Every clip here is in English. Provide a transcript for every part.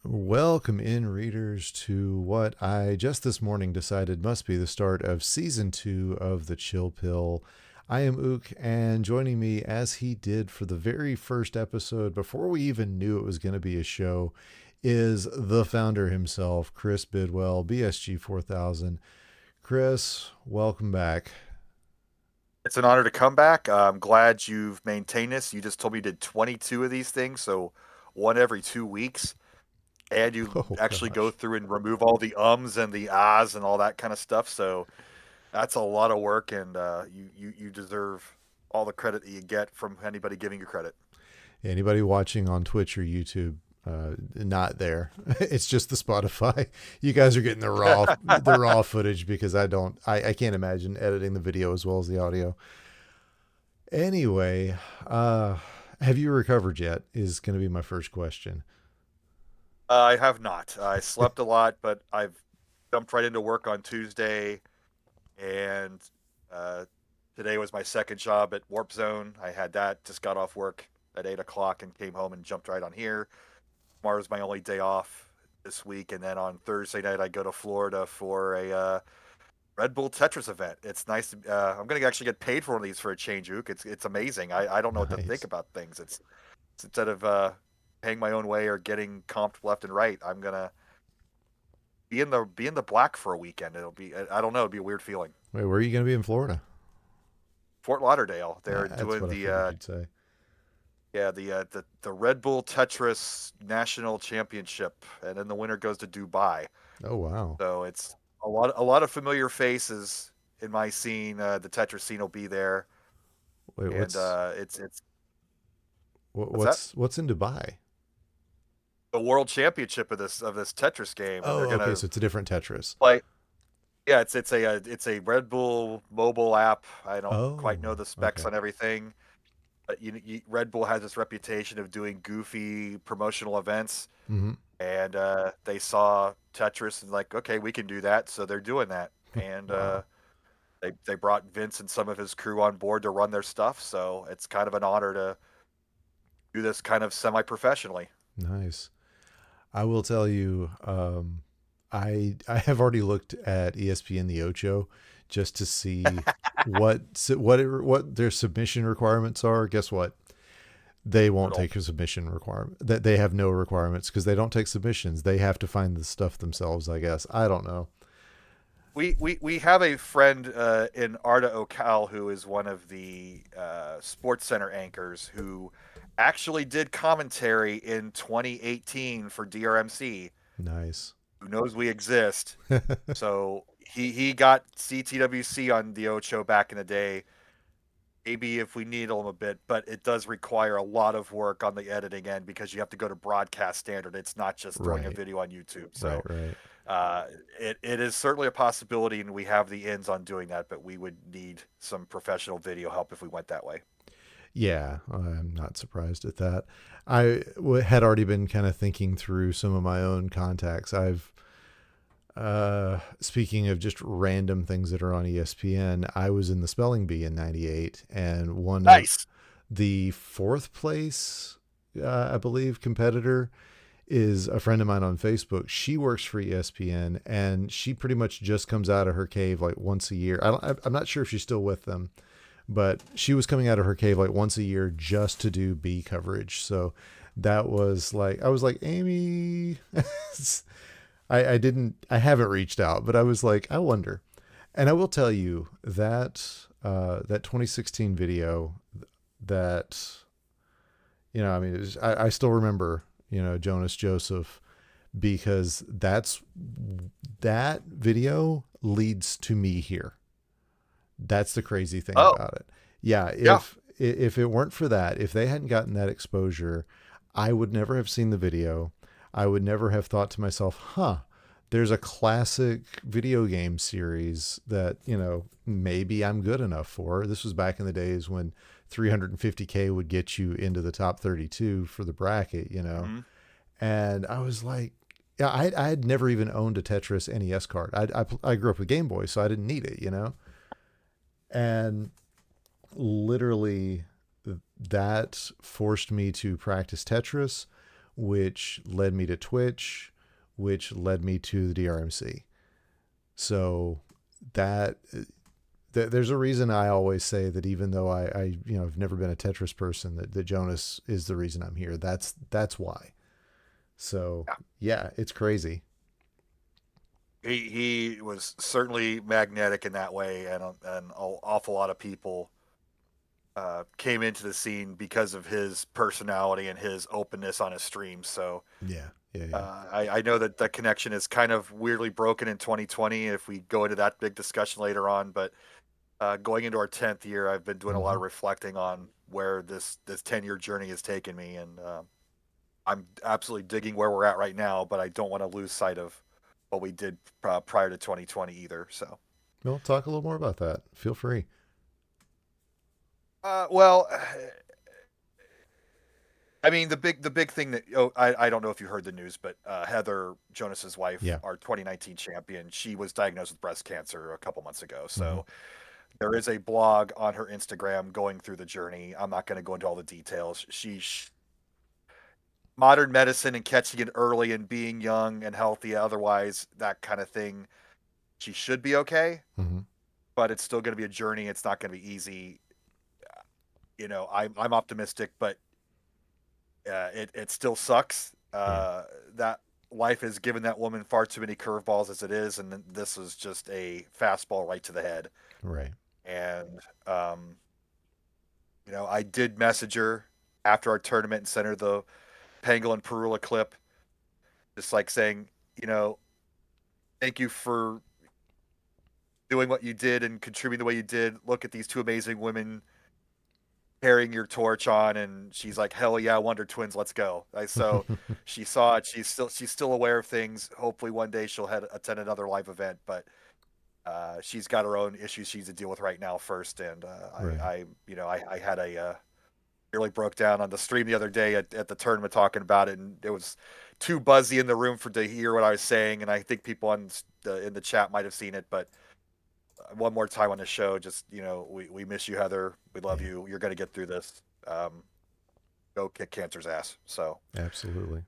Welcome in, readers, to what I just this morning decided must be the start of season 2 of the Chill Pill. I am Ook, and joining me as he did for the very first episode, before we even knew it was going to be a show, is the founder himself, Chris Bidwell, BSG 4000. Chris, welcome back. It's an honor to come back. I'm glad you've maintained this. You just told me you did 22 of these things, so one every 2 weeks. And you Oh, actually go gosh. through and remove all the ums and the ahs and all that kind of stuff. So that's a lot of work, and you deserve all the credit that you get from anybody giving you credit. Anybody watching on Twitch or YouTube, not there. It's just the Spotify. You guys are getting the raw footage because I can't imagine editing the video as well as the audio. Anyway, uh, have you recovered yet? Is going to be my first question. I have not. I slept a lot, but I've jumped right into work on Tuesday, and uh, today was my second job at Warp Zone. I had that, just got off work at 8 o'clock and came home and jumped right on here. Tomorrow's my only day off this week, and then on Thursday night I go to Florida for a Red Bull Tetris event. It's nice. I'm going to actually get paid for one of these for a change, Ook. It's amazing. I don't know what to think Nice. about things. It's instead of paying my own way or getting comped left and right, I'm gonna be in the black for a weekend. It'll be I don't know. It'll be a weird feeling. Wait, where are you going to be in Florida? Fort Lauderdale. They're That's doing what I figured you'd say. the Red Bull Tetris National Championship, and then the winner goes to Dubai. Oh, wow. So it's a lot of familiar faces in my scene. The Tetris scene will be there, Wait, and it's what's that? what's in Dubai? The World Championship of this Tetris game, and Oh, they're okay, gonna so it's a different Tetris. play. Yeah, it's a Red Bull mobile app. I don't quite know Oh, the specs okay. on everything, but Red Bull has this reputation of doing goofy promotional events, Mm-hmm. and they saw Tetris and like, okay, we can do that, so they're doing that, and Wow. they brought Vince and some of his crew on board to run their stuff. So it's kind of an honor to do this kind of semi-professionally. Nice. I will tell you, I have already looked at ESPN the Ocho just to see what their submission requirements are. Guess what? They won't Little. take a submission requirement. That they have no requirements because they don't take submissions. They have to find the stuff themselves. I guess I don't know. We have a friend in Arda Ocal who is one of the Sports Center anchors who actually did commentary in 2018 for DrMC. Nice. Who knows we exist? So he got CTWC on the Ocho back in the day. Maybe if we needle him a bit, but it does require a lot of work on the editing end because you have to go to broadcast standard. It's not just throwing a Right. video on YouTube. Right. So Right. uh, it is certainly a possibility, and we have the ins on doing that, but we would need some professional video help if we went that way. Yeah, I'm not surprised at that. Had already been kind of thinking through some of my own contacts. I've speaking of just random things that are on ESPN, I was in the spelling bee in '98, and one of Nice. the fourth place, I believe, competitor is a friend of mine on Facebook. She works for ESPN, and she pretty much just comes out of her cave like once a year. I'm not sure if she's still with them, but she was coming out of her cave like once a year just to do bee coverage. So that was like, I was like, Amy, I haven't reached out, but I was like, I wonder. And I will tell you that that 2016 video that, I mean, I still remember, Jonas Joseph, because that video leads to me here. That's the crazy thing Oh, about it. Yeah, yeah. if it weren't for that, if they hadn't gotten that exposure, I would never have seen the video. I would never have thought to myself, "Huh, there's a classic video game series that, maybe I'm good enough for." This was back in the days when 350K would get you into the top 32 for the bracket. Hmm. And I was like, yeah, I had never even owned a Tetris NES card. I grew up with Game Boy, so I didn't need it. And literally that forced me to practice Tetris, which led me to Twitch, which led me to the DrMC. So that there's a reason I always say that even though I I've never been a Tetris person, that Jonas is the reason I'm here. That's why. So Yeah. yeah, it's crazy. He was certainly magnetic in that way, and an awful lot of people came into the scene because of his personality and his openness on his streams. So Yeah, yeah, yeah. I know that the connection is kind of weirdly broken in 2020 if we go into that big discussion later on. But going into our 10th year, I've been doing a lot Mm-hmm. of reflecting on where this 10-year journey has taken me, and I'm absolutely digging where we're at right now. But I don't want to lose sight of what we did prior to 2020 either. So, Well, talk a little more about that. Feel free. well, I mean, the big thing that I don't know if you heard the news, but Heather Jonas's wife, Yeah. our 2019 champion, she was diagnosed with breast cancer a couple months ago. Mm-hmm. So there is a blog on her Instagram going through the journey. I'm not going to go into all the details. Modern medicine and catching it early and being young and healthy, otherwise that kind of thing. She should be okay, Mm-hmm. but it's still going to be a journey. It's not going to be easy. I'm optimistic, but it still sucks. Yeah. That life has given that woman far too many curveballs as it is, and this is just a fastball right to the head. Right. And I did message her after our tournament and sent her the Pangolin Perula clip, just like saying, you know, thank you for doing what you did and contributing the way you did. Look at these two amazing women carrying your torch on. And she's like, hell yeah, Wonder Twins, let's go. So she saw it. She's still aware of things. Hopefully one day she'll attend another live event, but she's got her own issues she needs to deal with right now first. And Right. I had a really broke down on the stream the other day at the tournament talking about it, and it was too buzzy in the room for to hear what I was saying. And I think people in the chat might have seen it, but one more time on the show, just we miss you, Heather. We love Yeah. you. You're gonna get through this. Go kick cancer's ass. So, Absolutely.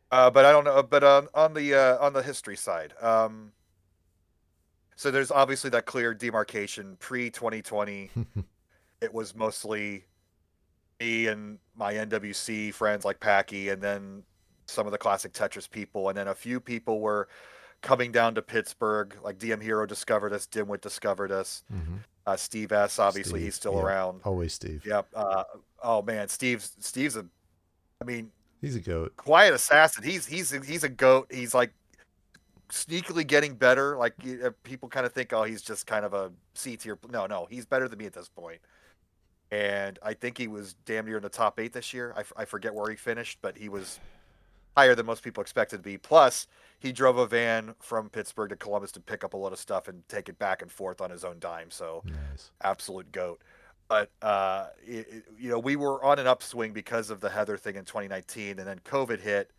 but I don't know. But on the history side, so there's obviously that clear demarcation pre 2020. It was mostly me and my NWC friends like Packy, and then some of the classic Tetris people, and then a few people were coming down to Pittsburgh. Like DM Hero discovered us, Dimwit discovered us, Mm-hmm. Steve S. Obviously, he's Steve. still Yep. around. Always Steve. Yep. Oh man, Steve's a, I mean, He's a goat. quiet assassin. He's a goat. He's like sneakily getting better. Like people kind of think, oh, he's just kind of a C tier. No, no, he's better than me at this point. And I think he was damn near in the top 8 this year. I forget where he finished, but he was higher than most people expected to be. Plus, he drove a van from Pittsburgh to Columbus to pick up a lot of stuff and take it back and forth on his own dime. So, Nice. absolute goat. But we were on an upswing because of the Heather thing in 2019, and then COVID hit,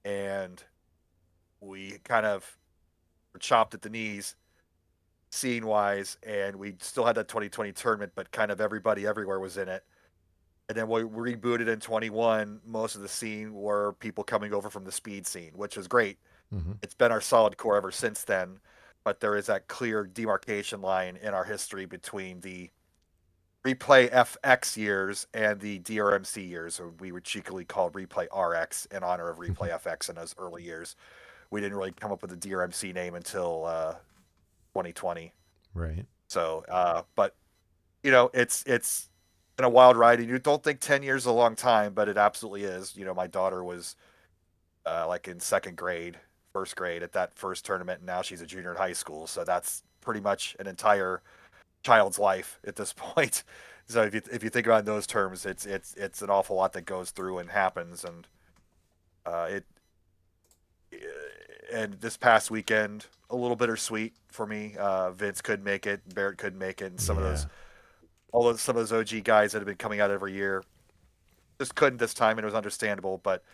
and we kind of were chopped at the knees scene wise, and we still had that 2020 tournament, but kind of everybody everywhere was in it. And then we rebooted in 21. Most of the scene were people coming over from the speed scene, which was great. Mm-hmm. It's been our solid core ever since then. But there is that clear demarcation line in our history between the Replay FX years and the DRMC years, or we would cheekily call Replay RX in honor of Replay FX in those early years. We didn't really come up with the DRMC name until 2020. Right. So, but it's been a wild ride, and you don't think 10 years is a long time, but it absolutely is. My daughter was like in second grade, first grade at that first tournament, and now she's a junior in high school. So that's pretty much an entire child's life at this point. So if you think about it in those terms, it's an awful lot that goes through and happens, and it and this past weekend a little bittersweet for me. Vince couldn't make it, Barrett couldn't make it, and Yeah. some of those OG guys that have been coming out every year just couldn't this time, and it was understandable. But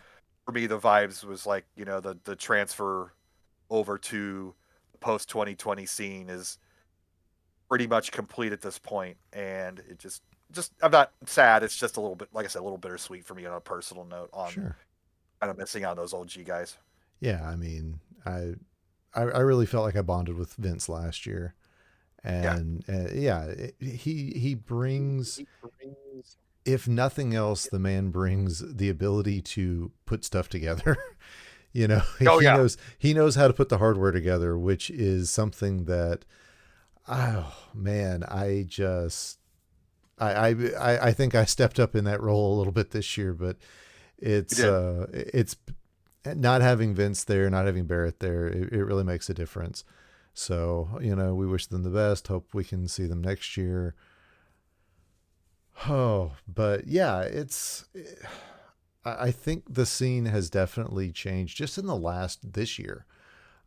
for me, the vibes was like the transfer over to the post 2020 scene is pretty much complete at this point, and it just just I'm not sad. It's just a little bit, like I said, a little bittersweet for me on a personal note on Sure. kind of missing out on those old G guys. Yeah, I mean, I really felt like I bonded with Vince last year, Yeah. and yeah, he brings, if nothing else, the man brings the ability to put stuff together. You know, Oh yeah. he knows how to put the hardware together, which is something that, oh man, I think I stepped up in that role a little bit this year, but You did. it's not having Vince there, not having Barrett there, it really makes a difference. So, we wish them the best. Hope we can see them next year. Oh, but yeah, I think the scene has definitely changed just in this year.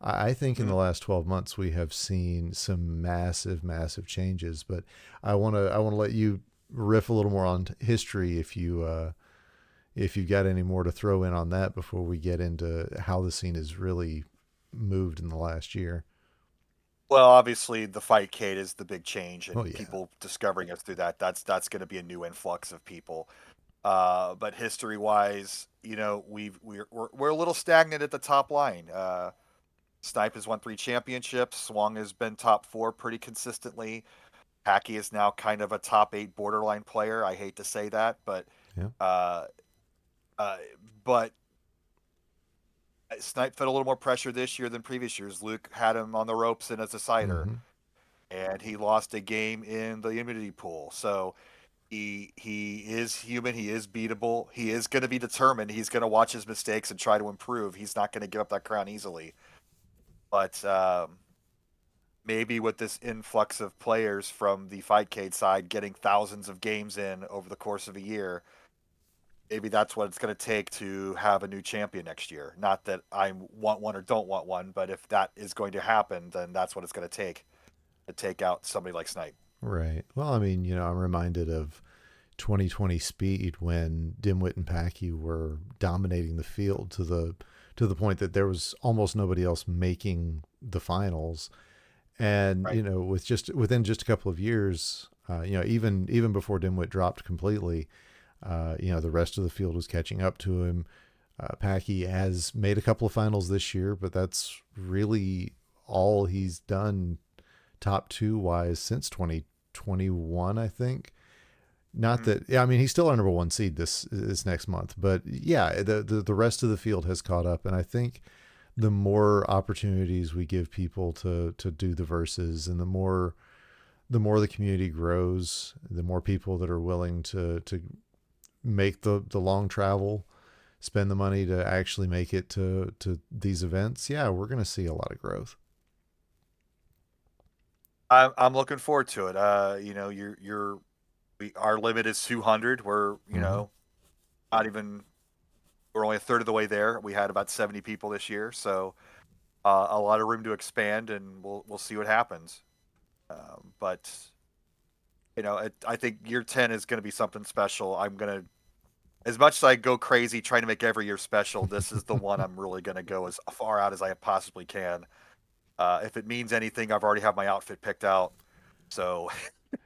I think in Mhm. the last 12 months we have seen some massive, massive changes. But I want to let you riff a little more on history if you've got any more to throw in on that before we get into how the scene has really moved in the last year. Well, obviously, the Fightcade is the big change, Oh and yeah. people discovering us through that. That's going to be a new influx of people. But history-wise, we're a little stagnant at the top line. Snipe has won 3 championships. Swung has been top four pretty consistently. Hacky is now kind of a top eight borderline player. I hate to say that, Yeah. uh, uh, but Snipe felt a little more pressure this year than previous years. Luke had him on the ropes and as a cider, Mm-hmm. and he lost a game in the immunity pool. So he is human. He is beatable. He is going to be determined. He's going to watch his mistakes and try to improve. He's not going to give up that crown easily. But maybe with this influx of players from the Fightcade side getting thousands of games in over the course of a year, maybe that's what it's going to take to have a new champion next year. Not that I want one or don't want one, but if that is going to happen, then that's what it's going to take out somebody like Snipe. Right. Well, I mean, I'm reminded of 2020 speed when Dimwit and Packy were dominating the field to the point that there was almost nobody else making the finals. And Right. with just within just a couple of years, even before Dimwit dropped completely, the rest of the field was catching up to him. Packy has made a couple of finals this year, but that's really all he's done top two wise since 2021, I think. Not Mhm. that, yeah, I mean, he's still our number one seed this next month, but yeah, the rest of the field has caught up, and I think the more opportunities we give people to do the verses, and the more the community grows, the more people that are willing to make the long travel, spend the money to actually make it to these events. Yeah, we're gonna see a lot of growth. I'm looking forward to it. Our limit is 200. Mm-hmm. Not even we're only a third of the way there. We had about 70 people this year, so a lot of room to expand, and we'll see what happens. But I think year 10 is going to be something special. As much as I go crazy trying to make every year special, this is the one I'm really going to go as far out as I possibly can. If it means anything, I've already have my outfit picked out. So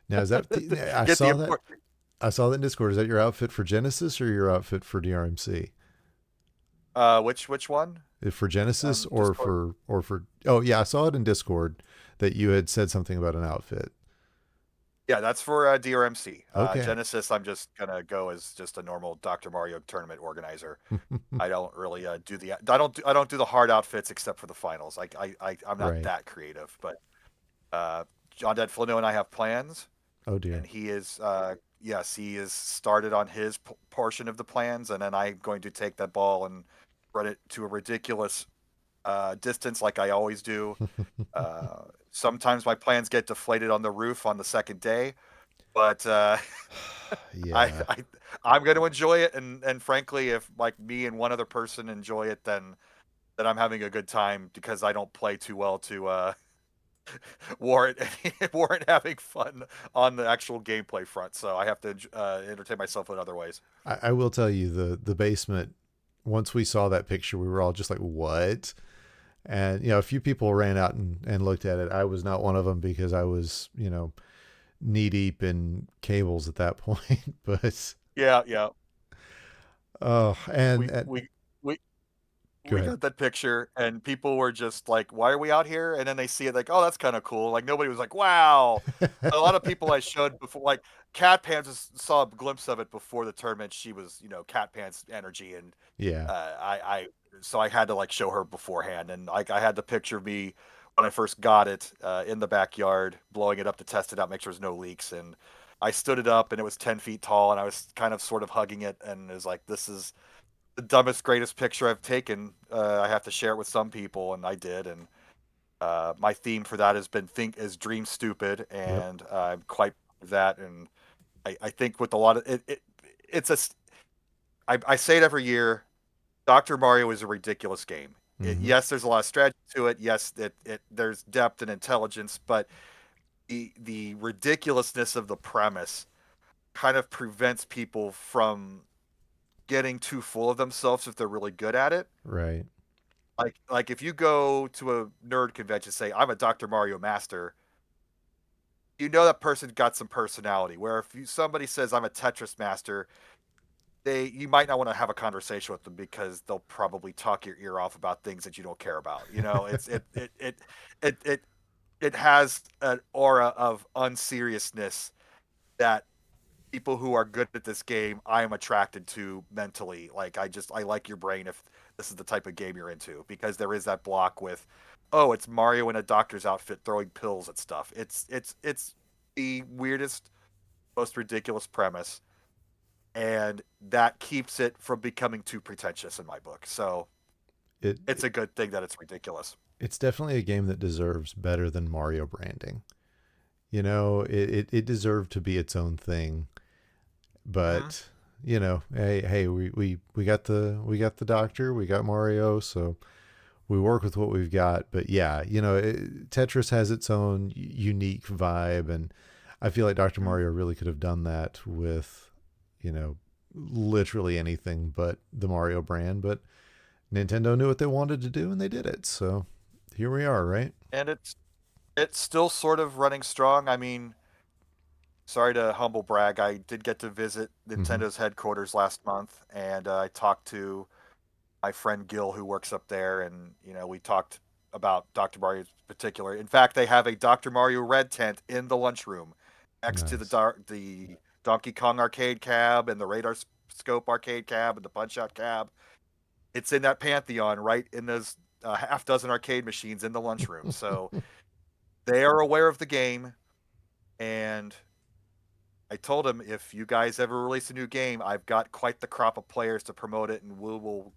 Now is that I get the saw that important. I saw that in Discord. Is that your outfit for Genesis or your outfit for DRMC? Which one For Genesis on Discord? or for oh yeah, I saw it in Discord that you had said something about an outfit. Yeah, that's for DRMC. Okay. Genesis, I'm just gonna go as just a normal Dr. Mario tournament organizer. I don't really I don't do the hard outfits except for the finals. I'm not Right. that creative, but John Dead Flino and I have plans, Oh and dear. he is yes, he is started on his portion of the plans, and then I'm going to take that ball and run it to a ridiculous distance like I always do. Sometimes my plans get deflated on the roof on the second day, but I, Yeah. I I'm going to enjoy it, and frankly, if like me and one other person enjoy it, then I'm having a good time because I don't play too well to warrant warrant having fun on the actual gameplay front. So I have to entertain myself in other ways. I will tell you the basement. Once we saw that picture, we were all just like, "What?" And a few people ran out and looked at it. I was not one of them because I was knee deep in cables at that point. But Yeah, yeah. oh, We and we we go we ahead. got that picture, and people were just like, "Why are we out here?" And then they see it like, "Oh, that's kind of cool." Like nobody was like, "Wow." A lot of people I showed before, like Cat Pants, saw a glimpse of it before the tournament. She was, Cat Pants energy, and Yeah. I so I had to like show her beforehand, and like I had the picture of me when I first got it in the backyard, blowing it up to test it out, make sure there's no leaks, and I stood it up, and it was 10 feet tall, and I was kind of sort of hugging it, and it was like, this is the dumbest, greatest picture I've taken. I have to share it with some people, and I did, and my theme for that has been think is dream stupid, Yep. and I'm quite proud of that, and I think with a lot of it's I say it every year. Dr. Mario is a ridiculous game. Mm-hmm. Yes, there's a lot of strategy to it. Yes, there's depth and intelligence, but the ridiculousness of the premise kind of prevents people from getting too full of themselves if they're really good at it. Right. Like if you go to a nerd convention, say I'm a Dr. Mario master, that person got some personality. Where if somebody says I'm a Tetris master, you might not want to have a conversation with them because they'll probably talk your ear off about things that you don't care about. It it it has an aura of unseriousness that people who are good at this game I am attracted to mentally. Like I like your brain if this is the type of game you're into, because there is that block with, oh, it's Mario in a doctor's outfit throwing pills at stuff. It's the weirdest, most ridiculous premise, and that keeps it from becoming too pretentious in my book. So It, it's a good thing that it's ridiculous. it's definitely a game that deserves better than Mario branding. It deserved to be its own thing, Hmm. but hey, we got the doctor, we got Mario, so we work with what we've got. But yeah, Tetris has its own unique vibe, and I feel like Dr. Hmm. Mario really could have done that with, you know, literally anything but the Mario brand. But Nintendo knew what they wanted to do, and they did it. So here we are, right? And it's still sort of running strong. I mean, sorry to humble brag, I did get to visit Mm-hmm. Nintendo's headquarters last month, and I talked to my friend Gil, who works up there, and we talked about Dr. Mario in particular. In fact, they have a Dr. Mario red tent in the lunchroom next to Nice. the Donkey Kong arcade cab and the Radar Scope arcade cab and the Punch Out cab. It's in that pantheon, right in those half dozen arcade machines in the lunchroom. So they are aware of the game, and I told him, if you guys ever release a new game, I've got quite the crop of players to promote it, and we will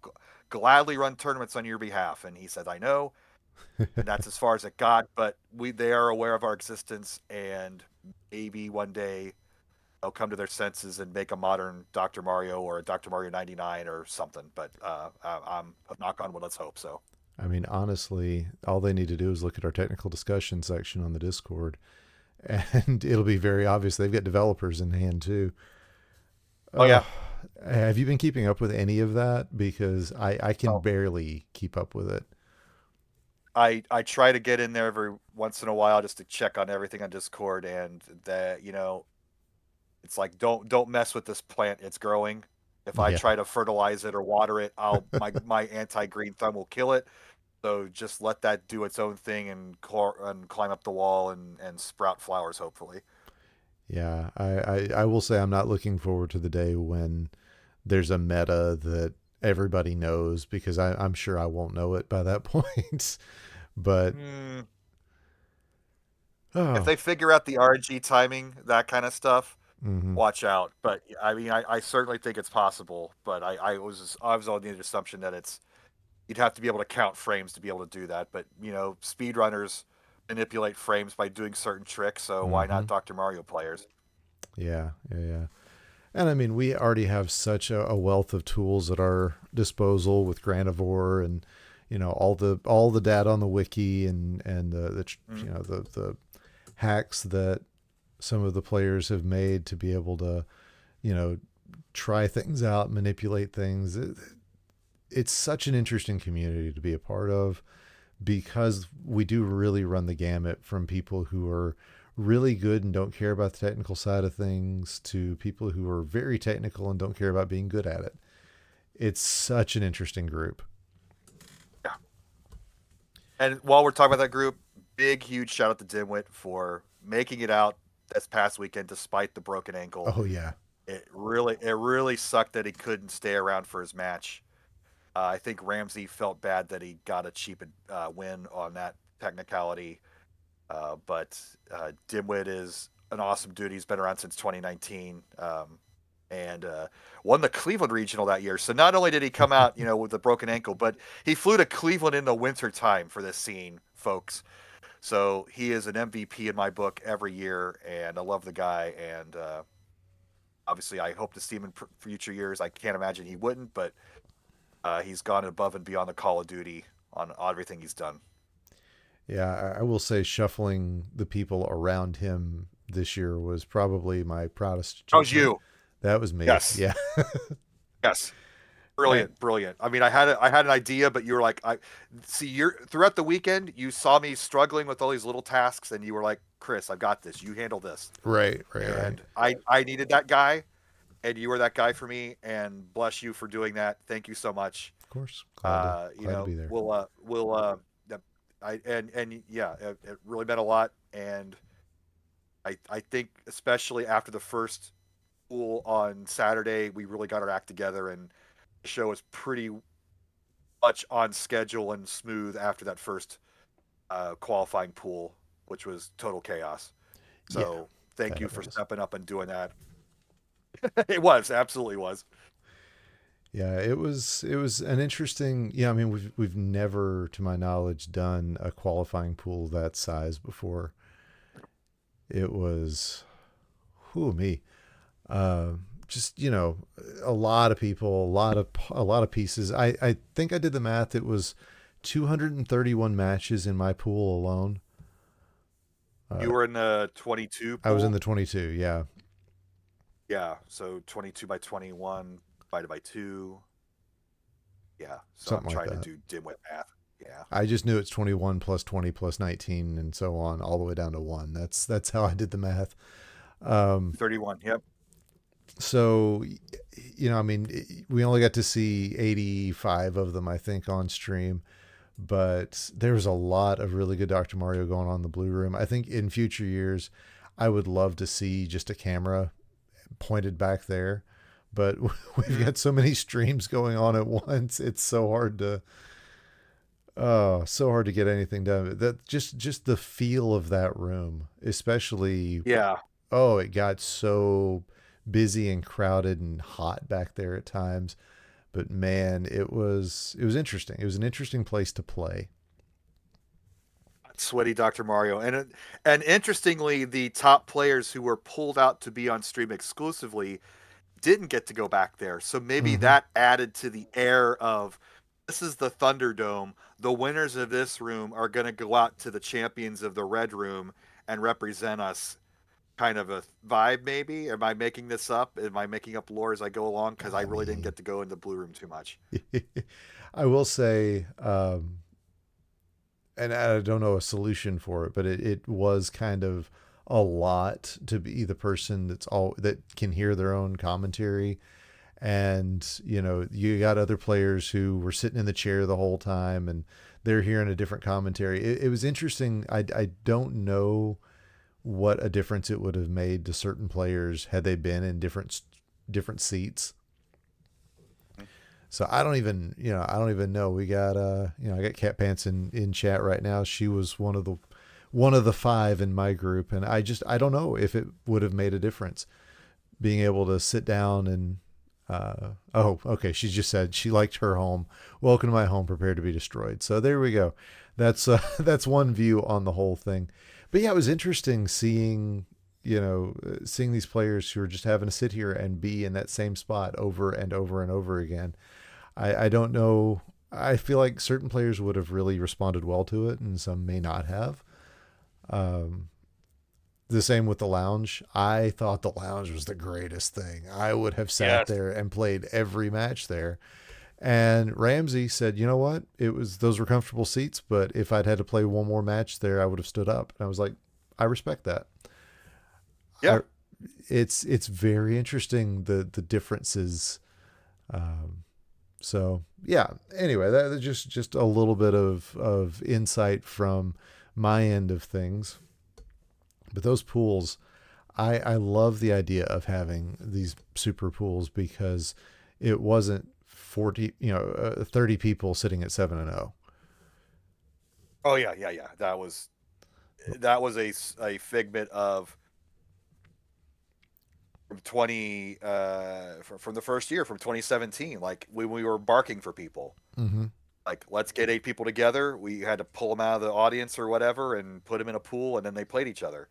gladly run tournaments on your behalf. And he said, I know. And that's as far as it got. But they are aware of our existence, and maybe one day they'll come to their senses and make a modern Dr. Mario or a Dr. Mario 99 or something. But I'm knock on wood. Let's hope so. I mean, honestly, all they need to do is look at our technical discussion section on the Discord, and it'll be very obvious they've got developers in hand too. Oh Uh, yeah. have you been keeping up with any of that? Because I can Oh, barely keep up with it. I try to get in there every once in a while just to check on everything on Discord, and that it's like, don't mess with this plant. It's growing. If I Yeah. try to fertilize it or water it, my anti-green thumb will kill it. So just let that do its own thing, and climb up the wall and sprout flowers, hopefully. Yeah. I will say I'm not looking forward to the day when there's a meta that everybody knows, because I'm sure I won't know it by that point. But Hmm. If oh, they figure out the RNG timing, that kind of stuff, mm-hmm. watch out. But I mean, I certainly think it's possible. But I was on the assumption that you'd have to be able to count frames to be able to do that. But speedrunners manipulate frames by doing certain tricks. So why Mm-hmm. not Dr. Mario players? Yeah, yeah, yeah. And I mean, we already have such a wealth of tools at our disposal with Granivore, and all the data on the wiki, and Mm. the hacks that some of the players have made to be able to you know try things out, manipulate things. It's such an interesting community to be a part of, because we do really run the gamut from people who are really good and don't care about the technical side of things to people who are very technical and don't care about being good at it. It's such an interesting group. Yeah. And while we're talking about that group, big, huge shout out to Dimwit for making it out this past weekend despite the broken ankle. Oh yeah. It really sucked that he couldn't stay around for his match. I think Ramsey felt bad that he got a cheap win on that technicality. But Dimwit is an awesome dude. He's been around since 2019. And won the Cleveland Regional that year. So not only did he come out, with a broken ankle, but he flew to Cleveland in the winter time for this scene, folks. So he is an MVP in my book every year, and I love the guy. And obviously, I hope to see him in future years. I can't imagine he wouldn't, but he's gone above and beyond the call of duty on everything he's done. Yeah, I will say shuffling the people around him this year was probably my proudest That was achievement. you. That was me. Yes. Yeah. Yes. And- Brilliant, brilliant. I mean, I had an idea, but you were like, I see. You're throughout the weekend. You saw me struggling with all these little tasks, and you were like, "Chris, I've got this. You handle this." right, right, right. And I needed that guy, and you were that guy for me. And bless you for doing that. Thank you so much. Of course. Glad to be there. Yep, and yeah, it really meant a lot. And I think especially after the first pool on Saturday, we really got our act together, and the show was pretty much on schedule and smooth after that first qualifying pool, which was total chaos. Yeah, So thank that you for was. stepping up and doing that. It was absolutely was. Yeah, it was an interesting. Yeah, I mean we've never, to my knowledge, done a qualifying pool that size before. It was, who me, uh, just a lot of people, a lot of pieces. I think I did the math. It was 231 matches in my pool alone. You Uh, were in the 22 I was in pool. the 22. Yeah, Yeah, so 22 by 21 divided by 2. Yeah, so I'm something like trying to that. do dimwit math. Yeah. I just knew it's 21 plus 20 plus 19 and so on, all the way down to one. That's how I did the math. Um, 31. Yep. so, I mean, we only got to see 85 of them, I think, on stream, but there was a lot of really good Dr. Mario going on in the Blue Room. I think in future years, I would love to see just a camera pointed back there, but we've Mhm. got so many streams going on at once. It's so hard to get anything done. That just the feel of that room, especially. Yeah. Oh, it got so busy and crowded and hot back there at times. But man, it was interesting. It was an interesting place to play. Sweaty Dr. Mario. And interestingly, the top players who were pulled out to be on stream exclusively didn't get to go back there. So maybe Mm-hmm. that added to the air of this is the Thunderdome. The winners of this room are going to go out to the champions of the Red Room and represent us, kind of a vibe, maybe. Am I making this up? Am I making up lore as I go along? Because I I really didn't mean, get to go in the Blue Room too much. I will say, and I don't know a solution for it, but it was kind of a lot to be the person that can hear their own commentary. And you got other players who were sitting in the chair the whole time and they're hearing a different commentary. It was interesting. I don't know what a difference it would have made to certain players had they been in different seats. So I don't even know. We got I got Cat Pants in chat right now. She was one of the five in my group, and I don't know if it would have made a difference being able to sit down and oh, okay. She just said she liked her home. Welcome to my home, prepared to be destroyed. So there we go. That's that's one view on the whole thing. But yeah, it was interesting seeing these players who are just having to sit here and be in that same spot over and over and over again. I don't know. I feel like certain players would have really responded well to it, and some may not have. Um, the same with the lounge. I thought the lounge was the greatest thing. I would have sat Yes. there and played every match there. And Ramsey said, "You know what? Those were comfortable seats, but if I'd had to play one more match there, I would have stood up." And I was like, "I respect that." Yeah. It's very interesting the differences. Um, so yeah. Anyway, that's just a little bit of insight from my end of things. But those pools, I love the idea of having these super pools because it wasn't 40, 30 people sitting at 7-0. Oh yeah, yeah, yeah. That was a figment of from 20 from the first year from 2017. Like when we were barking for people, Mm-hmm. like let's get 8 people together. We had to pull them out of the audience or whatever and put them in a pool, and then they played each other.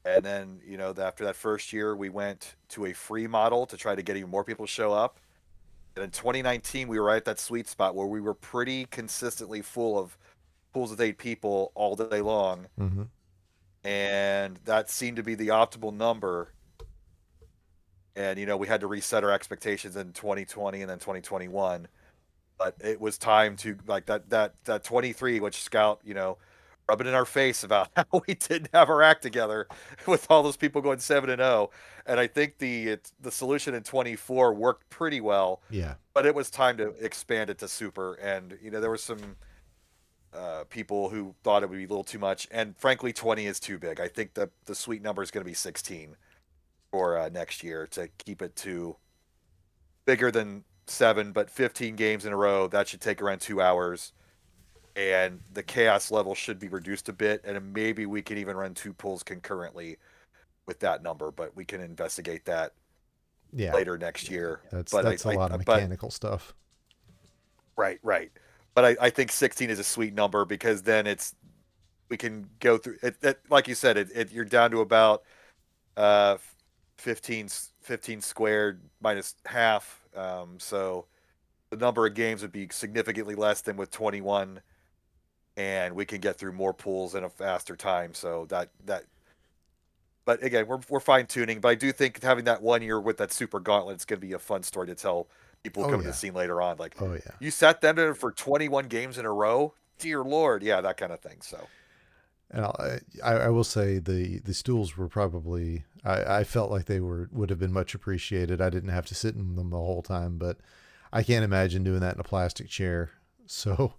And then after that first year, we went to a free model to try to get even more people to show up. And in 2019, we were right at that sweet spot where we were pretty consistently full of pools with 8 people all day long, Mm-hmm. and that seemed to be the optimal number. And we had to reset our expectations in 2020 and then 2021. But it was time to like that 23, which Scout, rubbing in our face about how we didn't have our act together with all those people going 7-0. And I think the solution in 24 worked pretty well, Yeah. but it was time to expand it to super. And there were some people who thought it would be a little too much, and frankly, 20 is too big. I think the sweet number is going to be 16 for next year to keep it to bigger than 7, but 15 games in a row that should take around 2 hours, and the chaos level should be reduced a bit, and maybe we can even run 2 pulls concurrently with that number, but we can investigate that Yeah. later next year. That's But that's a lot of but mechanical stuff. right, right. But I think 16 is a sweet number because then we can go through it, like you said, you're down to about uh 15 squared minus half. So the number of games would be significantly less than with 21, and we can get through more pools in a faster time. So but again, we're fine tuning. But I do think having that 1 year with that super gauntlet is going to be a fun story to tell people Oh coming to the yeah. scene later on. Like, Oh yeah. you sat them in for 21 games in a row, dear Lord, yeah, that kind of thing. So And I will say the stools were probably I felt like they would have been much appreciated. I didn't have to sit in them the whole time, but I can't imagine doing that in a plastic chair. So,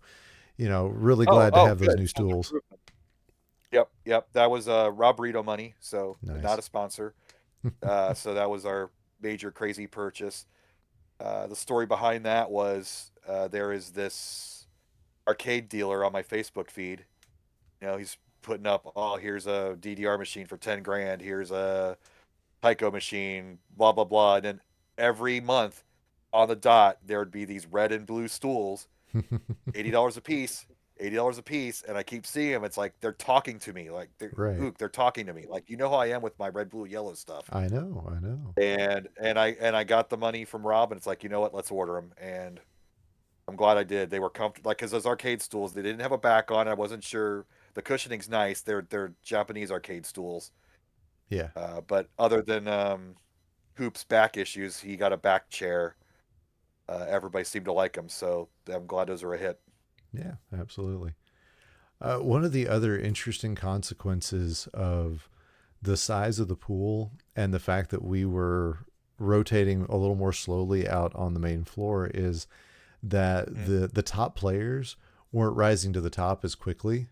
really glad to oh, have those good. new stools. Yep, yep. That was Rob Rito money, so not Nice. a sponsor. So that was our major crazy purchase. The story behind that was there is this arcade dealer on my Facebook feed. He's putting up, oh, here's a DDR machine for 10 grand. Here's a Tyco machine, blah, blah, blah. And then every month on the dot, there would be these red and blue stools, $80 a piece, $80 a piece. And I keep seeing them. It's like they're talking to me. Like, Right. Ook, they're talking to me. Like, you know how I am with my red, blue, yellow stuff. I know. I know. And I got the money from Rob, and it's like, you know what? Let's order them. And I'm glad I did. They were comfortable, like, because those arcade stools, they didn't have a back on it. I wasn't sure. The cushioning's nice. They're Japanese arcade stools. Yeah. But other than Hoop's back issues, he got a back chair. Everybody seemed to like them, so I'm glad those are a hit. Yeah. Absolutely. One of the other interesting consequences of the size of the pool and the fact that we were rotating a little more slowly out on the main floor is that Mm. the top players weren't rising to the top as quickly.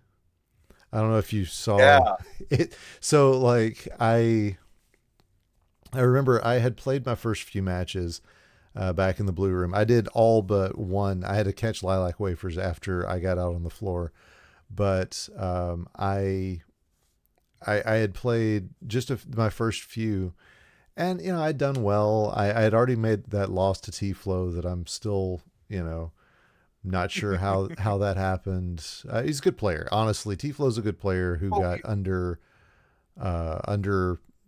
I don't know if you saw Yeah. it. So like I remember I had played my first few matches back in the blue room. I did all but one. I had to catch lilac wafers after I got out on the floor, but I had played just my first few, and I'd done well. I had already made that loss to T Flow that I'm still not sure how that happened. He's a good player, honestly. T Flow's a good player who Oh, got under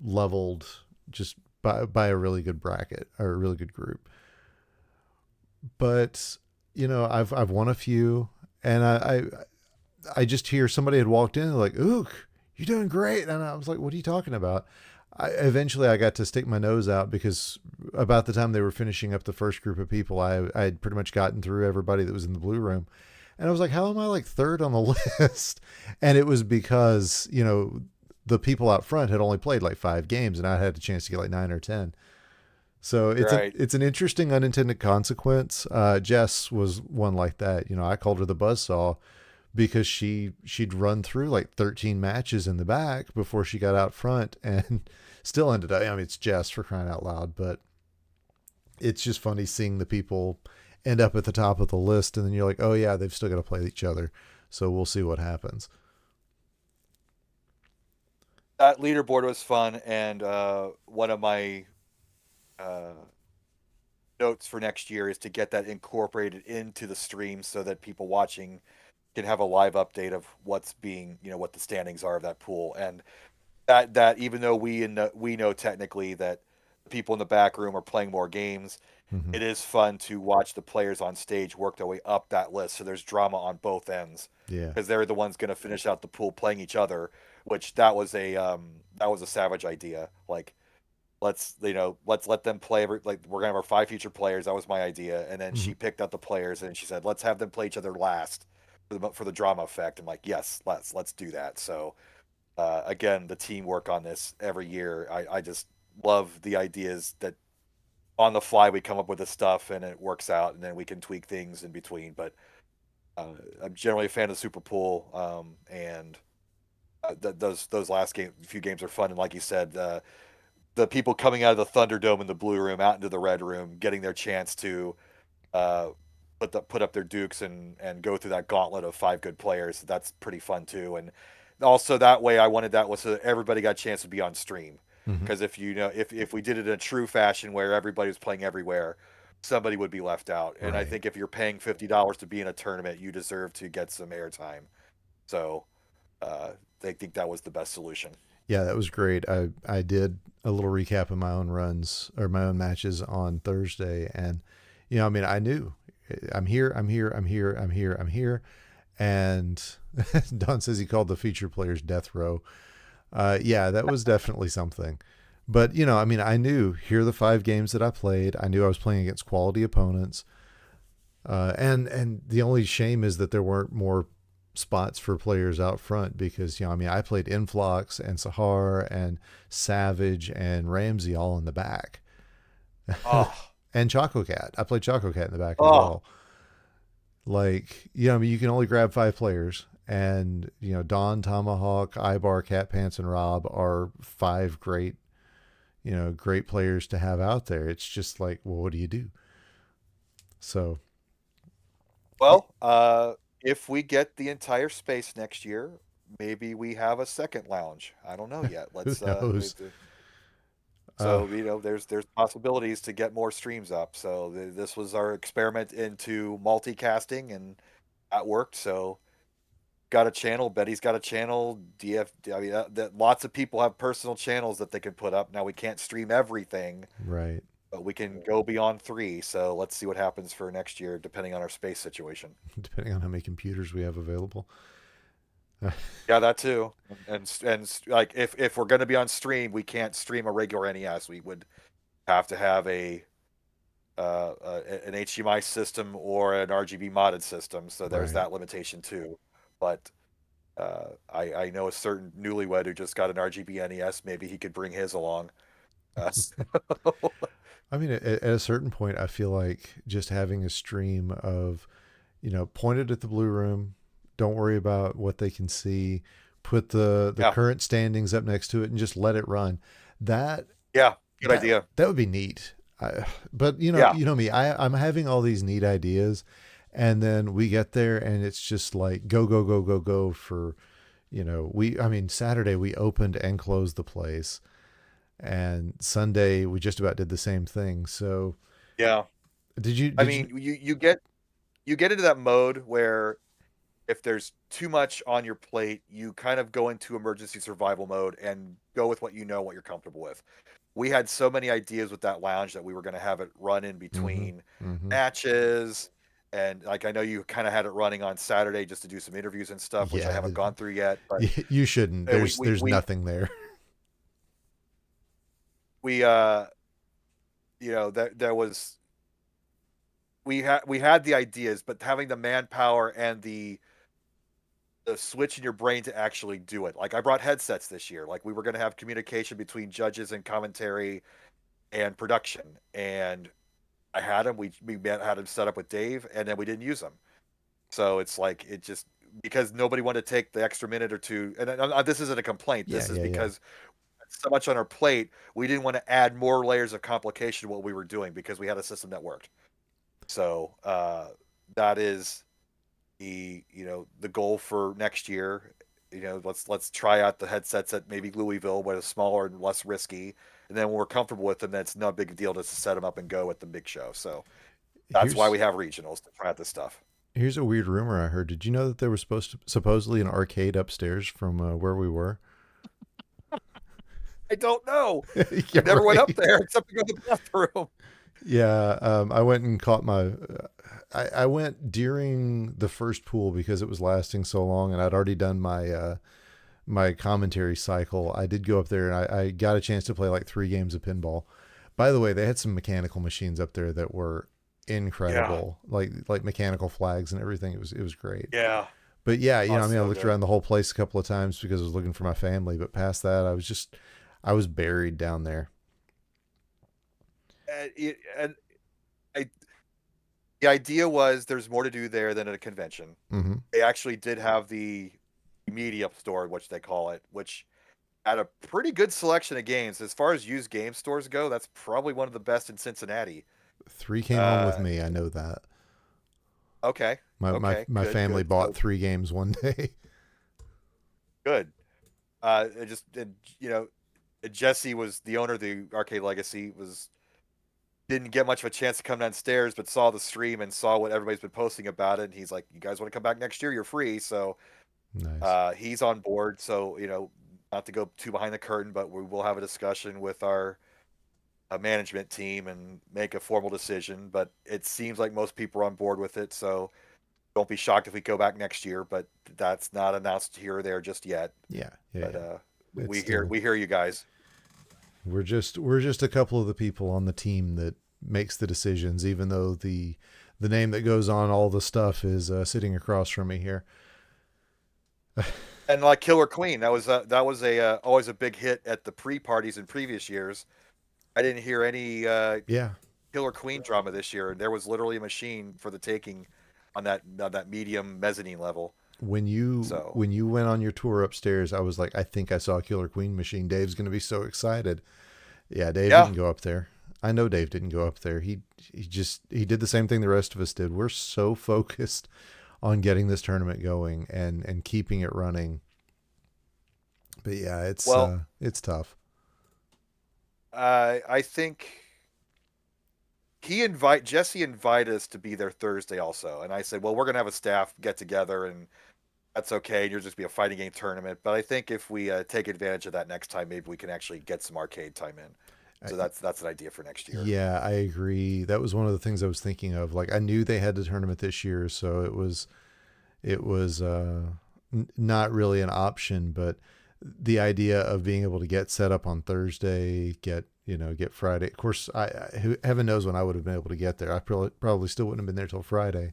leveled just by a really good bracket or a really good group. But I've won a few, and I just hear somebody had walked in like, "Ook, you're doing great," and I was like, "What are you talking about?" Eventually I got to stick my nose out because about the time they were finishing up the first group of people, I had pretty much gotten through everybody that was in the blue room. And I was like, how am I like third on the list? And it was because, the people out front had only played like 5 games, and I had a chance to get like 9 or 10. So Right. it's an interesting unintended consequence. Jess was one like that. I called her the buzzsaw because she'd run through like 13 matches in the back before she got out front, and still ended up. I mean, it's Jess, for crying out loud, but it's just funny seeing the people end up at the top of the list, and then you're like, oh yeah, they've still got to play each other. So we'll see what happens. That leaderboard was fun, and one of my uh, notes for next year is to get that incorporated into the stream so that people watching can have a live update of what's being, what the standings are of that pool. And that even though we know technically that the people in the back room are playing more games, Mm-hmm. it is fun to watch the players on stage work their way up that list. So there's drama on both ends Yeah. because they're the ones going to finish out the pool playing each other. Which that was a savage idea. Like let's let them play like we're gonna have our 5 future players. That was my idea, and then Mm-hmm. she picked out the players and she said let's have them play each other last for the drama effect. I'm like, yes, let's do that. So again, the teamwork on this every year, I just love the ideas that on the fly we come up with this stuff and it works out, and then we can tweak things in between. But I'm generally a fan of Super Pool, and those last few games are fun. And like you said, the people coming out of the Thunderdome in the blue room out into the red room, getting their chance to uh, put up their dukes and go through that gauntlet of 5 good players. That's pretty fun too. And also that way, I wanted that was so that everybody got a chance to be on stream. Mm-hmm. Because if we did it in a true fashion where everybody was playing everywhere, somebody would be left out. And I Right. think if you're paying $50 to be in a tournament, you deserve to get some airtime. So uh, they think that was the best solution. Yeah, that was great. I did a little recap of my own runs or my own matches on Thursday, and I mean, I knew I'm here, I'm here, I'm here, I'm here, I'm here, and Don says he called the feature players death row. Yeah, that was definitely something. But I mean, I knew here are the 5 games that I played. I knew I was playing against quality opponents. And the only shame is that there weren't more spots for players out front because I mean I played Influx and Sahar and Savage and Ramsey all in the back. Oh, And Choco Cat. I played Choco Cat in the back as oh, well. Like, I mean you can only grab 5 players, and Don, Tomahawk, Ibar, Cat Pants, and Rob are 5 great, great players to have out there. It's just like, well, what do you do? So well, if we get the entire space next year, maybe we have a second lounge. I don't know yet. who Let's knows? Uh, so there's possibilities to get more streams up. So this was our experiment into multicasting, and that worked. So got a channel. Betty's got a channel. DF. I mean, that lots of people have personal channels that they can put up. Now we can't stream everything, right. but we can go beyond 3. So let's see what happens for next year, depending on our space situation. Depending on how many computers we have available. Yeah, that too. And like if we're going to be on stream, we can't stream a regular NES. We would have to have an HDMI system or an RGB modded system. So there's Right. that limitation too. But I know a certain newlywed who just got an RGB NES. Maybe he could bring his along. I mean, at a certain point, I feel like just having a stream of, pointed at the blue room, don't worry about what they can see, put the Yeah, current standings up next to it, and just let it run. That yeah, good that idea. that would be neat. But Yeah, you know me, I'm having all these neat ideas, and then we get there, and it's just like go go go go go for, I mean Saturday we opened and closed the place, and Sunday we just about did the same thing. So yeah. did you I did you mean, you get into that mode where if there's too much on your plate, you kind of go into emergency survival mode and go with what you're comfortable with. We had so many ideas with that lounge that we were going to have it run in Mm-hmm. between Mm-hmm. matches. And like I know you kind of had it running on Saturday just to do some interviews and stuff, which I Yeah, haven't gone through yet. But you shouldn't. we we There's we nothing there. we there was we had the ideas, but having the manpower and the the switch in your brain to actually do it. Like I brought headsets this year. Like we were going to have communication between judges and commentary and production, and I had them. Had them set up with Dave, and then we didn't use them. So it's like it just because nobody wanted to take the extra minute or two. And this isn't a complaint. Yeah, This is yeah, yeah. because so much on our plate, we didn't want to add more layers of complication to what we were doing because we had a system that worked. So that is the goal for next year. Let's try out the headsets at maybe Louisville, where it's smaller and less risky. And then when we're comfortable with them, then it's no big deal just to set them up and go at the big show. So that's why Here's we have regionals to try out this stuff. here's a weird rumor I heard. Did you know that there was supposedly an arcade upstairs from where we were? I don't know. I Yeah, never went up right. there except to go to the bathroom. Yeah, I went and caught my. I went during the first pool because it was lasting so long, and I'd already done my commentary cycle. I did go up there, and I got a chance to play like 3 games of pinball. By the way, they had some mechanical machines up there that were Yeah, incredible, like mechanical flags and everything. It was great. yeah. But yeah, Oh, I mean, I so looked good. around the whole place a couple of times because I was looking for my family. But past that, I was buried down there. And I, the idea was there's more to do there than at a convention. Hmm. They actually did have the media store, which they call it, which had a pretty good selection of games. As far as used game stores go, that's probably one of the best in Cincinnati. Three came home with Uh, me. I know that. okay, okay, My good, family good. bought So 3 games one day. good. It just, Jesse was the owner of the Arcade Legacy. Was didn't get much of a chance to come downstairs, but saw the stream and saw what everybody's been posting about it. And he's like, "You guys want to come back next year? You're free." So Nice. he's on board. So not to go too behind the curtain, but we will have a discussion with our management team and make a formal decision. But it seems like most people are on board with it. So don't be shocked if we go back next year. But that's not announced here or there just yet. Yeah, yeah, But yeah. It's we hear still you guys. we're just a couple of the people on the team that makes the decisions, even though the name that goes on all the stuff is sitting across from me here. And like Killer Queen, that was a always a big hit at the pre parties in previous years. I didn't hear any Yeah. Killer Queen drama this year. There was literally a machine for the taking on that medium mezzanine level. So When you went on your tour upstairs, I was like, I think I saw a Killer Queen machine. Dave's gonna be so excited. Yeah, Dave yeah, didn't go up there. I know Dave didn't go up there. He did the same thing the rest of us did. We're so focused on getting this tournament going and keeping it running. But yeah, well, it's tough. I think Jesse invited us to be there Thursday also, and I said, well, we're gonna have a staff get together, and that's okay. And you'll just be a fighting game tournament. But I think if we take advantage of that next time, maybe we can actually get some arcade time in. I, So that's an idea for next year. yeah, I agree. That was one of the things I was thinking of. Like I knew they had the tournament this year, so it was not really an option, but the idea of being able to get set up on Thursday, get Friday. Of course, heaven knows when I would have been able to get there. I probably still wouldn't have been there till Friday. Yeah,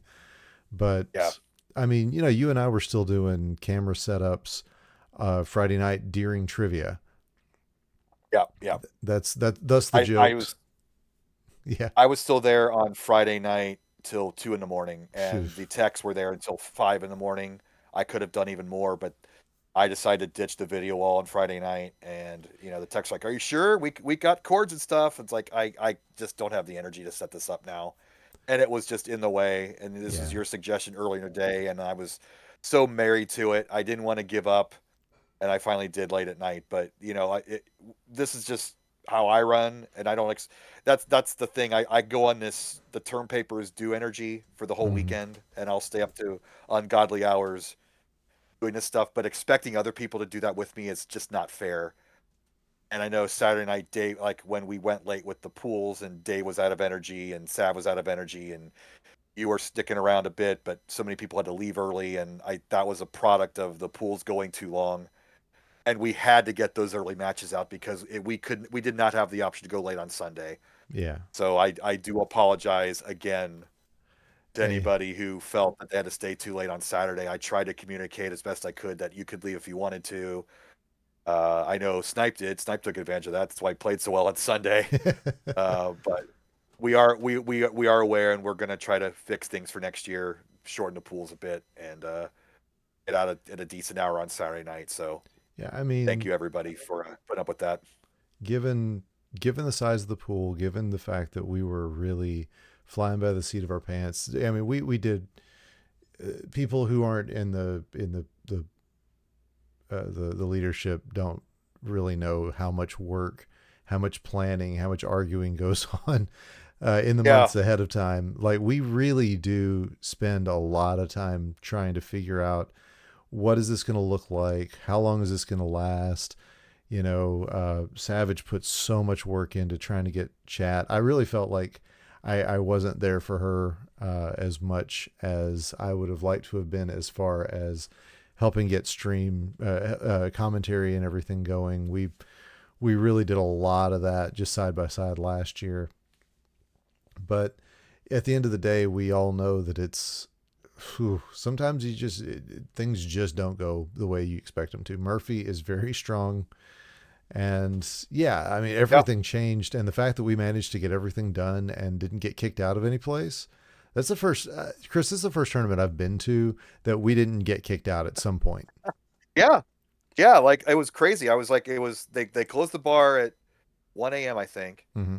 But I mean, you and I were still doing camera setups Friday night during trivia. yeah, yeah. Thus the I I jokes. was Yeah. I was still there on Friday night till 2 in the morning, Phew. and the techs were there until 5 in the morning. I could have done even more, but I decided to ditch the video wall on Friday night. And the tech's like, "Are you sure? We got cords and stuff." It's like I just don't have the energy to set this up now, and it was just in the way. And this is Yeah. your suggestion earlier in the day, and I was so married to it, I didn't want to give up, and I finally did late at night. But this is just how I run, and I don't. That's the thing. I go on the term paper is due energy for the whole Hmm. weekend, and I'll stay up to ungodly hours doing this stuff. But expecting other people to do that with me is just not fair. And I know Saturday night, Dave, like when we went late with the pools, and Dave was out of energy, and Sav was out of energy, and you were sticking around a bit, but so many people had to leave early, and I that was a product of the pools going too long, and we had to get those early matches out because we did not have the option to go late on Sunday. Yeah. So I do apologize again to Hey. anybody who felt that they had to stay too late on Saturday. I tried to communicate as best I could that you could leave if you wanted to. I know Snipe did. Snipe took advantage of that. That's why he played so well on Sunday. But we are aware, and we're going to try to fix things for next year, shorten the pools a bit, and get out at a decent hour on Saturday night. So Yeah, I thank mean, you everybody for putting up with that. given given the size of the pool, given the fact that we were really flying by the seat of our pants. I mean, we did people who aren't in the leadership don't really know how much work, how much planning, how much arguing goes on in the Yeah, months ahead of time. Like we really do spend a lot of time trying to figure out what is this going to look like, how long is this going to last. Savage put so much work into trying to get chat. I really felt like I wasn't there for her as much as I would have liked to have been, as far as helping get stream commentary and everything going. We really did a lot of that just side by side last year. But at the end of the day, we all know that sometimes things just don't go the way you expect them to. Murphy is very strong. And yeah, I mean, yeah. everything changed. And the fact that we managed to get everything done and didn't get kicked out of any place, that's the first, Chris, this is the first tournament I've been to that we didn't get kicked out at some point. Yeah, yeah. Like it was crazy. I was like, it was they closed the bar at 1 a.m. I think, Mm-hmm.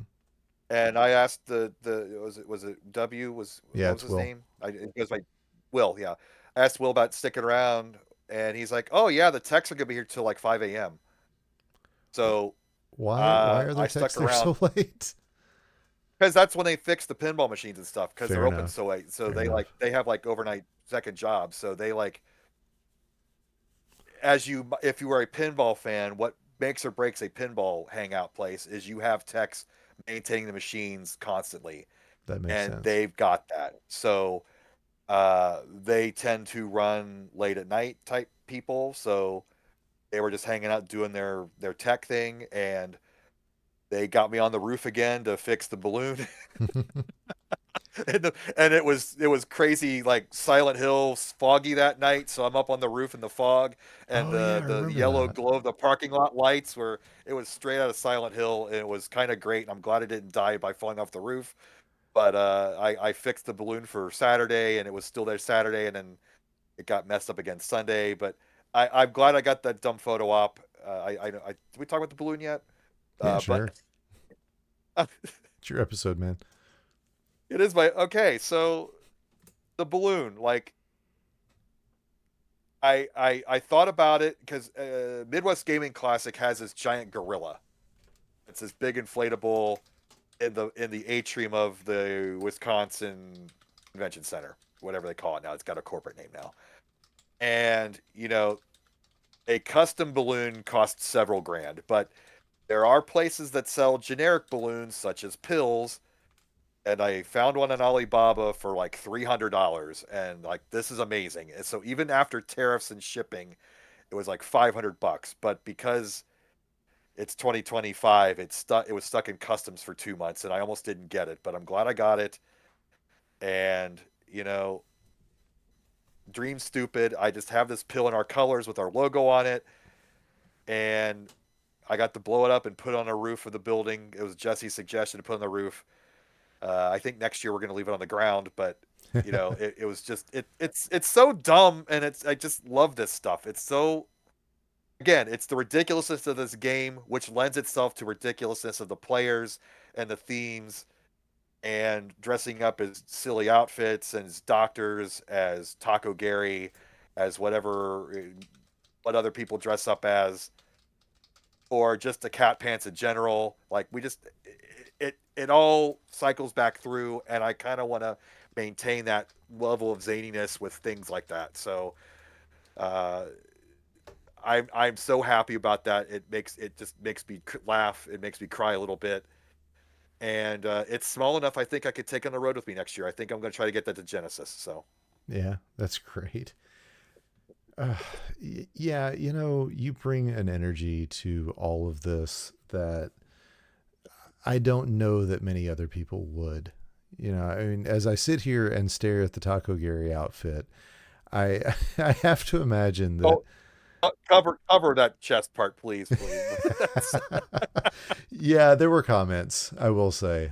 and I asked the was it W was Yeah, what was it's his Will. name? It was like Will. Yeah, I asked Will about sticking around, and he's like, oh yeah, the techs are gonna be here till like 5 a.m. So Why are I there stuck texts there around so late? because that's when they fix the pinball machines and stuff because Fair they're open enough. so late. So Fair enough. they have like overnight second jobs. So they like as you if you are a pinball fan, what makes or breaks a pinball hangout place is you have techs maintaining the machines constantly, That makes and sense. they've got that. So they tend to run late at night type people. So they were just hanging out doing their tech thing, and they got me on the roof again to fix the balloon. And it was crazy like Silent Hill foggy that night, so I'm up on the roof in the fog, and Oh yeah, I the remember yellow that. glow of the parking lot lights were it was straight out of Silent Hill, and it was kind of great, and I'm glad I didn't die by falling off the roof. But I fixed the balloon for Saturday, and it was still there Saturday, and then it got messed up again Sunday. But I'm glad I got that dumb photo op. Did we talk about the balloon yet? Yeah, But sure. It's your episode, man. it is my okay. So the balloon, like I thought about it because Midwest Gaming Classic has this giant gorilla. It's this big inflatable in the atrium of the Wisconsin Convention Center, whatever they call it now. It's got a corporate name now. And a custom balloon costs several grand, but there are places that sell generic balloons such as pills, and I found one on Alibaba for like $300, and like this is amazing. And so even after tariffs and shipping, it was like $500. But because it's 2025, it was stuck in customs for 2 months, and I almost didn't get it. But I'm glad I got it. And dream stupid. I just have this pill in our colors with our logo on it, and I got to blow it up and put it on the roof of the building. It was Jesse's suggestion to put on the roof. I think next year we're going to leave it on the ground, but it was just it's so dumb, and I just love this stuff. It's so again, it's the ridiculousness of this game, which lends itself to ridiculousness of the players and the themes, and dressing up as silly outfits and as doctors, as Taco Gary, as whatever what other people dress up as, or just the cat pants in general. Like we just it all cycles back through, and I kind of want to maintain that level of zaniness with things like that. So uh, I'm so happy about that. It just makes me laugh. It makes me cry a little bit, and it's small enough. I think I could take on the road with me next year. I think I'm going to try to get that to Genesis. So Yeah, that's great. Uh, yeah, you bring an energy to all of this that I don't know that many other people would. I mean, as I sit here and stare at the Taco Gary outfit, I I have to imagine that. Oh, cover that chest part, please, please. That's, Yeah, there were comments, I will say.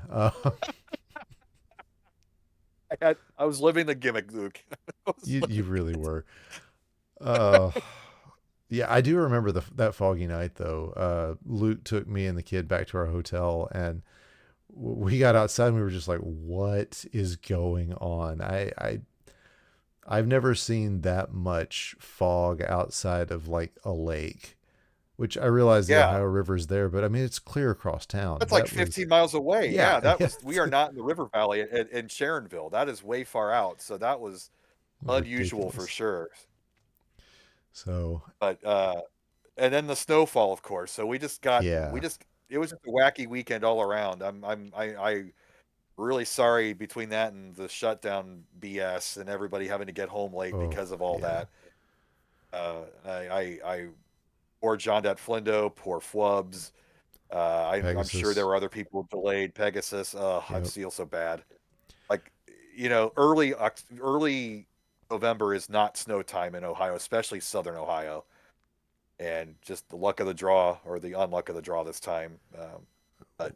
I was living the gimmick, Luke. I was You living- really were. Uh, yeah, I do remember that foggy night though. Luke took me and the kid back to our hotel, and we got outside and we were just like, "What is going on?" I've never seen that much fog outside of like a lake, which I realize the yeah, Ohio River's there, but I mean it's clear across town. that's like That was 15 miles away. yeah, Yeah, that yeah, was. We are not in the River Valley in Sharonville. That is way far out. So that was unusual for ridiculous. sure. So But and then the snowfall, of course. So we yeah. just it was just a wacky weekend all around. I really sorry between that and the shutdown BS and everybody having to get home late Oh because of all yeah. that. Poor John Dat Flindo, poor Flubs. I'm sure there Pegasus. were other people delayed. Pegasus. I Yep. feel so bad. Like, early November is not snow time in Ohio, especially Southern Ohio, and just the luck of the draw or the unluck of the draw this time. But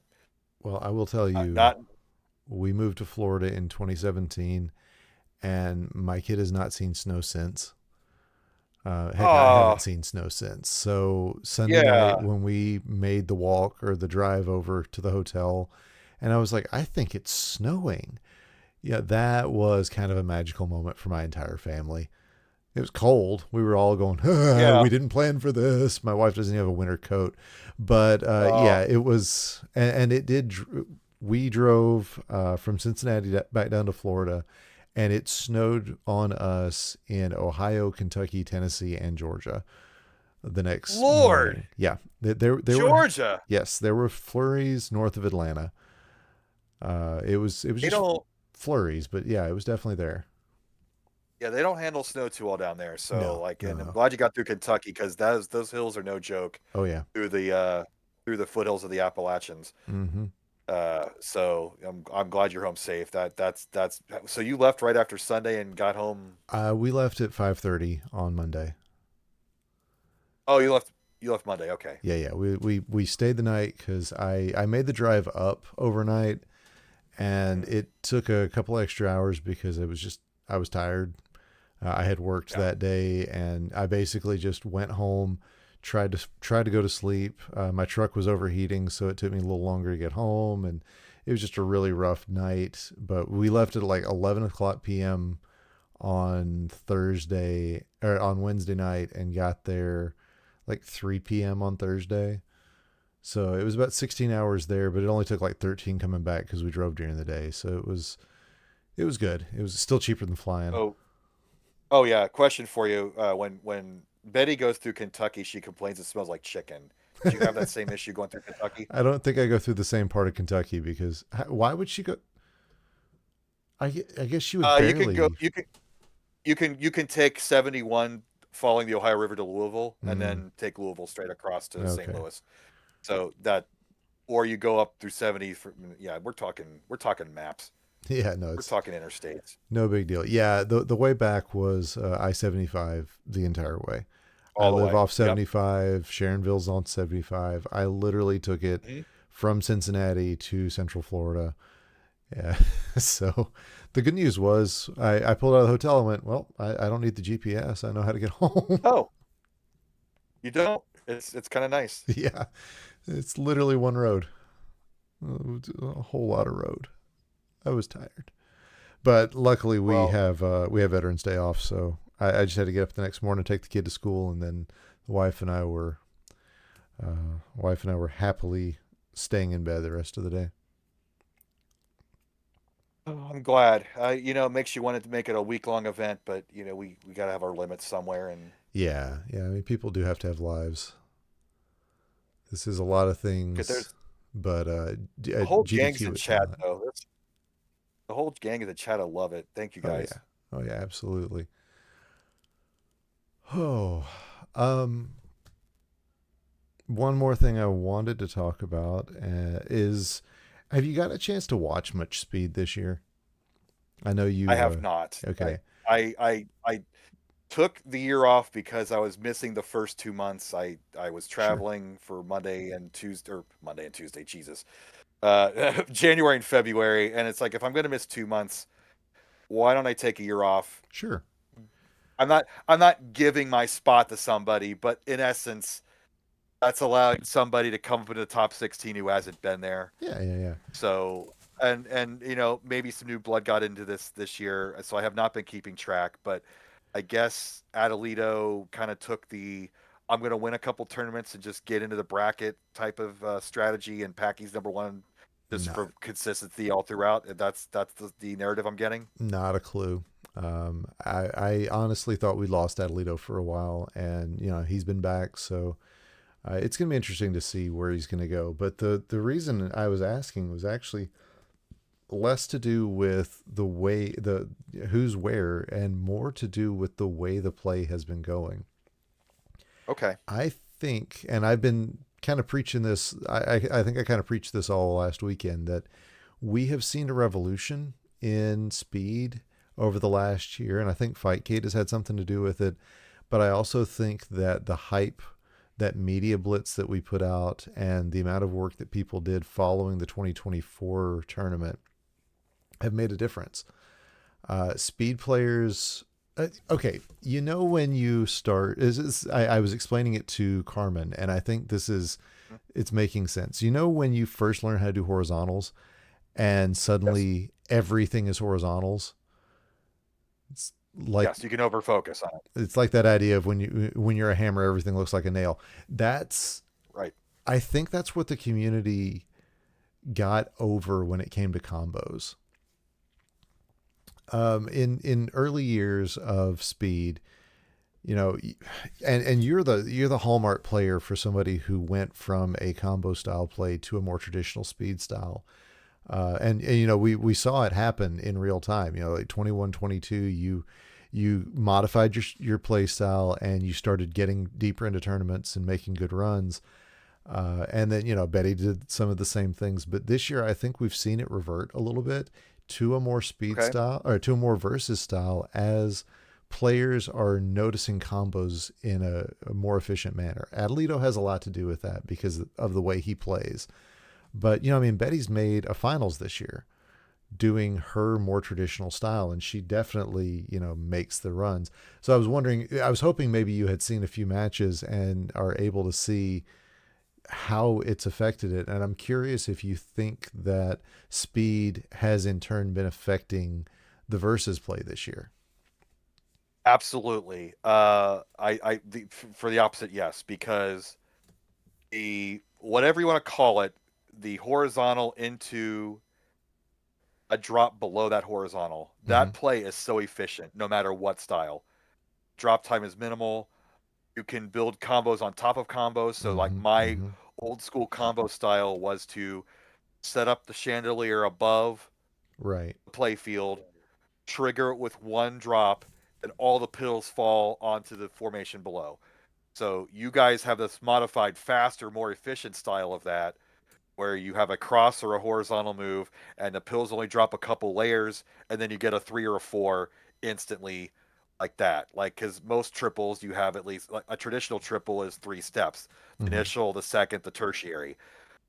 Well, I will tell you, not. we moved to Florida in 2017, and my kid has not seen snow since. Heck, I haven't Oh, seen snow since. So Sunday night yeah, when we made the walk or the drive over to the hotel, and I was like, I think it's snowing. Yeah, that was kind of a magical moment for my entire family. It was cold. We were all going, yeah. we didn't plan for this. My wife doesn't have a winter coat. But Oh, yeah, it was, and it did. We drove from Cincinnati back down to Florida, and it snowed on us in Ohio, Kentucky, Tennessee, and Georgia the next Lord, morning. Yeah, there were, Georgia. yes, there were flurries north of Atlanta. It was They just don't. flurries, but yeah, it was definitely there. Yeah, they don't handle snow too well down there. So No, like, no, and I'm no. glad you got through Kentucky because those hills are no joke Oh yeah. through the foothills of the Appalachians. Mm-hmm. So I'm glad you're home safe. That's so you left right after Sunday and got home. We left at 5:30 on Monday. Oh, you left Monday. Okay. Yeah, yeah. We stayed the night because I made the drive up overnight, and Mhm. it took a couple extra hours because I was tired. I had worked Yeah. that day, and I basically just went home, tried to go to sleep. My truck was overheating, so it took me a little longer to get home, and it was just a really rough night. But we left at like 11 o'clock p.m. on Thursday or on Wednesday night, and got there like 3 p.m. on Thursday. So it was about 16 hours there, but it only took like 13 coming back because we drove during the day. So it was good. It was still cheaper than flying. Oh, oh yeah. Question for you. When Betty goes through Kentucky, she complains it smells like chicken. Did you have that same issue going through Kentucky? I don't think I go through the same part of Kentucky because why would she go? I guess she would You can go. barely. You can take 71 following the Ohio River to Louisville, and Mm, then take Louisville straight across to St. okay. Louis. So that, or you go up through 70. Yeah, we're talking maps. Yeah, no, We're it's talking interstates no big deal. Yeah, the way back was I-75 the entire way. I all the live way. off Yep. 75. Sharonville's on 75. I literally took it Mhm. from Cincinnati to Central Florida. Yeah. So the good news was I pulled out of the hotel and went, well, I don't need the GPS. I know how to get home. Oh, you don't. It's kind of nice. Yeah. It's literally one road, a whole lot of road. I was tired. But luckily Well, we have Veterans Day off, so I just had to get up the next morning, take the kid to school, and then the wife and I were happily staying in bed the rest of the day. oh, I'm glad. It makes you want to make it a week-long event, but we got to have our limits somewhere, and Yeah, yeah. I mean, people do have to have lives. This is a lot of because things, there's but the whole gang's GDQ in it's chat not. though. The whole gang is in chat. I love it. Thank you Oh guys. yeah, oh yeah, absolutely. Oh, um, one more thing I wanted to talk about is Have you got a chance to watch much Speed this year? I know I you. have not. Okay, I took the year off because I was missing the first 2 months. I was sure. traveling for Monday and Tuesday, Jesus, January and February, and it's like if I'm going to miss 2 months, why don't I take a year off? Sure. I'm not giving my spot to somebody, but in essence, that's allowing somebody to come up into the top 16 who hasn't been there. Yeah, yeah, yeah. So and maybe some new blood got into this year, so I have not been keeping track. But I guess Adelito kind of took the I'm going to win a couple tournaments and just get into the bracket type of strategy, and Packy's number one just for Not consistency all throughout. And that's the narrative I'm getting. not a clue. I honestly thought we lost Adelito for a while, and he's been back, so it's gonna be interesting to see where he's gonna go. But the reason I was asking was actually less to do with the way the who's where, and more to do with the way the play has been going. Okay. I think, and I've been kind of preaching this. I think I kind of preached this all last weekend that we have seen a revolution in speed over the last year, and I think Fightcade has had something to do with it. But I also think that the hype, that media blitz that we put out, and the amount of work that people did following the 2024 tournament have made a difference. Speed players. Okay, when you start, I was explaining it to Carmen, and I think it's making sense. When you first learn how to do horizontals, and Yes. suddenly everything is horizontals. It's like Yes, you can overfocus on it. it's like that idea of when you're a hammer, everything looks like a nail. That's Right. I think that's what the community got over when it came to combos. In early years of speed, you know, and you're the hallmark player for somebody who went from a combo style play to a more traditional speed style. And we saw it happen in real time. Like 21, 22, you modified your play style and you started getting deeper into tournaments and making good runs. And then Betty did some of the same things, but this year I think we've seen it revert a little bit to a more speed Okay. style, or to a more versus style, as players are noticing combos in a more efficient manner. Adelito has a lot to do with that because of the way he plays. But Betty's made a finals this year doing her more traditional style, and she definitely makes the runs. So I was hoping maybe you had seen a few matches and are able to see how it's affected it. And I'm curious if you think that speed has in turn been affecting the versus play this year. Absolutely. For the opposite, yes, because the whatever you want to call it, the horizontal into a drop below that horizontal, Mm-hmm. that play is so efficient no matter what style. Drop time is minimal. You can build combos on top of combos. So like Mm-hmm. my Mm-hmm. old school combo style was to set up the chandelier above Right. the play field, trigger it with one drop, and all the pills fall onto the formation below. So you guys have this modified, faster, more efficient style of that, where you have a cross or a horizontal move, and the pills only drop a couple layers, and then you get a 3 or a 4 instantly, like that. Like because most triples you have at least like a traditional triple is 3 steps: the Mm-hmm. initial, the second, the tertiary.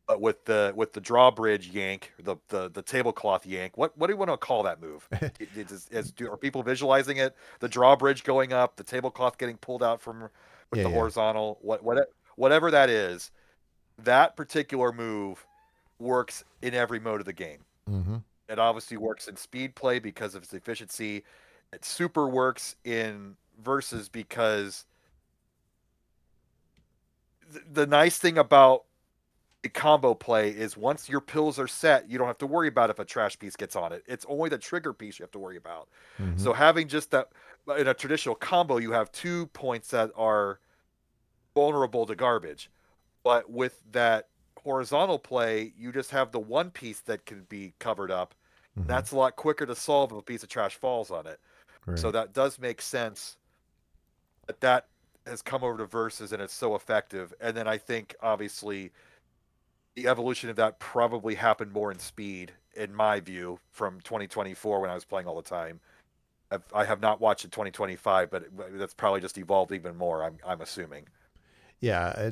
But with the drawbridge yank, the tablecloth yank, what do you want to call that move? Are people visualizing it? The drawbridge going up, the tablecloth getting pulled out from with Yeah, the yeah. horizontal, whatever that is, that particular move works in every mode of the game. Mm-hmm. It obviously works in speed play because of its efficiency. It super works in versus because the nice thing about the combo play is once your pills are set, you don't have to worry about if a trash piece gets on it. It's only the trigger piece you have to worry about. Mm-hmm. So having just that in a traditional combo, you have 2 points that are vulnerable to garbage. But with that horizontal play, you just have the one piece that can be covered up. Mm-hmm. That's a lot quicker to solve if a piece of trash falls on it. So Right. that does make sense that has come over to versus and it's so effective. And then I think obviously the evolution of that probably happened more in speed, in my view, from 2024 when I was playing all the time. I have not watched it 2025, but that's probably just evolved even more. I'm assuming. Yeah,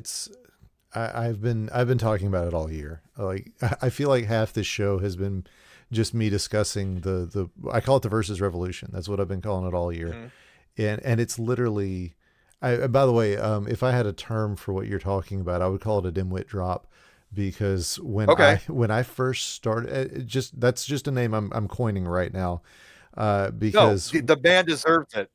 I've been talking about it all year. Like I feel like half this show has been just me discussing the I call it the versus revolution. That's what I've been calling it all year. Hmm. And it's literally by the way, if I had a term for what you're talking about, I would call it a dimwit drop, because Okay. when I first started, just that's just a name I'm coining right now, No, because the band deserves it.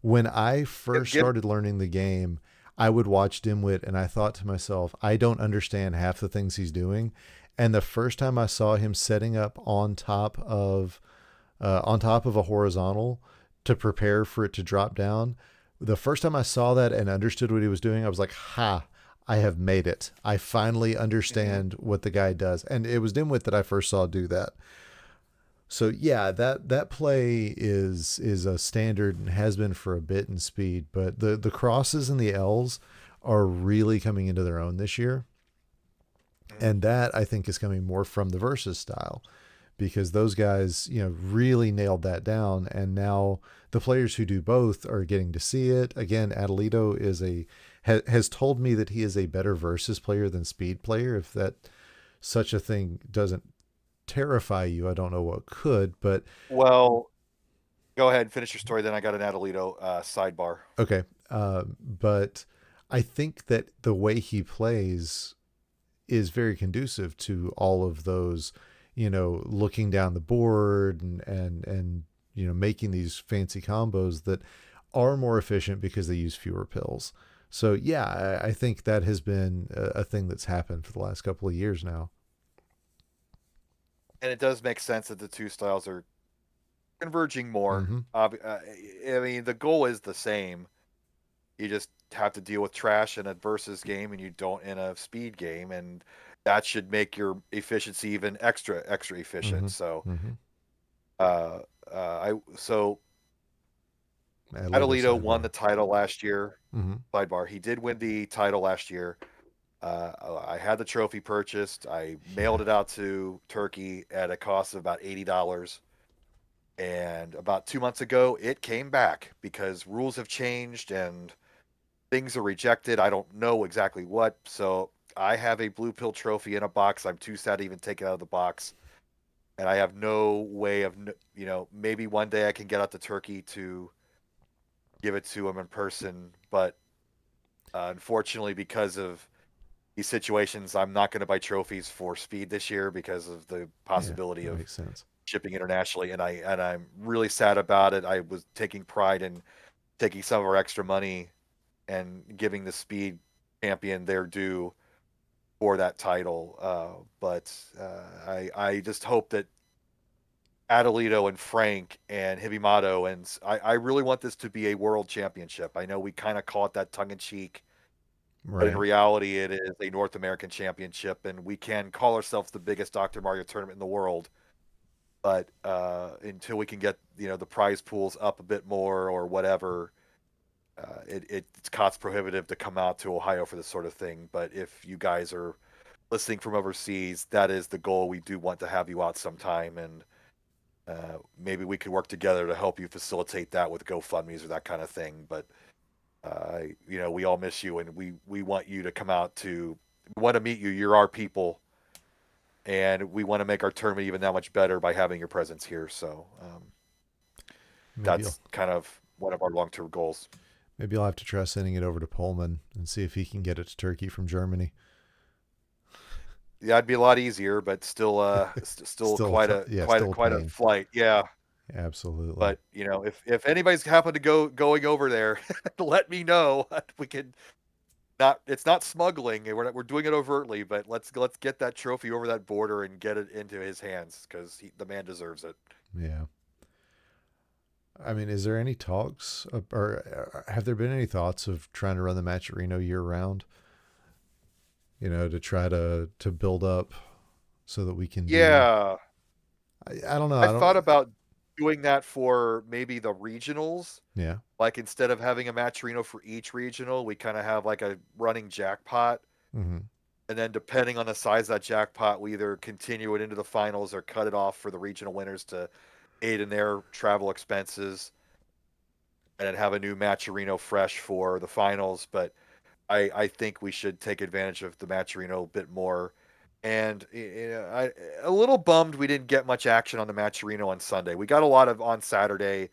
when I first Give started learning the game, I would watch Dimwit and I thought to myself, I don't understand half the things he's doing. And the first time I saw him setting up on top of a horizontal to prepare for it to drop down, the first time I saw that and understood what he was doing, I was like, ha, I have made it. I finally Mhm. understand what the guy does. And it was Dimwit that I first saw do that. So yeah, that play is a standard and has been for a bit in speed, but the crosses and the L's are really coming into their own this year. Mhm. And that I think is coming more from the versus style, because those guys, really nailed that down, and now the players who do both are getting to see it. Again, Adelito has told me that he is a better versus player than speed player. If that such a thing doesn't terrify you, I don't know what could, but Well, go ahead and finish your story. Then I got an Adelito sidebar. okay. But I think that the way he plays is very conducive to all of those, looking down the board and making these fancy combos that are more efficient because they use fewer pills. So yeah, I think that has been a thing that's happened for the last couple of years now. And it does make sense that the two styles are converging more. Mm-hmm. I mean, the goal is the same. You just have to deal with trash in a versus game, and you don't in a speed game, and that should make your efficiency even extra efficient. Mm-hmm. So, Mm-hmm. uh, so Atleta Adelito won sidebar. the title last year. Mm-hmm. Sidebar, he did win the title last year. I had the trophy purchased. I Yeah. mailed it out to Turkey at a cost of about $80. And about 2 months ago, it came back because rules have changed and things are rejected. I don't know exactly what. So I have a blue pill trophy in a box. I'm too sad to even take it out of the box. And I have no way of, maybe one day I can get out to Turkey to give it to him in person. But unfortunately, because of these situations, I'm not going to buy trophies for speed this year because of the Yeah, possibility that of makes sense. shipping internationally. And I'm really sad about it. I was taking pride in taking some of our extra money and giving the speed champion their due for that title. But I just hope that Adelito and Frank and Hibimato and I really want this to be a world championship. I know we kind of call it that tongue in cheek, but in Right. reality, it is a North American championship, and we can call ourselves the biggest Dr. Mario tournament in the world. But until we can get the prize pools up a bit more or whatever, it's cost prohibitive to come out to Ohio for this sort of thing. But if you guys are listening from overseas, that is the goal. We do want to have you out sometime, and maybe we could work together to help you facilitate that with GoFundmes or that kind of thing. But we all miss you, and we want you to come out to. We want to meet you. You're our people, and we want to make our tournament even that much better by having your presence here. So Maybe I'll that's kind of one of our long-term goals. maybe I'll have to try sending it over to Pullman and see if he can get it to Turkey from Germany. Yeah, it'd be a lot easier, but still, still Still, quite a yeah, quite a still a quite a pain. flight. Yeah, Absolutely. but if anybody's happened to going over there, let me know. We can not. It's not smuggling. We're doing it overtly, but let's get that trophy over that border and get it into his hands because the man deserves it. Yeah. I mean, is there any talks or have there been any thoughts of trying to run the match Reno year round? To try to build up so that we can do. Yeah, I don't know. I I don't. thought about doing that for maybe the regionals. Yeah. Like instead of having a matcherino for each regional, we kind of have like a running jackpot Mm-hmm. And then depending on the size of that jackpot, we either continue it into the finals or cut it off for the regional winners to aid in their travel expenses, and then have a new Matcherino fresh for the finals. But I think we should take advantage of the Matcherino a bit more. And a little bummed we didn't get much action on the Matcherino on Sunday. We got a lot of on Saturday.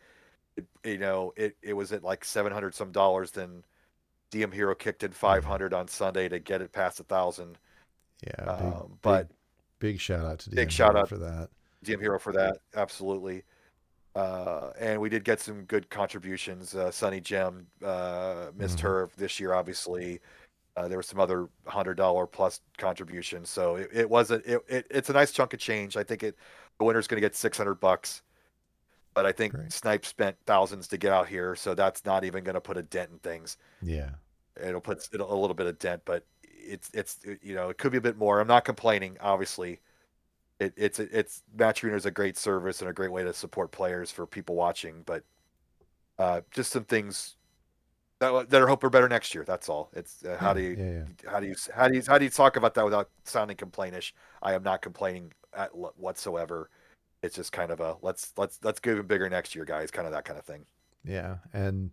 It was at like 700 some dollars. Then DM Hero kicked in Yeah. 500 on Sunday to get it past 1,000. Yeah. Big, big, But big shout out to big DM shout Hero out for that. DM Hero for that. Absolutely. And we did get some good contributions. Sunny Gem missed Hmm. her this year, obviously. There were some other $100 plus contributions, so it's a nice chunk of change. I think the winner's going to get $600, but I think Great. Snipe spent thousands to get out here, so that's not even going to put a dent in things. Yeah. A little bit of dent, but it could be a bit more. I'm not complaining, obviously. It's Match Arena is a great service and a great way to support players for people watching, but just some things that I hope are better next year. That's all. It's Yeah. Yeah. Yeah. how do you talk about that without sounding complainish? I am not complaining whatsoever. It's just kind of a let's give it bigger next year, guys. Kind of that kind of thing. Yeah. And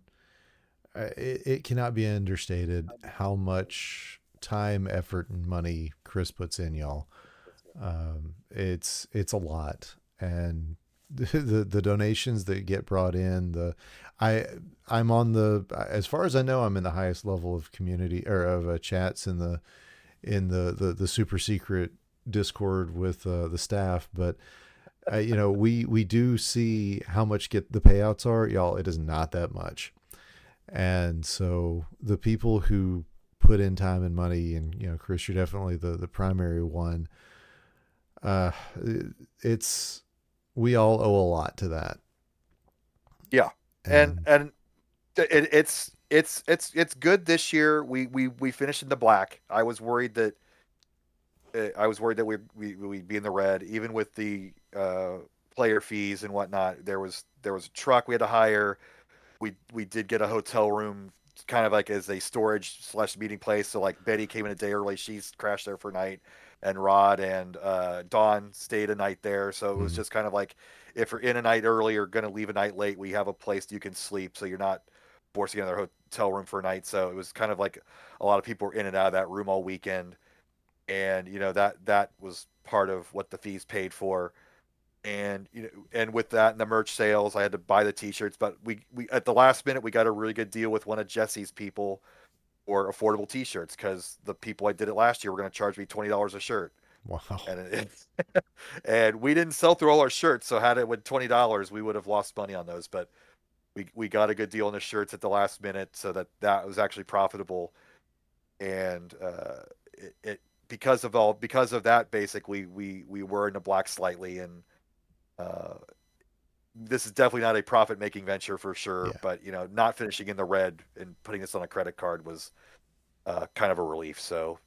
it cannot be understated how much time, effort, and money Chris puts in, y'all. It's a lot, and the donations that get brought in, I I'm on the, as far as I know, I'm in the highest level of community or of chats in the super secret Discord with the staff, but we do see how much get the payouts are, y'all. It is not that much. And so the people who put in time and money, and Chris, you're definitely the primary one. uh it's We all owe a lot to that. Yeah, and And it's good this year. We finished in the black. I was worried that we'd be in the red, even with the player fees and whatnot. There was a truck we had to hire. We did get a hotel room, kind of like as a storage slash meeting place. So like Betty came in a day early. She's crashed there for a night, and Rod and Dawn stayed a night there. So it was mm, just kind of like, if you're in a night early or going to leave a night late, we have a place you can sleep, so you're not forced to get another hotel room for a night. So it was kind of like a lot of people were in and out of that room all weekend, and that was part of what the fees paid for. And and with that and the merch sales, I had to buy the t-shirts. But we at the last minute we got a really good deal with one of Jesse's people for affordable t-shirts, because the people I did it last year were going to charge me $20 a shirt, wow. and and we didn't sell through all our shirts. So had it with $20, we would have lost money on those. But we got a good deal on the shirts at the last minute, so that was actually profitable. And it because of that, basically we were in the black slightly. And uh, this is definitely not a profit making venture for sure, Yeah. but not finishing in the red and putting this on a credit card was kind of a relief. So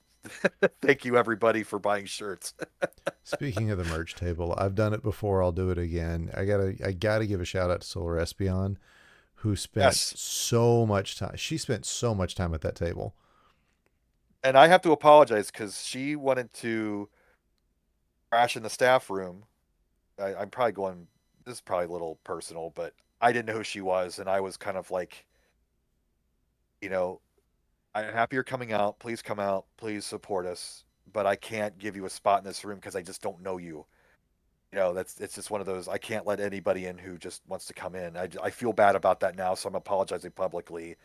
thank you everybody for buying shirts. Speaking of the merch table, I've done it before, I'll do it again. I gotta give a shout out to Solar Espion, who spent Yes. so much time. She spent so much time at that table. And I have to apologize because she wanted to crash in the staff room. I'm probably going, this is probably a little personal, but I didn't know who she was. And I was kind of like, you know, I'm happy you're coming out. Please come out. Please support us. But I can't give you a spot in this room because I just don't know you. It's just one of those. I can't let anybody in who just wants to come in. I feel bad about that now, so I'm apologizing publicly,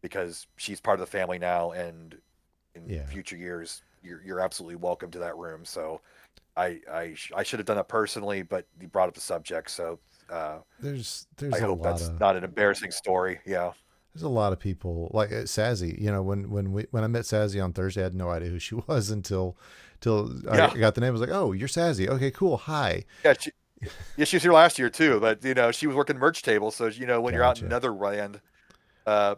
because she's part of the family now, and in Yeah. future years, you're absolutely welcome to that room. So I should have done it personally, but you brought up the subject, so There's I a hope lot that's of not an embarrassing story. Yeah, there's a lot of people like Sazzy. When I met Sazzy on Thursday, I had no idea who she was until I yeah, got the name. I was like, oh, you're Sazzy. Okay, cool. Hi. yeah. She was here last year too, but she was working merch table, so when you're out in Gotcha. Netherland,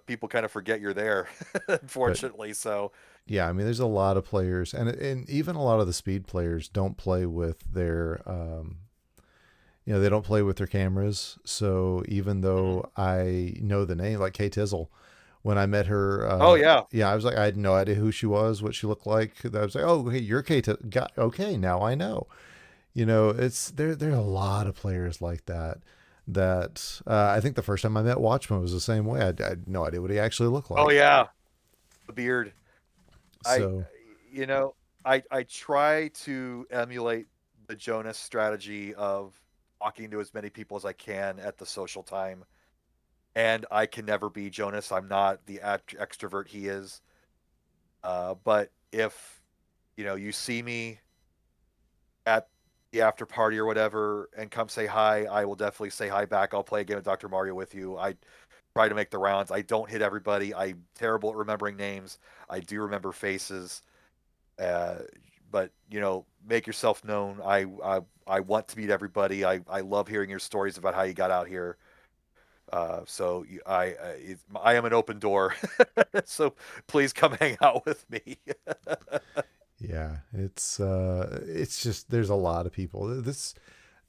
people kind of forget you're there, But unfortunately. So yeah, I mean, there's a lot of players, and even a lot of the speed players don't play with their they don't play with their cameras. So even mhm. though I know the name, like K Tizzle, when I met her. Oh yeah. Yeah, I was like, I had no idea who she was, what she looked like. I was like, oh, hey, you're Kate. Got okay, now I know. You know, it's there. There are a lot of players like that. That I think the first time I met Watchman was the same way. I had no idea what he actually looked Oh like. yeah. The beard. I, So you know, I try to emulate the Jonas strategy of talking to as many people as I can at the social time, and I can never be Jonas. I'm not the extrovert he is. But if you see me at the after party or whatever and come say hi, I will definitely say hi back. I'll play a game of Dr. Mario with you. I try to make the rounds. I don't hit everybody. I'm terrible at remembering names. I do remember faces. Uh, but make yourself known. I want to meet everybody. I love hearing your stories about how you got out here. So I am an open door. So please come hang out with me. yeah, it's just there's a lot of people.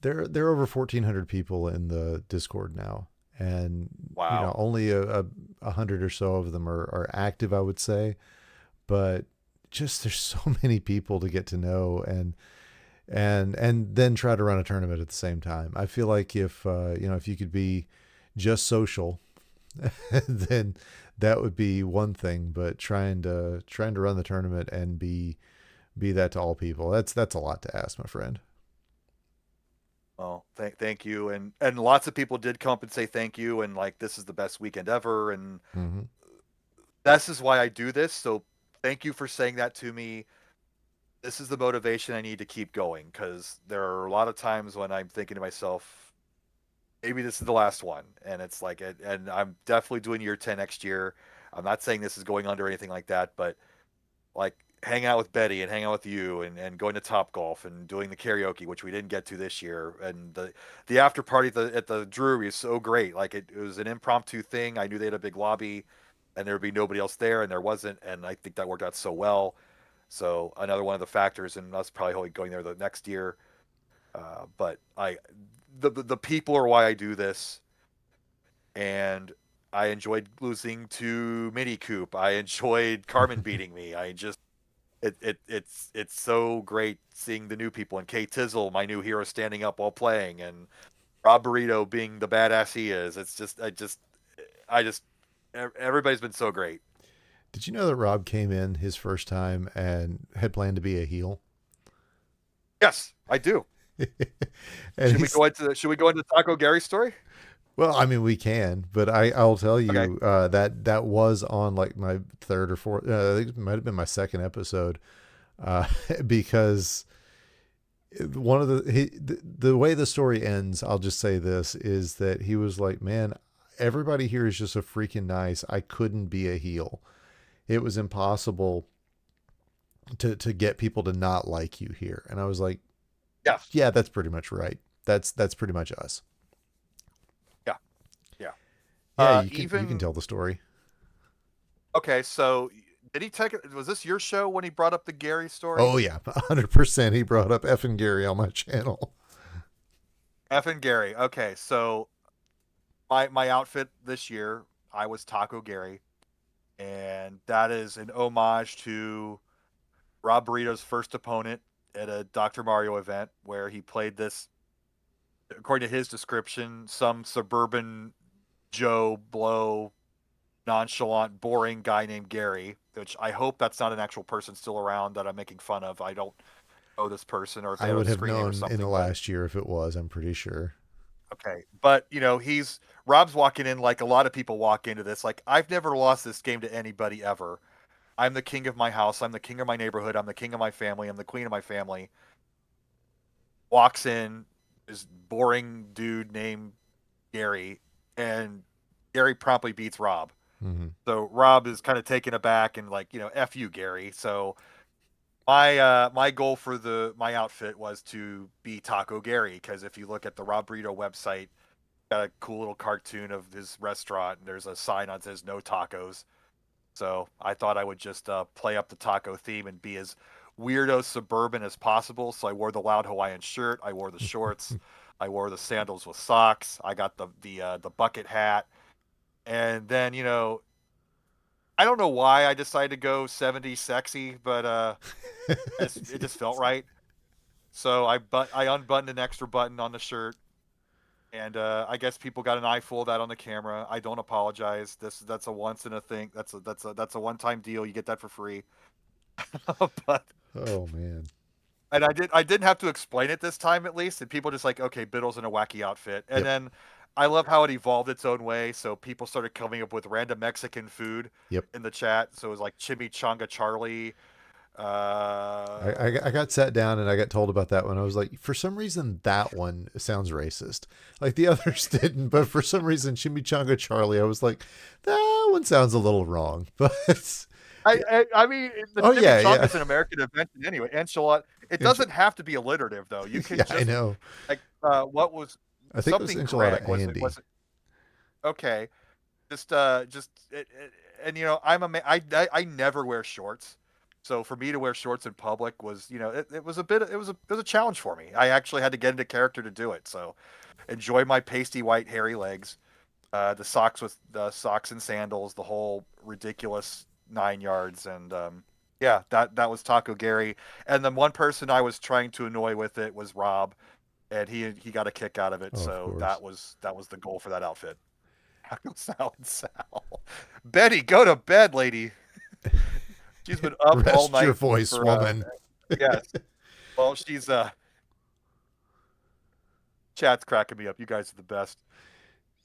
There are over 1,400 people in the Discord now, and Wow. only a hundred or so of them are active, I would say. But just there's so many people to get to know, and then try to run a tournament at the same time. I feel like if if you could be just social, then that would be one thing. But trying to run the tournament and be that to all people, that's a lot to ask, my friend. Well, thank you, and lots of people did come up and say thank you, and like this is the best weekend ever, and Hmm. this is why I do this. So thank you for saying that to me. This is the motivation I need to keep going because there are a lot of times when I'm thinking to myself, maybe this is the last one, and it's like, and I'm definitely doing year 10 next year. I'm not saying this is going under or anything like that, but like hang out with Betty and hang out with you and going to Top Golf and doing the karaoke, which we didn't get to this year. And the after party at the Drury is so great. Like it was an impromptu thing. I knew they had a big lobby and there would be nobody else there and there wasn't. And I think that worked out so well. So another one of the factors in us probably only going there the next year. But the people are why I do this. And I enjoyed losing to Mini Coop. I enjoyed Carmen beating me. I just it's so great seeing the new people and Kay Tizzle, my new hero, standing up while playing, and Rob Burrito being the badass he is. It's just I just everybody's been so great. Did you know that Rob came in his first time and had planned to be a heel? Yes, I do. And he's Should we go into Taco Gary's story? well, I mean, we can, but I'll tell Okay. you that was on like my third or fourth. I think it might have been my second episode, uh, because one of the way the story ends, I'll just say this is that he was like, man, everybody here is just so freaking nice. I couldn't be a heel. It was impossible to get people to not like you here. And I was like, Yes. yeah, that's pretty much right. That's pretty much us. Yeah. Yeah. Yeah, you can Even tell the story. okay. So did he take it? Was this your show when he brought up the Gary story? Oh yeah, 100%. He brought up F and Gary on my channel. F and Gary. Okay. So my outfit this year, I was Taco Gary, and that is an homage to Rob Burrito's first opponent at a Dr. Mario event where he played this, according to his description, some suburban Joe Blow, nonchalant, boring guy named Gary, which I hope that's not an actual person still around that I'm making fun of. I don't know this person or if they I had would a have screen name or known in the something, but last year if it was. I'm pretty sure. okay. But, he's Rob's walking in like a lot of people walk into this. Like, I've never lost this game to anybody ever. I'm the king of my house. I'm the king of my neighborhood. I'm the king of my family. I'm the queen of my family. Walks in this boring dude named Gary, and Gary promptly beats Rob. Hmm. So Rob is kind of taken aback and like, F you, Gary. So my goal for the my outfit was to be Taco Gary because if you look at the Rob Burrito website, got a cool little cartoon of his restaurant and there's a sign on that says no tacos. So I thought I would just play up the taco theme and be as weirdo suburban as possible. So I wore the loud Hawaiian shirt, I wore the shorts, I wore the sandals with socks, I got the bucket hat, and then I don't know why I decided to go 70s sexy, but it just felt right. So I unbuttoned an extra button on the shirt, and I guess people got an eyeful of that on the camera. I don't apologize. That's a once in a thing. That's a one time deal. You get that for free. But Oh man. and I didn't have to explain it this time at least, and people just like, okay, Biddle's in a wacky outfit, and Yep. then I love how it evolved its own way. So people started coming up with random Mexican food Yep. in the chat. So it was like Chimichanga Charlie. I got sat down and I got told about that one. I was like, for some reason, that one sounds racist. Like the others didn't, but for some reason, Chimichanga Charlie, I was like, that one sounds a little wrong. But I mean, the oh yeah, chimichanga yeah, is an American invention anyway. Enchilada. It Ench- doesn't have to be alliterative though. You can yeah, I just know. like what was I think it was something enchilada Greg was it Andy. was it okay? Just and I'm I never wear shorts. So for me to wear shorts in public was, it was a bit it was a challenge for me. I actually had to get into character to do it. So enjoy my pasty white hairy legs, the socks with socks and sandals, the whole ridiculous 9 yards, and yeah, that was Taco Gary. And then one person I was trying to annoy with it was Rob, and he got a kick out of it. Oh, of So course. that was the goal for that outfit. Taco Salad Sal. Betty, go to bed, lady. She's been up all Rest your night voice, for woman. yes. Well, she's chat's cracking me up. You guys are the best.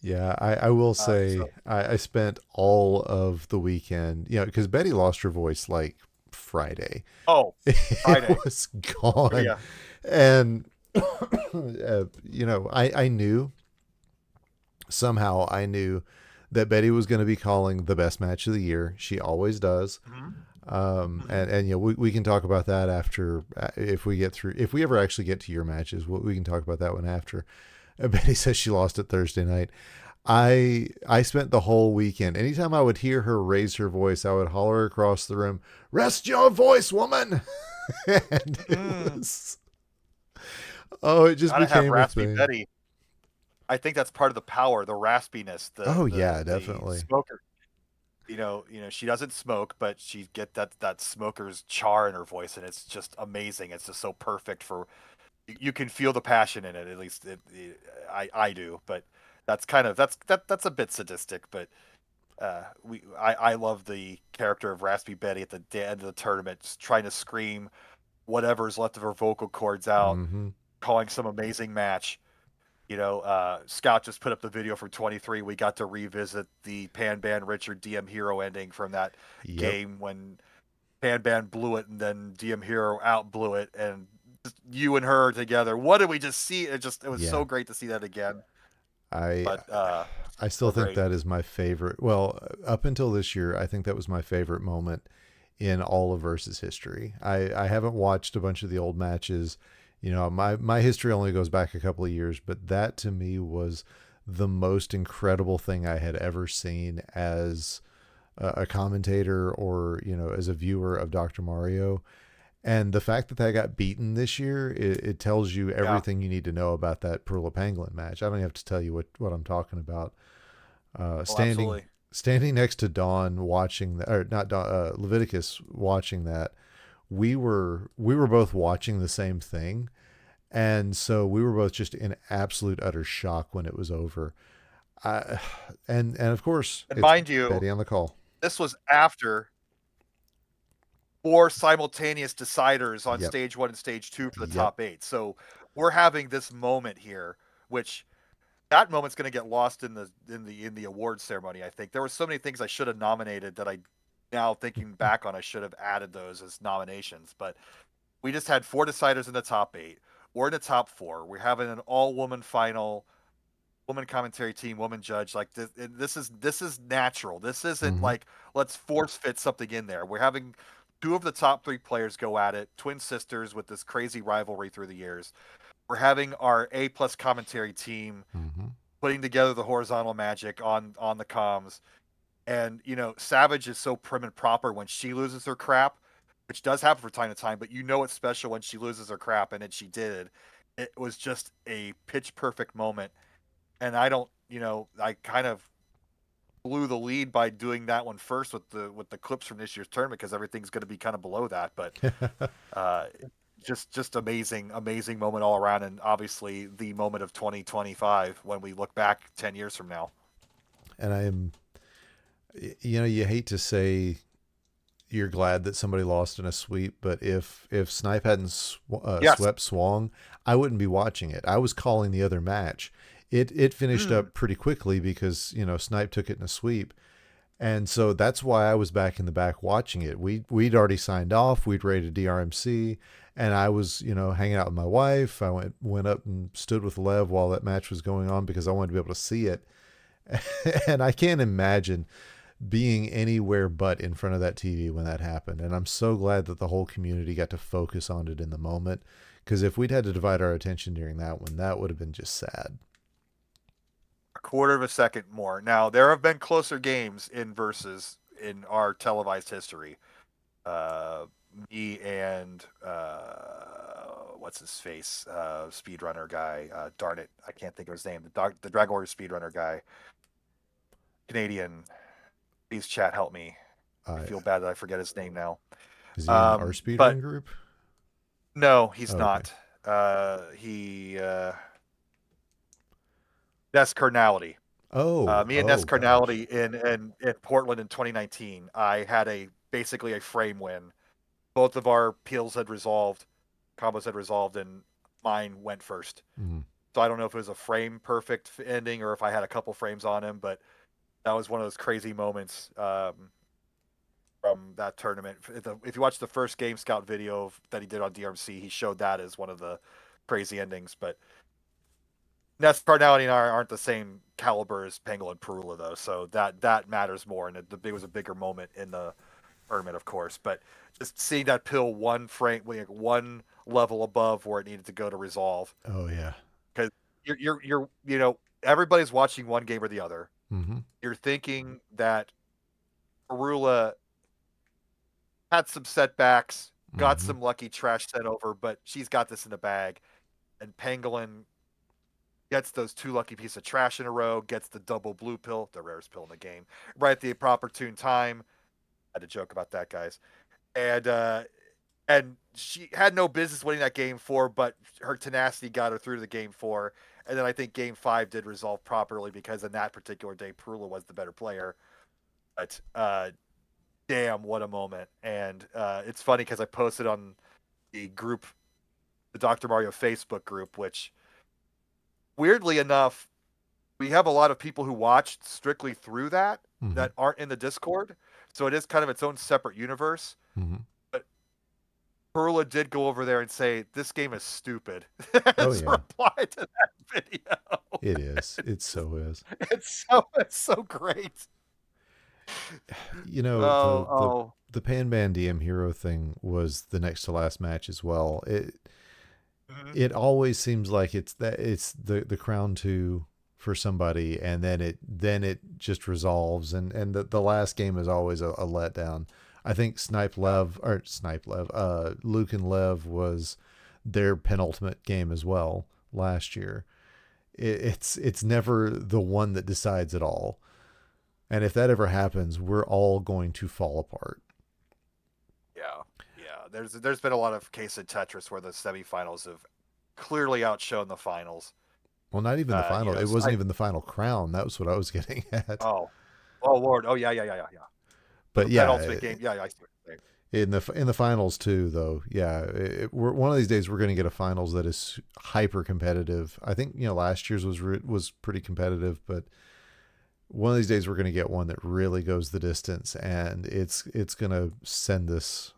Yeah, I will say So I spent all of the weekend, because Betty lost her voice like Friday. oh, It Friday. was gone. Yeah. And, I knew, somehow I knew that Betty was going to be calling the best match of the year. She always does. Hmm. Hmm. And we can talk about that after, if we get through, if we ever actually get to your matches, we can talk about that one after. Betty says she lost it Thursday night. I spent the whole weekend. Anytime I would hear her raise her voice, I would holler across the room, "Rest your voice, woman!" And it Mm. was, oh, it just Gotta have became a raspy thing. Betty. I think that's part of the power, the raspiness, Oh the yeah, definitely. smoker. She doesn't smoke, but she get that smoker's char in her voice, and it's just amazing. It's just so perfect for you can feel the passion in it. At least I do, but that's a bit sadistic. But I love the character of Raspy Betty at the end of the tournament, just trying to scream whatever's left of her vocal cords out, Mm-hmm. calling some amazing match. Scout just put up the video from 23. We got to revisit the Pan Ban Richard DM Hero ending from that Yep. game when Pan Ban blew it and then DM Hero out blew it, and just you and her together. What did we just see? It was Yeah. so great to see that again. I But I still so think great. that is my favorite. Well, up until this year, I think that was my favorite moment in all of Versus history. I haven't watched a bunch of the old matches. My history only goes back a couple of years, but that to me was the most incredible thing I had ever seen as a commentator or, as a viewer of Dr. Mario. And the fact that got beaten this year, it tells you Yeah. everything you need to know about that Perla Pangolin match. I don't have to tell you what I'm talking about. Oh, Standing absolutely. standing next to Dawn watching that, or not Dawn, Leviticus watching that, we were both watching the same thing, and so we were both just in absolute utter shock when it was over. I, and of course And it's mind you, Betty on the call. this was after 4 simultaneous deciders on Yep. stage one and stage two for the Yep. top eight. So we're having this moment here, which that moment's going to get lost in the awards ceremony. I think there were so many things I should have nominated that I now thinking back on, I should have added those as nominations. But we just had 4 deciders in the top eight. We're in the top four. We're having an all-woman final, woman commentary team, woman judge. Like this is natural. This isn't Mm-hmm. like let's force fit something in there. We're having two of the top three players go at it, twin sisters with this crazy rivalry through the years. We're having our A plus commentary team Mm-hmm. putting together the horizontal magic on the comms. And Savage is so prim and proper when she loses her crap, which does happen from time to time, but it's special when she loses her crap, and then she did. It was just a pitch perfect moment. And I don't, I kind of blew the lead by doing that one first with the clips from this year's tournament because everything's going to be kind of below that. But uh, just amazing moment all around, and obviously the moment of 2025 when we look back 10 years from now. And you hate to say you're glad that somebody lost in a sweep, but if Snipe hadn't Yes. swept Swang, I wouldn't be watching it. I was calling the other match. It finished Mm. up pretty quickly because Snipe took it in a sweep, and so that's why I was back in the back watching it. We'd already signed off. We'd rated DrMC, and I was hanging out with my wife. I went up and stood with Lev while that match was going on because I wanted to be able to see it. And I can't imagine being anywhere but in front of that TV when that happened. And I'm so glad that the whole community got to focus on it in the moment. Because if we'd had to divide our attention during that one, that would have been just sad. A quarter of a second more. Now there have been closer games in versus in our televised history. Uh, Me and what's his face, speedrunner guy. Darn it, I can't think of his name. The Dragon Warrior speedrunner guy, Canadian. Please, chat, help me. I Uh, feel bad that I forget his name now. is he in our But speedrun group? no, he's Oh, okay. not. He Ness Carnality. Oh, Me and Ness oh gosh. Carnality in Portland in 2019. I had a basically a frame win. Both of our peels had resolved, combos had resolved, and mine went first. Mm. So I don't know if it was a frame perfect ending or if I had a couple frames on him, but that was one of those crazy moments from that tournament. If you watch the first Game Scout video that he did on DrMC, he showed that as one of the crazy endings. But Ness Cardinality and I aren't the same caliber as Pangol and Perula, though, so that matters more, and it was a bigger moment in the tournament, of course. But just seeing that pill one frame, like one level above where it needed to go to resolve, Oh yeah. because everybody's watching one game or the other. Mm-hmm. You're thinking that Perula had some setbacks, got Mm-hmm. some lucky trash sent over, but she's got this in the bag. And Pangolin gets those two lucky pieces of trash in a row, gets the double blue pill, the rarest pill in the game, right at the opportune time. I had a joke about that, guys. And she had no business winning that game four, but her tenacity got her through to the game four. And then I think game five did resolve properly because in that particular day, Perula was the better player. But damn, what a moment! And it's funny because I posted on the group, the Dr. Mario Facebook group, which weirdly enough, we have a lot of people who watched strictly through Mm-hmm. that aren't in the Discord. So it is kind of its own separate universe. Mm-hmm. But Perla did go over there and say, "This game is stupid." Oh As a yeah. reply to that video. It is. It so is. It's so great. The Oh, the oh. the Pan Ban DM hero thing was the next to last match as well. Mhm. It always seems like it's the crown two for somebody, and then it just resolves, and the last game is always a letdown. I think Yeah. Luke and Lev was their penultimate game as well last year. It's never the one that decides it all, and if that ever happens, we're all going to fall apart. Yeah. Yeah. There's been a lot of case in Tetris where the semifinals have clearly outshone the finals. Well, not even the final. It So wasn't even the final crown. That was what I was getting at. oh, oh Lord. Oh yeah. So But the yeah, penultimate game. Yeah, I see what you're saying. in the finals too, though. Yeah, one of these days we're going to get a finals that is hyper competitive. I think last year's was pretty competitive, but one of these days we're going to get one that really goes the distance, and it's going to send this.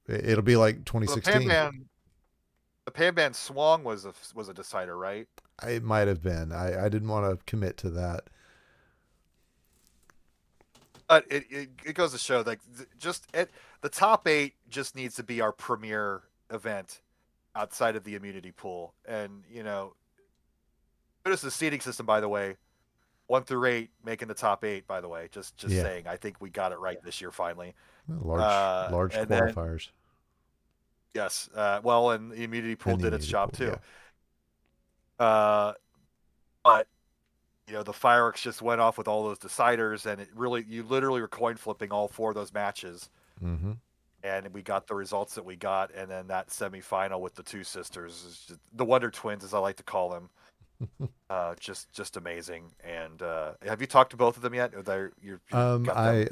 It'll be like So 2016. The Pan Man Swung was a decider, right? It might have been. I didn't want to commit to that. But it goes to show like the top eight just needs to be our premier event outside of the immunity pool, and notice the seeding system, by the way. 1 through 8 making the top eight, by the way. Just Yeah, saying. I think we got it right this year finally. large And then qualifiers yes, well, and the immunity pool and the did its immunity job pool. too. Yeah. Uh, but the fireworks just went off with all those deciders, and you literally were coin flipping all four of those matches, Mm-hmm. and we got the results that we got, and then that semifinal with the two sisters, is just, the Wonder Twins, as I like to call them, just amazing. And have you talked to both of them yet? Or you got them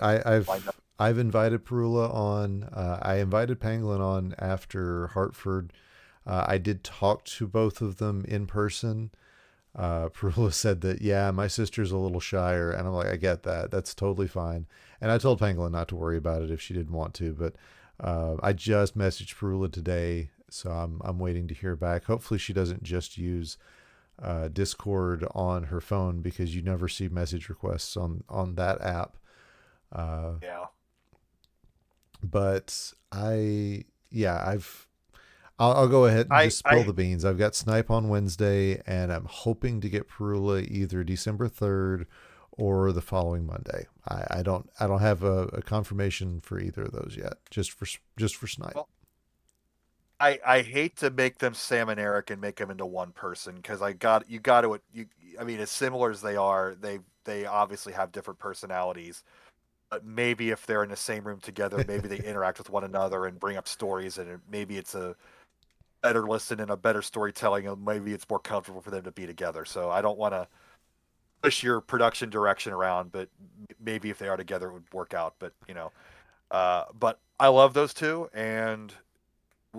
lined up? I've invited Perula on. I invited Pangolin on after Hartford. I did talk to both of them in person. Perula said that, yeah, my sister's a little shyer, and I'm like, I get that. That's totally fine. And I told Pangolin not to worry about it if she didn't want to, but I just messaged Perula today, so I'm waiting to hear back. Hopefully, she doesn't just use Discord on her phone, because you never see message requests on that app. Uh, Yeah. but I'll go ahead and I just spill I the beans. I've got Snipe on Wednesday, and I'm hoping to get Perula either December 3rd or the following Monday. I don't have a confirmation for either of those yet. Just for Snipe. well, I hate to make them Sam and Eric and make them into one person, because I mean, as similar as they are, they obviously have different personalities. But maybe if they're in the same room together, maybe they interact with one another and bring up stories, and maybe it's a better listen and a better storytelling, and maybe it's more comfortable for them to be together. So I don't want to push your production direction around, but maybe if they are together, it would work out. But but I love those two, and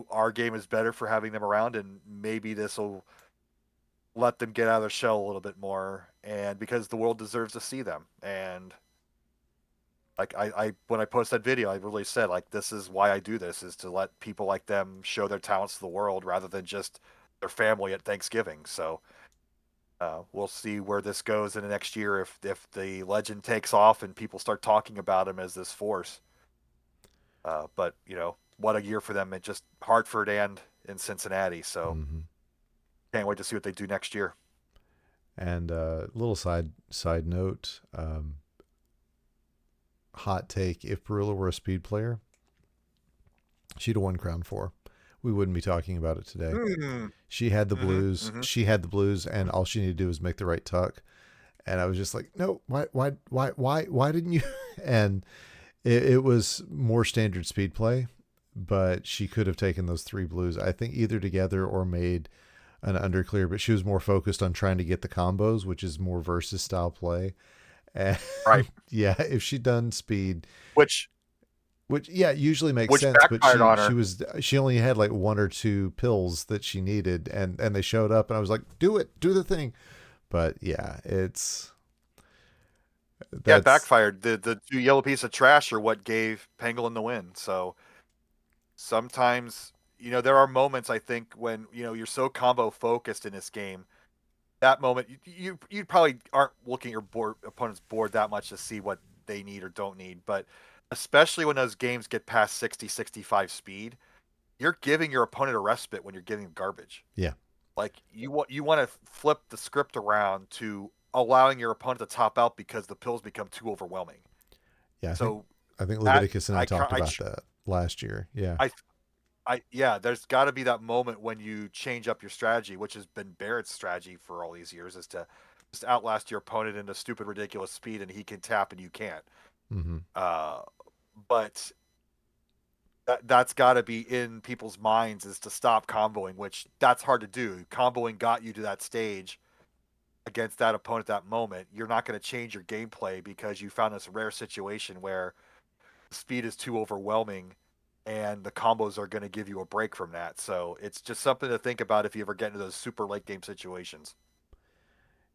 our game is better for having them around, and maybe this will let them get out of their shell a little bit more, and because the world deserves to see them. And like I when I post that video, I really said, like, this is why I do this, is to let people like them show their talents to the world rather than just their family at Thanksgiving. So we'll see where this goes in the next year, if the legend takes off and people start talking about him as this force. But what a year for them at just Hartford and in Cincinnati. So Mm-hmm. can't wait to see what they do next year. And little side note, hot take: if Perula were a speed player, she'd have won Crown 4. We wouldn't be talking about it today. Mm. She had the Hmm. blues. Hmm. She had the blues, and all she needed to do was make the right tuck. And I was just like, no, why didn't you? And it was more standard speed play, but she could have taken those three blues, I think, either together or made an underclear. But she was more focused on trying to get the combos, which is more versus style play. And Right. yeah, if she'd done speed, Which which yeah usually makes which sense, but backfired on her. she only had like one or two pills that she needed, and they showed up, and I was like, do the thing. But yeah, Yeah, it that's backfired. The two yellow piece of trash are what gave Pangolin the win. So sometimes, there are moments, I think, when you're so combo focused in this game. That moment, you probably aren't looking at your opponent's board that much to see what they need or don't need. But especially when those games get past 60, 65 speed, you're giving your opponent a respite when you're giving them garbage. yeah, Like, you want to flip the script around to allowing your opponent to top out because the pills become too overwhelming. yeah. So I think that Leviticus and I I talked I about that last year. Yeah, I yeah, there's got to be that moment when you change up your strategy, which has been Barrett's strategy for all these years, is to just outlast your opponent into stupid, ridiculous speed, and he can tap and you can't. mm-hmm. Uh, but that's got to be in people's minds, is to stop comboing, which that's hard to do. Comboing got you to that stage against that opponent at that moment. You're not going to change your gameplay because you found this rare situation where the speed is too overwhelming and the combos are going to give you a break from that. So it's just something to think about if you ever get into those super late game situations.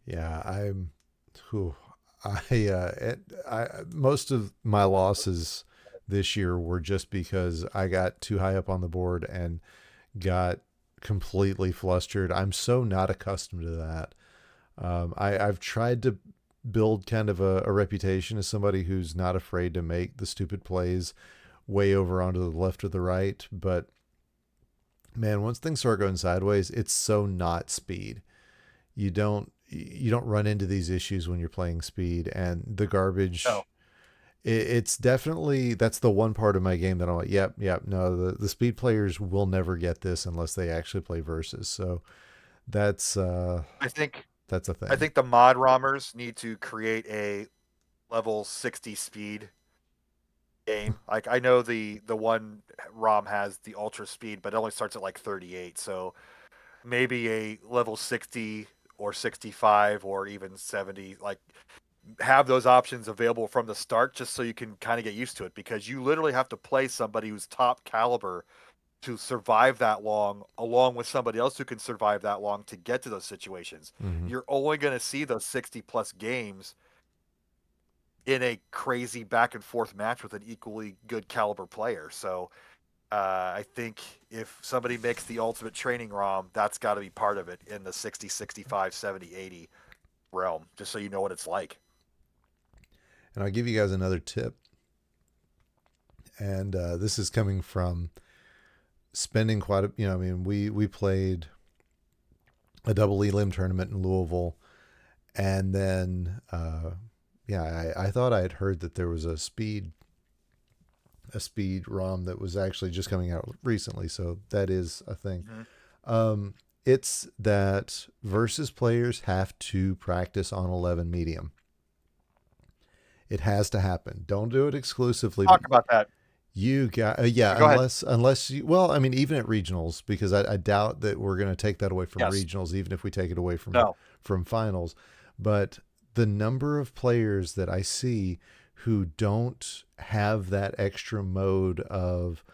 Yeah, whew, I most of my losses this year were just because I got too high up on the board and got completely flustered. I'm so not accustomed to that. I've tried to build kind of a reputation as somebody who's not afraid to make the stupid plays way over onto the left or the right. But man, once things start going sideways, it's so not speed. You don't run into these issues when you're playing speed, and the No, garbage. It's definitely, that's the one part of my game that I'm like, yep, no, the speed players will never get this unless they actually play versus. So that's I think. That's a I thing. think the mod ROMers need to create a level 60 speed game. Like I know the one ROM has the ultra speed, but it only starts at like 38. So maybe a level 60 or 65 or even 70, like have those options available from the start just so you can kind of get used to it, because you literally have to play somebody who's top caliber to survive that long, along with somebody else who can survive that long to get to those situations. Hmm. You're only going to see those 60 plus games in a crazy back and forth match with an equally good caliber player. So I think if somebody makes the ultimate training ROM, that's got to be part of it in the 60, 65, 70, 80 realm, just so you know what it's like. And I'll give you guys another tip. And this is coming from spending quite a, I mean, we played a double elim tournament in Louisville, and then yeah, I thought I had heard that there was a speed ROM that was actually just coming out recently, so that is a thing. Mm-hmm. It's that versus players have to practice on 11 medium. It has to happen. Don't do it exclusively, but Talk about that. you got yeah, Go ahead. unless you, well, I mean, even at regionals, because I doubt that we're going to take that away from Yes. regionals, even if we take it away No. from finals. But the number of players that I see who don't have that extra mode of,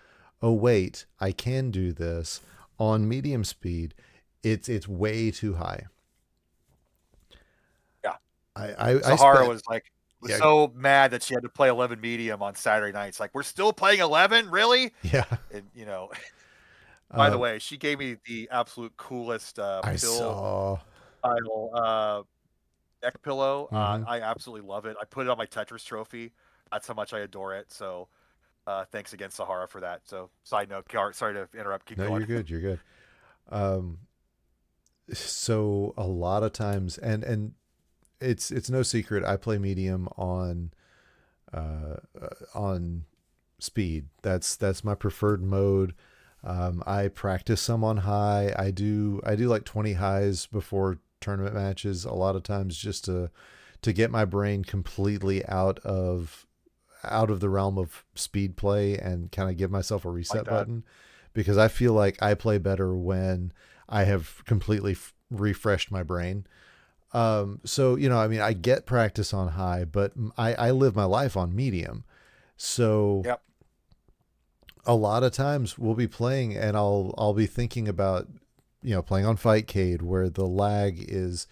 oh wait, I can do this on medium speed, it's way too high. Yeah. I Sahara spent, was like was yeah, so mad that she had to play 11 medium on Saturday nights. Like, we're still playing 11, really? yeah. And by the Uh, way, she gave me the absolute coolest I pill saw. style neck pillow. Hmm. I absolutely love it. I put it on my Tetris trophy. That's how much I adore it. So thanks again, Sahara, for that. So side note, sorry to interrupt. Keep No, going. you're good. You're good. Um, so a lot of times, and it's no secret, I play medium on speed. That's my preferred mode. I practice some on high. I do like 20 highs before tournament matches a lot of times, just to get my brain completely out of the realm of speed play and kind of give myself a Like reset that. button, because I feel like I play better when I have completely refreshed my brain. So, I mean, I get practice on high, but I live my life on medium. So Yep. a lot of times we'll be playing and I'll be thinking about, playing on Fightcade where the lag is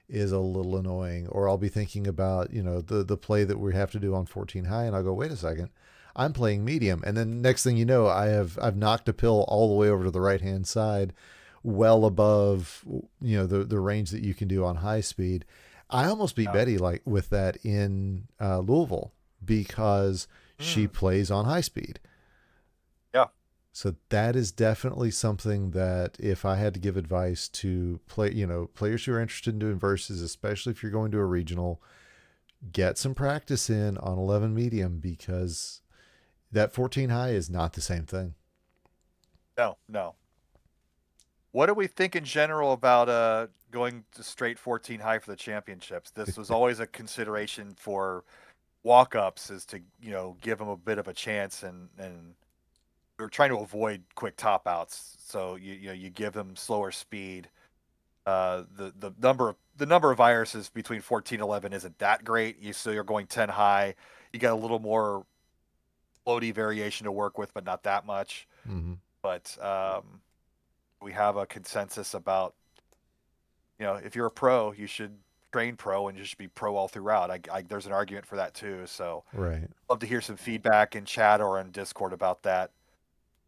a little annoying, or I'll be thinking about, the play that we have to do on 14 high, and I'll go, wait a second, I'm playing medium. And then next thing you know, I've knocked a pill all the way over to the right hand side, well above, the range that you can do on high speed. I almost beat Yeah. Betty like with that in Louisville, because she Mm. plays on high speed. Yeah. So that is definitely something that, if I had to give advice to players who are interested in doing verses, especially if you're going to a regional, get some practice in on 11 medium, because that 14 high is not the same thing. No. No. What do we think in general about going to straight 14 high for the championships? This was always a consideration for walk-ups, is to give them a bit of a chance, and we're trying to avoid quick top outs. So you give them slower speed. The number of viruses between 14 and 11 isn't that great. You're going 10 high. You got a little more floaty variation to work with, but not that much. Mm-hmm. But we have a consensus about, if you're a pro, you should train pro and just be pro all throughout. There's an argument for that too. So Right. love to hear some feedback in chat or in Discord about that.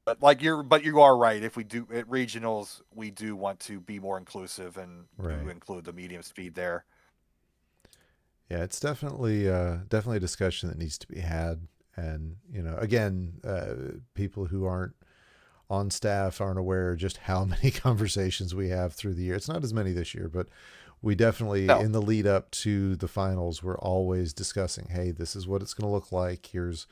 But you are right. If we do at regionals, we do want to be more inclusive and do Right. include the medium speed there. Yeah, it's definitely a discussion that needs to be had. And, again, people who aren't on staff aren't aware just how many conversations we have through the year. It's not as many this year, but we definitely, No. in the lead up to the finals, we're always discussing, hey, this is what it's going to look like. Here's,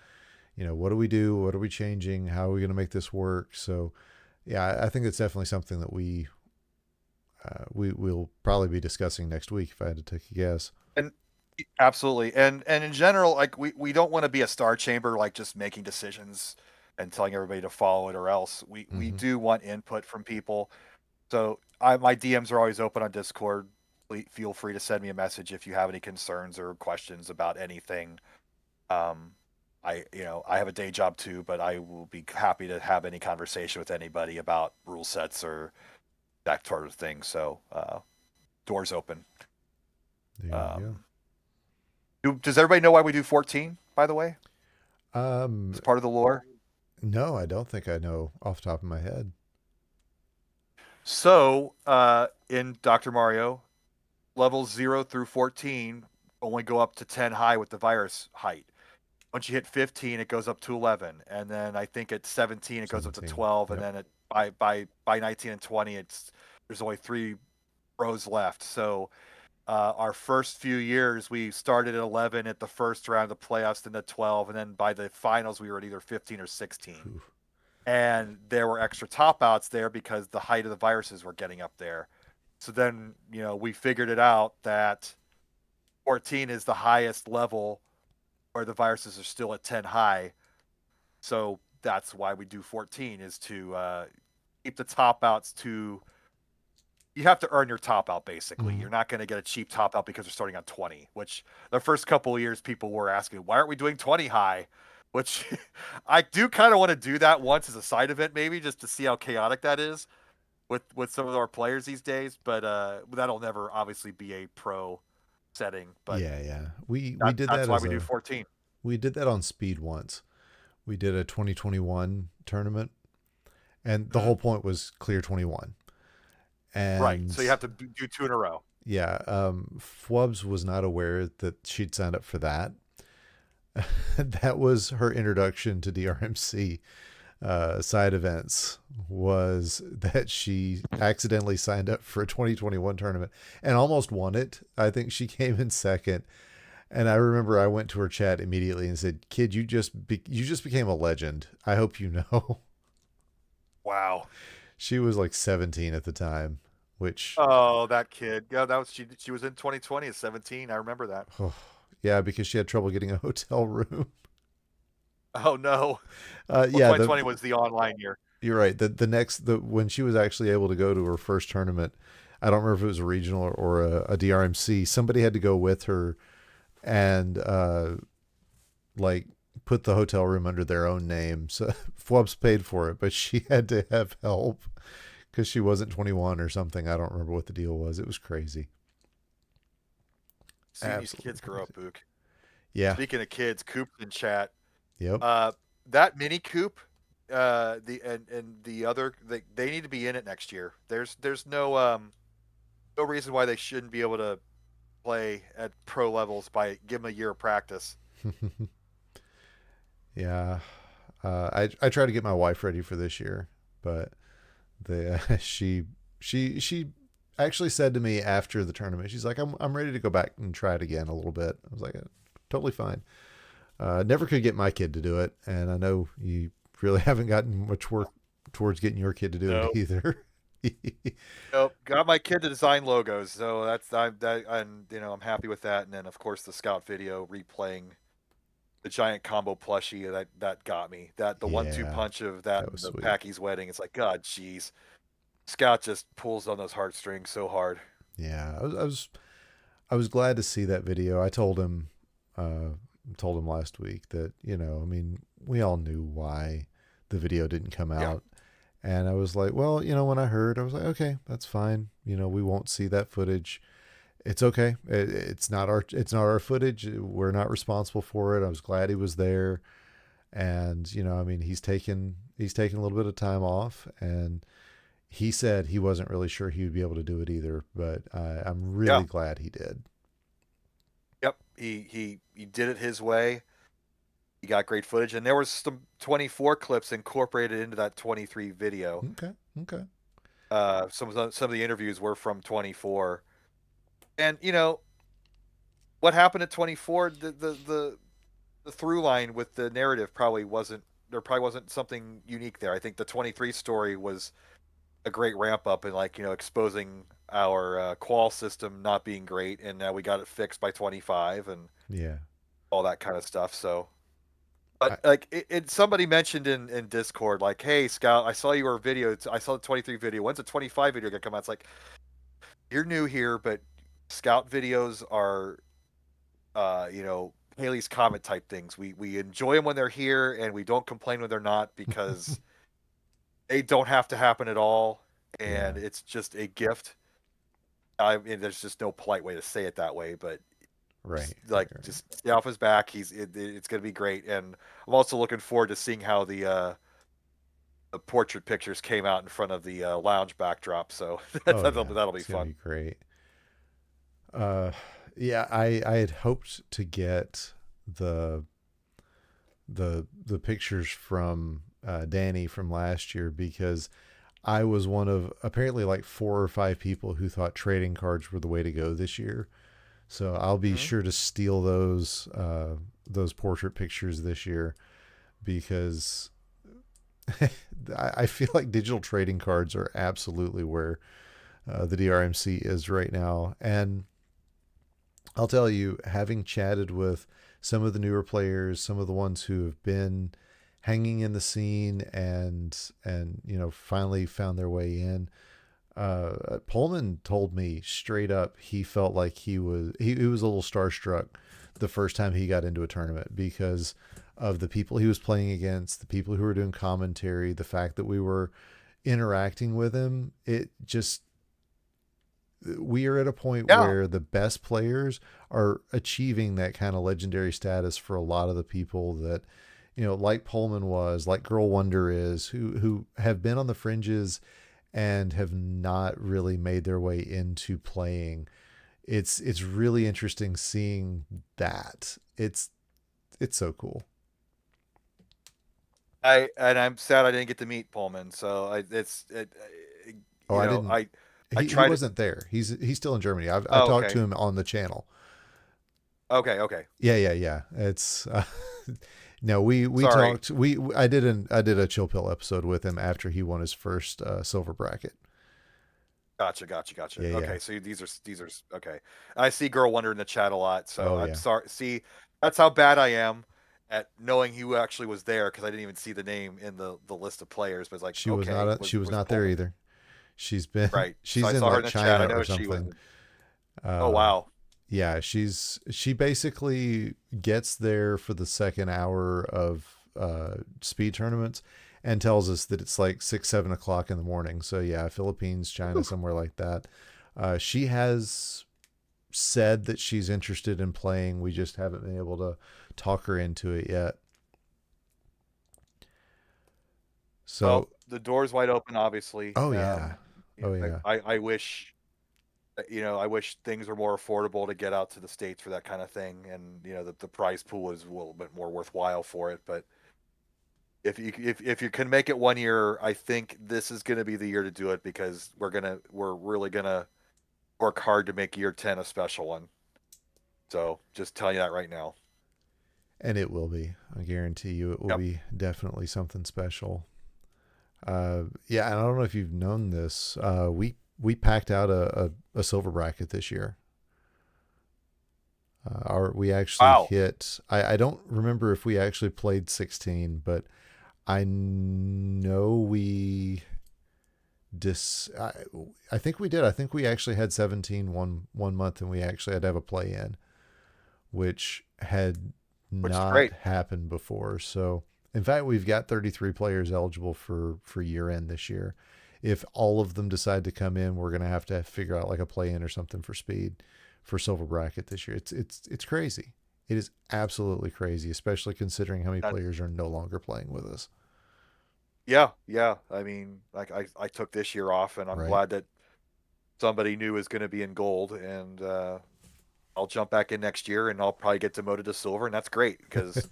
what do we do? What are we changing? How are we going to make this work? So, yeah, I think it's definitely something that we'll probably be discussing next week if I had to take a guess. And absolutely. And in general, like we don't want to be a star chamber, like just making decisions and telling everybody to follow it or else. We Hmm. do want input from people. So my DMs are always open on Discord. Feel free to send me a message if you have any concerns or questions about anything. Um, I have a day job too, but I will be happy to have any conversation with anybody about rule sets or that sort of thing. So doors open. There you Um, does everybody know why we do 14? By the way, go. as part of the lore. No, I don't think I know off the top of my head. So in Dr. Mario, levels 0 through 14 only go up to 10 high with the virus height. Once you hit 15, it goes up to 11, and then I think at 17 it goes up to 17. 12, and Yep. then by 19 and 20, there's only 3 rows left. So our first few years, we started at 11 at the first round of the playoffs, then to 12, and then by the finals, we were at either 15 or 16. Phew. And there were extra top outs there because the height of the viruses were getting up there. So then, we figured it out that 14 is the highest level where the viruses are still at 10 high. So that's why we do 14 is to keep the top outs to. You have to earn your top out basically. Mhm. You're not going to get a cheap top out because they're starting on 20, which the first couple of years people were asking, why aren't we doing 20 high? Which I do kind of want to do that once as a side event, maybe just to see how chaotic that is with some of our players these days. But that'll never obviously be a pro setting. But Yeah, yeah. We did that's that why as we do a 14. we did that on speed once. We did a 2021 tournament, and the Mhm. whole point was clear 21. Right. And So you have to do two in a row. yeah, Fwubs was not aware that she'd signed up for that. That was her introduction to DRMC side events, was that she accidentally signed up for a 2021 tournament and almost won it. I think she came in second. And I remember I went to her chat immediately and said, "Kid, you just became a legend. I hope you know." Wow. She was like 17 at the time, which Oh, that kid. Yeah, that was she was in 2020 at 17. I remember that. oh, yeah, because she had trouble getting a hotel room. Oh no. Well, Yeah, 2020 was the online year. you're right. The when she was actually able to go to her first tournament, I don't remember if it was a regional or a DRMC. Somebody had to go with her and like put the hotel room under their own name. So Flubs paid for it, but she had to have help because she wasn't 21 or something. I don't remember what the deal was. It was crazy. Seeing these Absolutely kids grow crazy. up, Book. Yeah. Speaking of kids, Coop in chat. Yep. Uh, that mini Coop, and the other, they need to be in it next year. There's no reason why they shouldn't be able to play at pro levels by give them a year of practice. Yeah. I try to get my wife ready for this year, but the she actually said to me after the tournament, she's like, I'm ready to go back and try it again a little bit. I was like, totally fine. Never could get my kid to do it, and I know you really haven't gotten much work towards getting your kid to do it No, either. nope. Got my kid to design logos, so I'm happy with that. And then of course the scout video replaying the giant combo plushie that got me. That the 1-2 Yeah, punch of that that and was the sweet. Packy's wedding. It's like God, jeez. Scout just pulls on those heartstrings so hard. Yeah, I was glad to see that video. I told him last week that, I mean, we all knew why the video didn't come Yeah, out. And I was like, well, when I heard, I was like, okay, that's fine. We won't see that footage. It's okay. It's not our footage. We're not responsible for it. I was glad he was there. And, I mean, he's taken a little bit of time off, and he said he wasn't really sure he would be able to do it either, but I'm yeah, really glad he did. yep. He did it his way. He got great footage, and there was some 24 clips incorporated into that 23 video. Okay. Okay. Some of the interviews were from 24, and what happened at 24. The through line with the narrative probably wasn't something unique there. I think the 23 story was a great ramp up and like exposing our qual system not being great, and now we got it fixed by 25 and Yeah. all that kind of stuff. So, but I, like somebody mentioned in Discord, like, hey Scout, I saw your video. I saw the 23 video. When's the 25 video gonna come out? It's like, you're new here, but Scout videos are, Haley's Comet type things. We enjoy them when they're here, and we don't complain when they're not because they don't have to happen at all, yeah. and it's just a gift. I mean, there's just no polite way to say it that way, but Right. just Right. like Right. just stay off his back. It's going to be great, and I'm also looking forward to seeing how the portrait pictures came out in front of the lounge backdrop. So Oh that'll yeah. that'll be It's gonna fun. be great. Uh, yeah. I had hoped to get the the pictures from Danny from last year because I was one of apparently like 4 or 5 people who thought trading cards were the way to go this year. So I'll be Hmm. sure to steal those portrait pictures this year because I feel like digital trading cards are absolutely where the DrMC is right now. And I'll tell you, having chatted with some of the newer players, some of the ones who have been hanging in the scene and finally found their way in. Pullman told me straight up he felt like he was a little starstruck the first time he got into a tournament because of the people he was playing against, the people who were doing commentary, the fact that we were interacting with him. It just we are at a point Yeah, where the best players are achieving that kind of legendary status for a lot of the people that like Pullman was, like Girl Wonder is, who have been on the fringes and have not really made their way into playing. It's really interesting seeing that. It's so cool. I'm sad I didn't get to meet Pullman. So Oh, I didn't. I He tried it. wasn't there. He's still in Germany. I Oh, talked to okay, him on the channel. okay. Yeah, yeah, yeah. It's no, we Sorry. talked. I did a chill pill episode with him after he won his first silver bracket. Gotcha. Yeah, yeah. Okay, so these are okay. I see Girl Wonder in the chat a lot, so Oh I'm yeah. sorry. See, that's how bad I am at knowing who actually was there because I didn't even see the name in the list of players. But it's like, okay, She was was not there Pullman either. She's been right? So she's I in saw her like in the chat. I China know or she was. something. Oh Uh, wow, yeah, she basically gets there for the second hour of speed tournaments and tells us that it's like 6, 7 o'clock in the morning. So yeah, Philippines, China, somewhere like that. She has said that she's interested in playing. We just haven't been able to talk her into it yet. well, So, the door's wide open, obviously. oh yeah, oh yeah, I wish. I wish things were more affordable to get out to the States for that kind of thing, and the prize pool is a little bit more worthwhile for it. But if you can make it one year, I think this is going to be the year to do it because we're really gonna work hard to make year 10 a special one. So just telling you that right now. and it will be. I guarantee you, it will Yep. be definitely something special. Yeah, and I don't know if you've known this. We packed out a silver bracket this year. We actually Wow. hit. I don't remember if we actually played 16, but I know we dis. I think we did. I think we actually had 17 one month, and we actually had to have a play in, which had Which is not great. happened before. So, in fact, we've got 33 players eligible for year end this year. If all of them decide to come in, we're gonna have to figure out like a play in or something for speed for silver bracket this year. It's crazy. It is absolutely crazy, especially considering how many That's players are no longer playing with us. yeah. I mean, like I took this year off, and I'm Right. glad that somebody new is going to be in gold, and I'll jump back in next year, and I'll probably get demoted to silver, and that's great because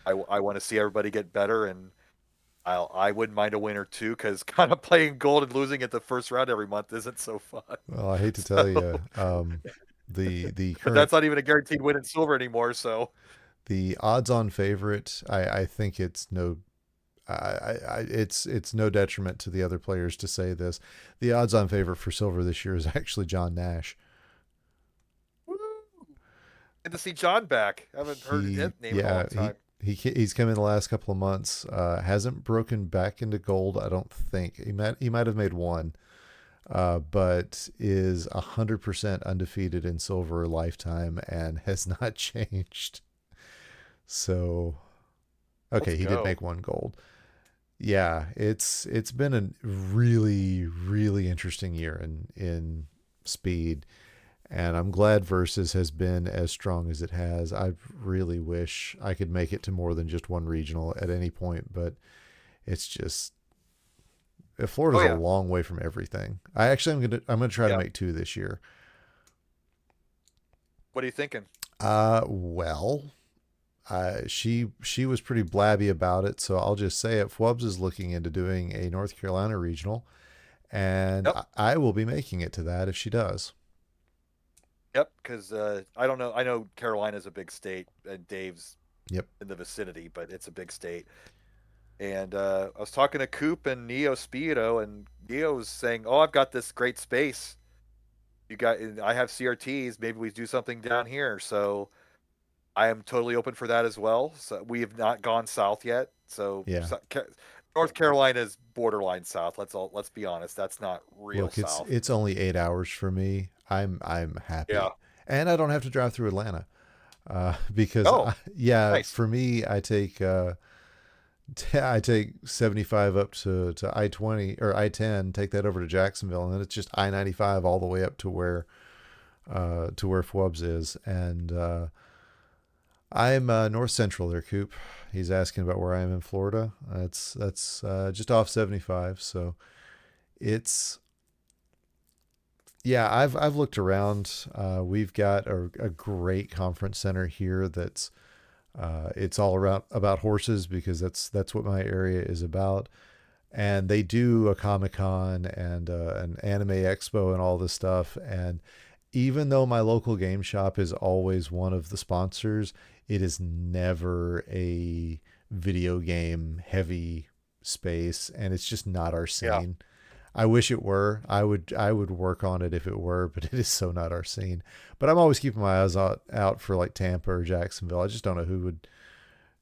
I want to see everybody get better, and I wouldn't mind a win or two because kind of playing gold and losing at the first round every month isn't so fun. Well, I hate to tell So, you, the but current that's not even a guaranteed win in silver anymore. So, the odds-on favorite, I think it's no. It's no detriment to the other players to say this. The odds-on favorite for silver this year is actually John Nash. Woo! Good to see John back. I haven't heard his He name in a yeah long time. he's come in the last couple of months. Hasn't broken back into gold. I don't think he might have made one. But is 100% undefeated in silver lifetime and has not changed. So Let's okay, he did go. make one gold. Yeah, it's been a really interesting year in speed, and I'm glad Versus has been as strong as it has. I really wish I could make it to more than just one regional at any point, but it's just Oh Florida's a yeah, long way from everything. I'm gonna try to yeah. make two this year. What are you thinking? Well, she was pretty blabby about it, so I'll just say it. Fwubs is looking into doing a North Carolina regional, and Yep, I will be making it to that if she does. yep. Because I don't know. I know Carolina's a big state, and Dave's Yep. in the vicinity, but it's a big state. And I was talking to Coop and Neo Speedo, and Neo was saying, "Oh, I've got this great space. I have CRTs. Maybe we do something down here." So I am totally open for that as well. So we have not gone south yet. Yeah. North Carolina is borderline south. Let's be honest. That's not real Look, it's south. it's only 8 hours for me. I'm Yeah. happy, and I don't have to drive through Atlanta. Because Oh, yeah, nice. for me, I take 75 up to I-20 or I-10, take that over to Jacksonville, and then it's just I-95 all the way up to where Fwubs is, and I'm north central there, Coop. He's asking about where I am in Florida. That's just off 75. So it's yeah. I've looked around. We've got a great conference center here. It's all around about horses because that's what my area is about. And they do a Comic Con and an Anime Expo and all this stuff. And even though my local game shop is always one of the sponsors, it is never a video game heavy space, and it's just not our Yeah. scene. I wish it were. I would work on it if it were, but it is so not our scene. But I'm always keeping my eyes out for like Tampa or Jacksonville. I just don't know who would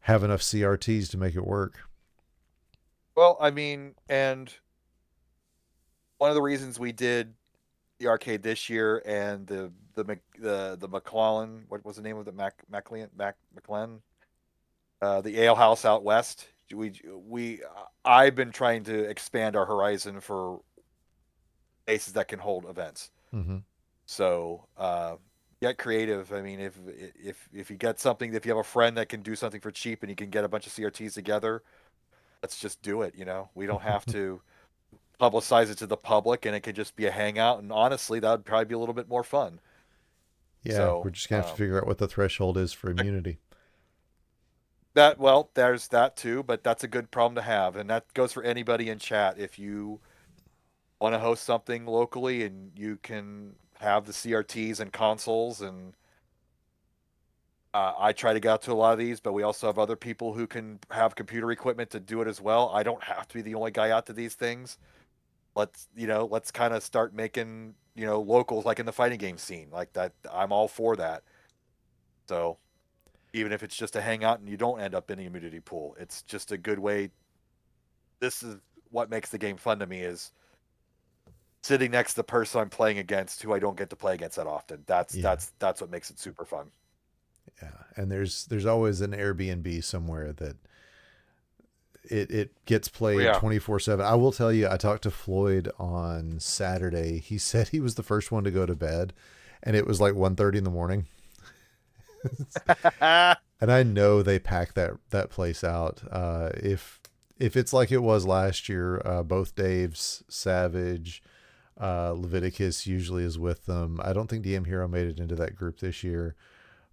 have enough CRTs to make it work. Well, I mean, and one of the reasons we did the arcade this year and the McClellan, what was the name of the McClellan, the ale house out west. We I've been trying to expand our horizon for spaces that can hold events. Mm-hmm. So get creative. I mean, if you get something, if you have a friend that can do something for cheap and you can get a bunch of CRTs together, let's just do it. We don't have to publicize it to the public, and it could just be a hangout. And honestly, that would probably be a little bit more fun. Yeah, we're So just gonna have to figure out what the threshold is for immunity. that well, there's that too, but that's a good problem to have, and that goes for anybody in chat. If you want to host something locally and you can have the CRTs and consoles, and I try to get out to a lot of these, but we also have other people who can have computer equipment to do it as well. I don't have to be the only guy out to these things. Let's kind of start making locals like in the fighting game scene like that. I'm all for that. So even if it's just a hangout and you don't end up in the immunity pool, it's just a good way. This is what makes the game fun to me is sitting next to the person I'm playing against who I don't get to play against that often. That's Yeah, that's that's what makes it super fun. yeah. And there's always an Airbnb somewhere that it gets Oh played yeah. 24/7. I will tell you, I talked to Floyd on Saturday. He said he was the first one to go to bed, and it was like 1:30 in the morning. And I know they pack that place out. If it's like it was last year, both Dave's, Savage, Leviticus usually is with them. I don't think DM Hero made it into that group this year,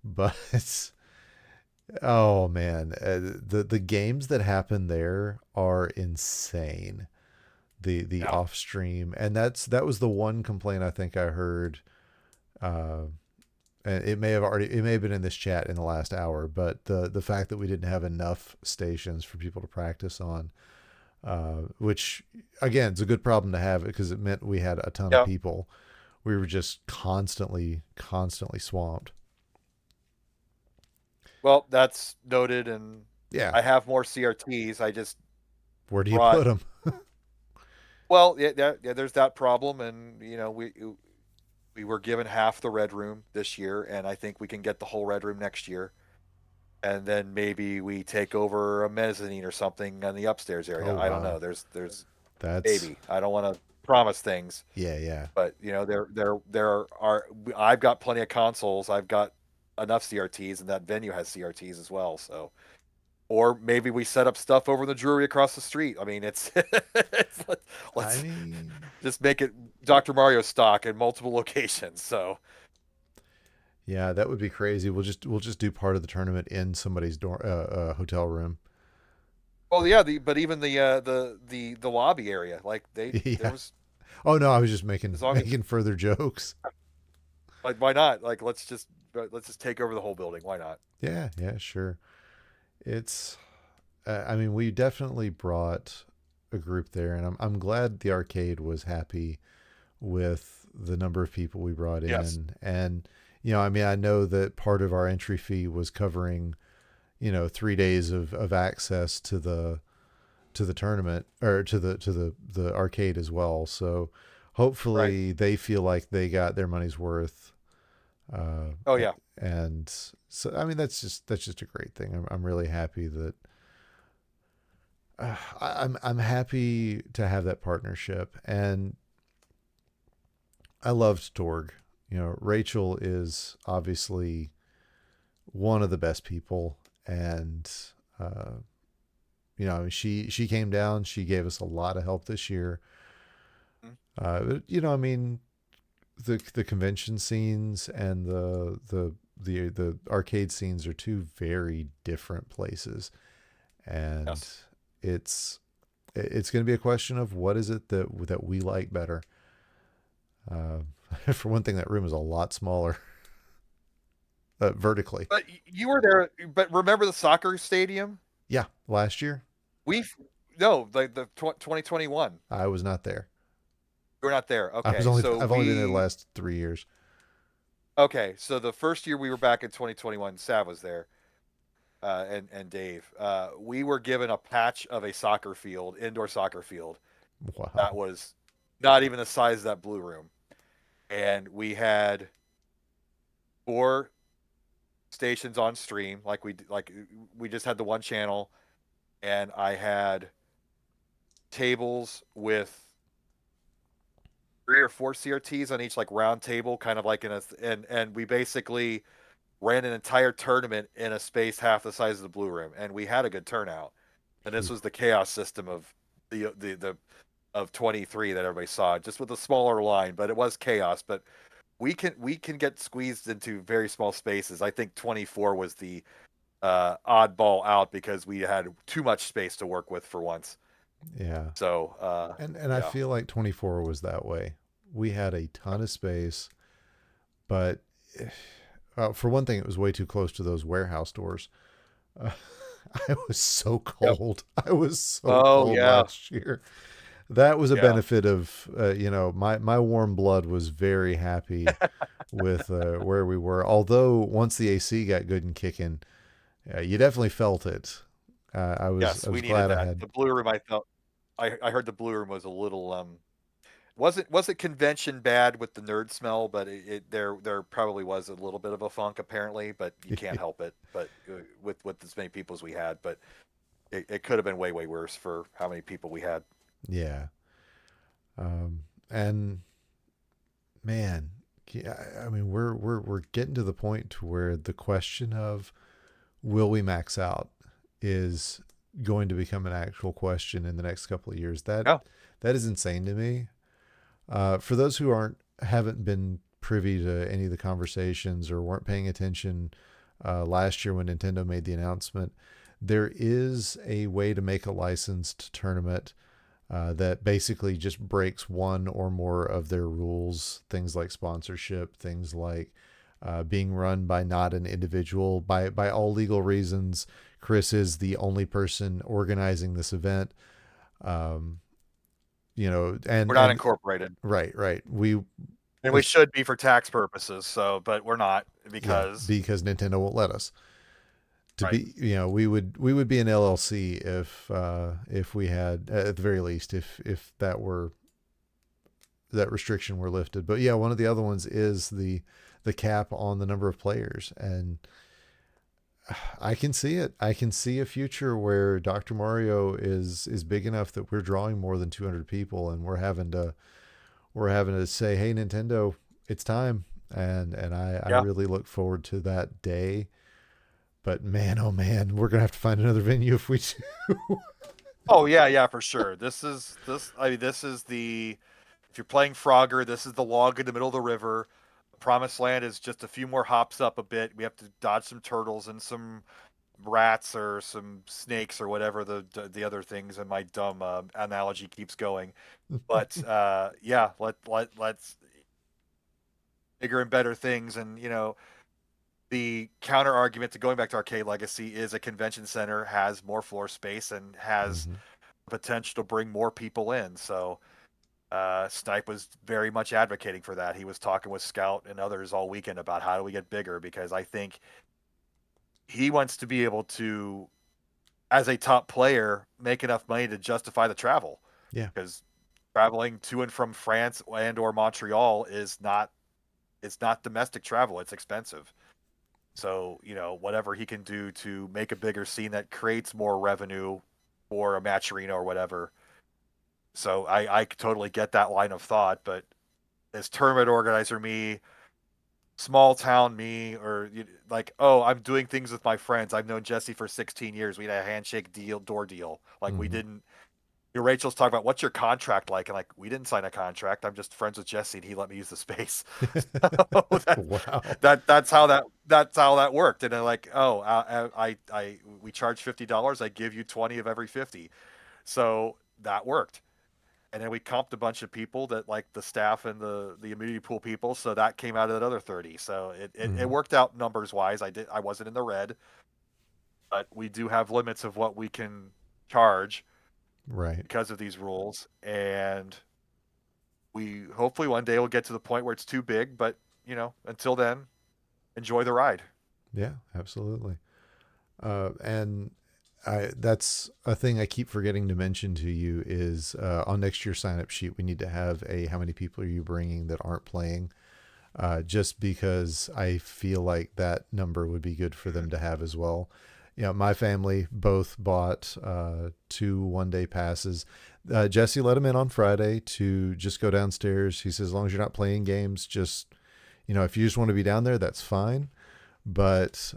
but oh man, the games that happen there are insane. The Yeah. off stream, and that was the one complaint I think I heard it may have been in this chat in the last hour, but the fact that we didn't have enough stations for people to practice on, which again, it's a good problem to have because it meant we had a ton of Yeah. people. We were just constantly swamped. Well, that's noted, and Yeah. I have more CRTs. I just Where do you brought. put them? Well, yeah, there's that problem, and we were given half the red room this year, and I think we can get the whole red room next year. And then maybe we take over a mezzanine or something in the upstairs Oh area. I don't know. wow. There's That's maybe. I don't want to promise things, yeah, yeah. but there are. I've got plenty of consoles. I've got enough CRTs, and that venue has CRTs as well. So, or maybe we set up stuff over in the brewery across the street. I mean, I let's mean, just make it Dr. Mario stock in multiple locations. So, yeah, that would be crazy. We'll just do part of the tournament in somebody's hotel room. well, yeah, but even the lobby area, like there Yeah. was Oh no, I was just making as long as making further jokes. like why not? Like let's just take over the whole building. Why not? Yeah, yeah, sure. It's I mean, we definitely brought a group there, and I'm glad the arcade was happy with the number of people we brought Yes. in. And I mean, I know that part of our entry fee was covering 3 days of access to the tournament, or to the arcade as well. So Right. hopefully they feel like they got their money's worth. Uh, Oh yeah. and so I mean that's just a great thing. I'm really happy that I'm happy to have that partnership, and I loved Torg. Rachel is obviously one of the best people, and uh, she came down. She gave us a lot of help this year. Mhm. I mean, the convention scenes and the arcade scenes are two very different places, and Yes. it's it's going to be a question of what is it that we like better. Uh, for one thing, that room is a lot smaller vertically. But you were there. But remember the soccer stadium? Yeah, last year We no, like the 2021. I was not there. We're not there. I was Okay, only so I've only been there the last 3 years. so the first year we were back in 2021, Sav was there, and Dave. We were given a patch of a soccer field, indoor soccer field that Wow. was not even the size of that blue room, and we had four stations on stream. We just had the one channel, and I had tables with three or four CRTs on each like round table, kind of like in a and we basically ran an entire tournament in a space half the size of the blue room, and we had a good turnout. And this Phew. was the chaos system of the of 23 that everybody saw, just with a smaller line, but it was chaos. But we can get squeezed into very small spaces. I think 24 was the oddball out because we had too much space to work with for once. Yeah. So And I yeah, feel like 24 was that way. We had a ton of space, but for one thing, it was way too close to those warehouse doors. Uh, I was so yep. cold. I was so Oh cold yeah, last year. That was a yeah. benefit of my warm blood was very happy with where we were. Although once the AC got good and kicking, you definitely felt it. I was Yes, I was we needed glad I that. had. The blue room, I felt. I heard the blue room was a little wasn't convention bad with the nerd smell, but there probably was a little bit of a funk apparently, but you can't help it. But with as many people as we had, but it could have been way worse for how many people we had. Yeah. And man, yeah, I mean we're getting to the point to where the question of will we max out is going to become an actual question in the next couple of years. Yeah. That is insane to me. For those who haven't been privy to any of the conversations or weren't paying attention last year when Nintendo made the announcement, there is a way to make a licensed tournament that basically just breaks one or more of their rules. Things like sponsorship, things like being run by not an individual. By all legal reasons, Chris is the only person organizing this event. Um, We're not and incorporated, right. We and we should be for tax purposes. So, but we're not yeah, because because Nintendo won't let us. To right. be, we would be an LLC if we had, at the very least, if that restriction were lifted. But yeah, one of the other ones is the cap on the number of players, and I can see it. I can see a future where Dr. Mario is big enough that we're drawing more than 200 people, and we're having to say, "Hey, Nintendo, it's time." And I Yeah. really look forward to that day. But man, oh man, we're gonna have to find another venue if we do. Oh yeah, yeah, for sure. I mean, this is the if you're playing Frogger, this is the log in the middle of the river. Promised Land is just a few more hops up a bit. We have to dodge some turtles and some rats or some snakes or whatever the other things. And my dumb analogy keeps going. But yeah, let's bigger and better things. And the counter argument to going back to Arcade Legacy is a convention center has more floor space and has Mm-hmm. potential to bring more people in. So Snipe was very much advocating for that. He was talking with Scout and others all weekend about how do we get bigger, because I think he wants to be able to, as a top player, make enough money to justify the travel. Yeah. Because traveling to and from France and or Montreal is not it's not domestic travel. It's expensive. So, whatever he can do to make a bigger scene that creates more revenue for a match arena or whatever. So I totally get that line of thought, but as tournament organizer me, small town me, or like, oh, I'm doing things with my friends. I've known Jesse for 16 years. We had a handshake deal, door deal. Like we Mm-hmm. didn't. Rachel's talking about what's your contract like, and like we didn't sign a contract. I'm just friends with Jesse, and he let me use the space. So Wow. that's how that worked. And they're like, oh, we charge $50. I give you 20 of every 50. So that worked. And then we comped a bunch of people that like the staff and the immunity pool people, so that came out of that other 30. So it Mm-hmm. worked out numbers wise. I wasn't in the red, but we do have limits of what we can charge Right. because of these rules, and we hopefully one day will get to the point where it's too big, but until then, enjoy the ride. Yeah, absolutely. And that's a thing I keep forgetting to mention to you is on next year's sign up sheet, we need to have a how many people are you bringing that aren't playing, just because I feel like that number would be good for them to have as well. My family both bought 2 one-day passes. Jesse let him in on Friday to just go downstairs. He says, as long as you're not playing games, just, if you just want to be down there, that's fine. But,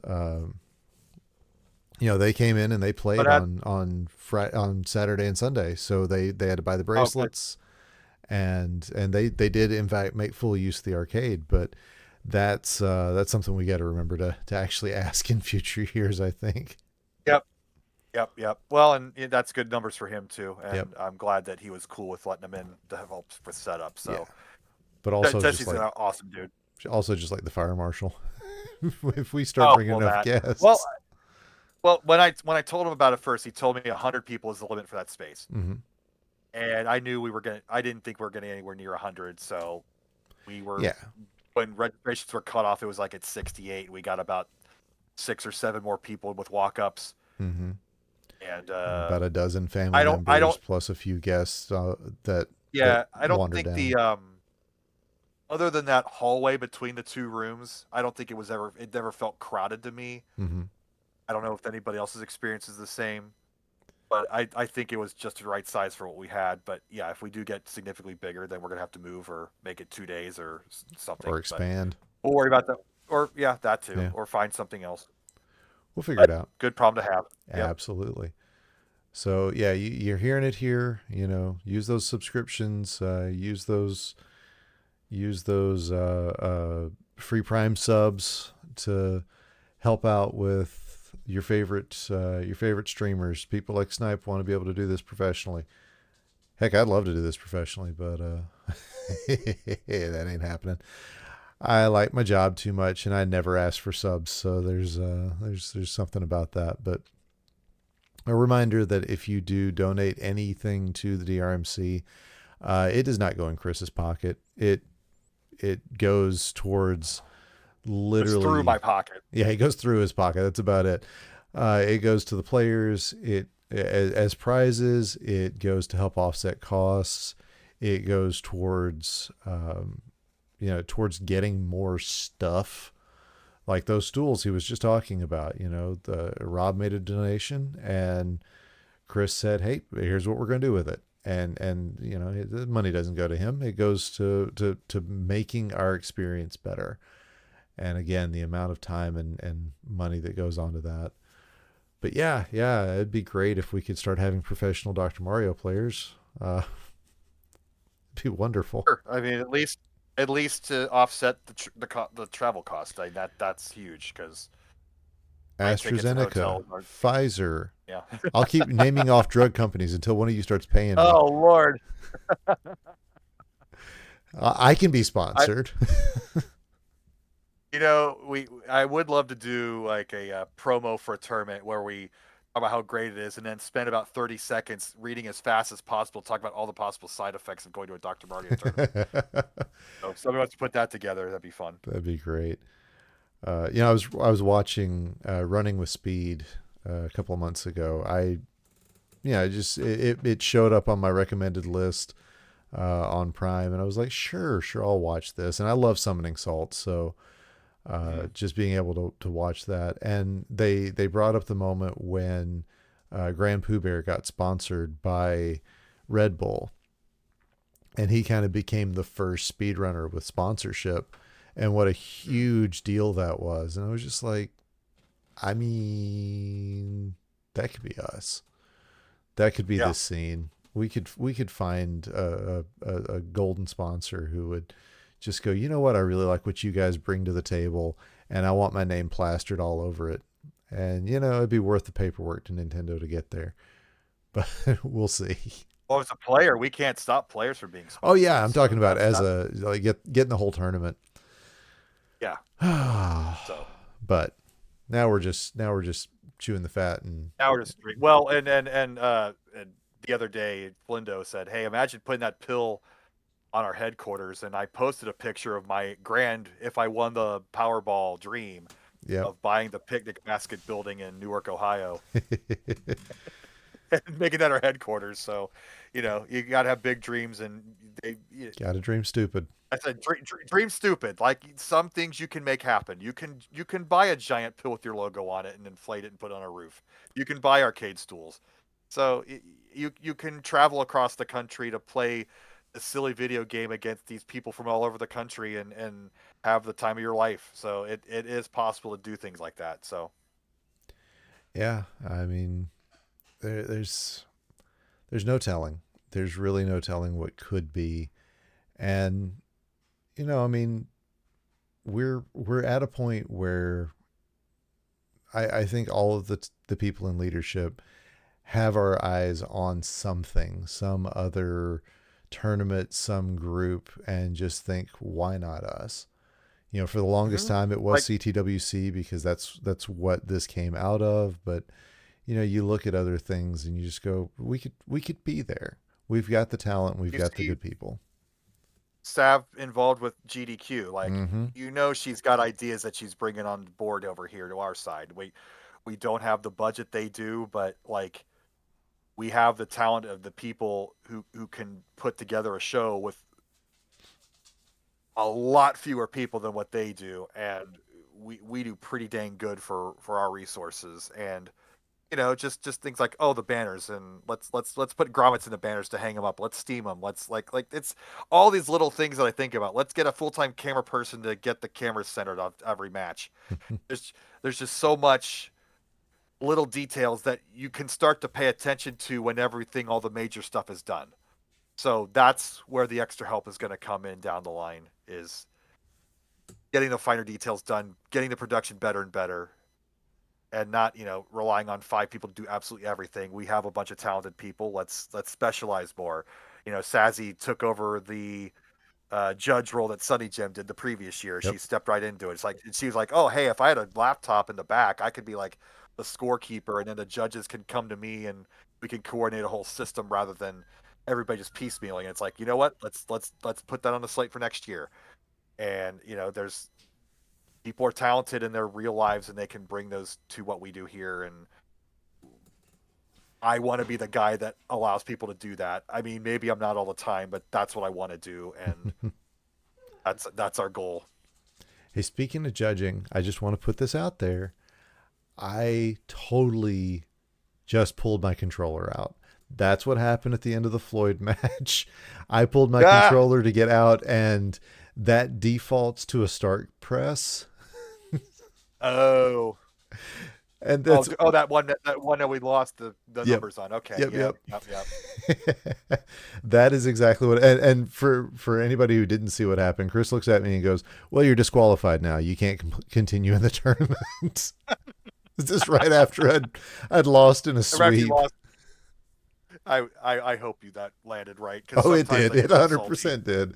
they came in and they But played on Saturday and Sunday. So they had to buy the okay, bracelets, and they did in fact make full use of the arcade. But that's something we got to remember to actually ask in future years, I think. yep, yep, yep. Well, and that's good numbers for him too, Yep. and I'm glad that he was cool with letting him in to help with setup. Yeah. So But also just Jesse's like an awesome dude. the fire marshal. If we start Oh, bringing well, enough that. Well, guests. well, when I told him about it first, he told me 100 people is the limit for that space, Hmm. and I knew we were gonna. I didn't think we were getting anywhere near 100, so we were Yeah. when registrations were cut off. It was like at 68. We got about 6 or 7 more people with walk-ups, Hmm. and About a dozen family I don't. members plus a few guests that Yeah, I don't wander think down. the other than that hallway between the two rooms, I don't think it never felt crowded to me. Hmm. I don't know if anybody else's experience is the same, but I think it was just the right size for what we had. But yeah, if we do get significantly bigger, then we're gonna have to move or make it 2 days or Or something. But expand. we'll worry about that. Or yeah, that too. Yeah. Or find something else. We'll figure it But out. good problem to have. Yep. Absolutely. So yeah, you're hearing it here. Use those subscriptions. Use those free Prime subs to help out with your favorite streamers. People like Snipe want to be able to do this professionally. Heck, I'd love to do this professionally, but that ain't happening. I like my job too much, and I never ask for subs. So there's something about that. But a reminder that if you do donate anything to the DRMC, it does not go in Chris's pocket. It goes towards It's through literally, my pocket. yeah, it goes through his pocket. That's about it. It goes to the players. It as prizes. It goes to help offset costs. It goes towards towards getting more stuff like those stools he was just talking about. The Rob made a donation and Chris said, "Hey, here's what we're going to do with it." And the money doesn't go to him. It goes to making our experience better. And again, the amount of time and money that goes onto that. But yeah, it'd be great if we could start having professional Dr. Mario players. It'd be wonderful. Sure. I mean, at least to offset the travel cost. That's huge because plane tickets and AstraZeneca, hotels are, Pfizer. yeah. I'll keep naming off drug companies until one of you starts paying me. Oh Lord. I can be I sponsored. I would love to do like a promo for a tournament where we talk about how great it is, and then spend about 30 seconds reading as fast as possible, talk about all the possible side effects of going to a Dr. Mario tournament. So if somebody wants to put that together, that'd be fun. That'd be great. I was watching Running with Speed a couple of months ago. It showed up on my recommended list on Prime, and I was like, sure, I'll watch this. And I love Summoning Salt, so Hmm. just being able to watch that. And they brought up the moment when Grand Pooh Bear got sponsored by Red Bull, and he kind of became the first speedrunner with sponsorship, and what a huge deal that was. And I was just like, I mean, that could be us. That could be Yeah. this scene. We could find a golden sponsor who would just go, you know what, I really like what you guys bring to the table, and I want my name plastered all over it. And it'd be worth the paperwork to Nintendo to get there, but we'll see. Well, as a player, we can't stop players from being Oh yeah, sponsored. I'm talking So about that's as that's a like getting the whole tournament. yeah. So But now we're just chewing the fat and now we're just well, and the other day, Flindo said, "Hey, imagine putting that pill on our headquarters," and I posted a picture of my grand if I won the Powerball dream yep. of buying the picnic basket building in Newark, Ohio, and making that our headquarters. So, you got to have big dreams, and they. Gotta dream stupid. I said, dream stupid. Like some things you can make happen. You can buy a giant pill with your logo on it and inflate it and put it on a roof. You can buy arcade stools. So you can travel across the country to play a silly video game against these people from all over the country and have the time of your life. So it is possible to do things like that. So Yeah, I mean, there's no telling. There's really no telling what could be, and I mean, we're at a point where I think all of the people in leadership have our eyes on something, some other tournament, some group, and just think, why not us? For the longest mhm. time it was Like CTWC because that's what this came out of. But you look at other things and you just go, we could be there. We've got the talent. We've you got the see good people. Sav involved with GDQ, like Mm-hmm. she's got ideas that she's bringing on board over here to our side. We don't have the budget they do, but like we have the talent of the people who can put together a show with a lot fewer people than what they do, and we do pretty dang good for our resources. And just things like, oh, the banners, and let's put grommets in the banners to hang them up, let's steam them, let's like it's all these little things that I think about. Let's get a full-time camera person to get the cameras centered on every match. There's just so much little details that you can start to pay attention to when everything, all the major stuff is done. So that's where the extra help is going to come in down the line, is getting the finer details done, getting the production better and better, and not relying on five people to do absolutely everything. We have a bunch of talented people. Let's specialize more. Sazzy took over the judge role that Sunny Jim did the previous year. Yep. She stepped right into it. It's like she was like, "Oh, hey, if I had a laptop in the back, I could be like the scorekeeper, and then the judges can come to me, and we can coordinate a whole system rather than everybody just piecemealing." And it's like, you know what? Let's put that on the slate for next year. And there's people are talented in their real lives, and they can bring those to what we do here. And I want to be the guy that allows people to do that. I mean, maybe I'm not all the time, but that's what I want to do, and that's our goal. Hey, speaking of judging, I just want to put this out there. I totally just pulled my controller out. That's what happened at the end of the Floyd match. I pulled my Ah, controller to get out, and that defaults to a start press. oh, And that's that one that we lost the yep, numbers on. Okay, yep, yep, yep. yep, yep. That is exactly what. And for anybody who didn't see what happened, Chris looks at me and goes, "Well, you're disqualified now. You can't continue in the tournament." It's just right after I'd lost in a I've actually sweep. lost. I hope you that landed right because Oh, it sometimes did. I It get that salty. 100% did.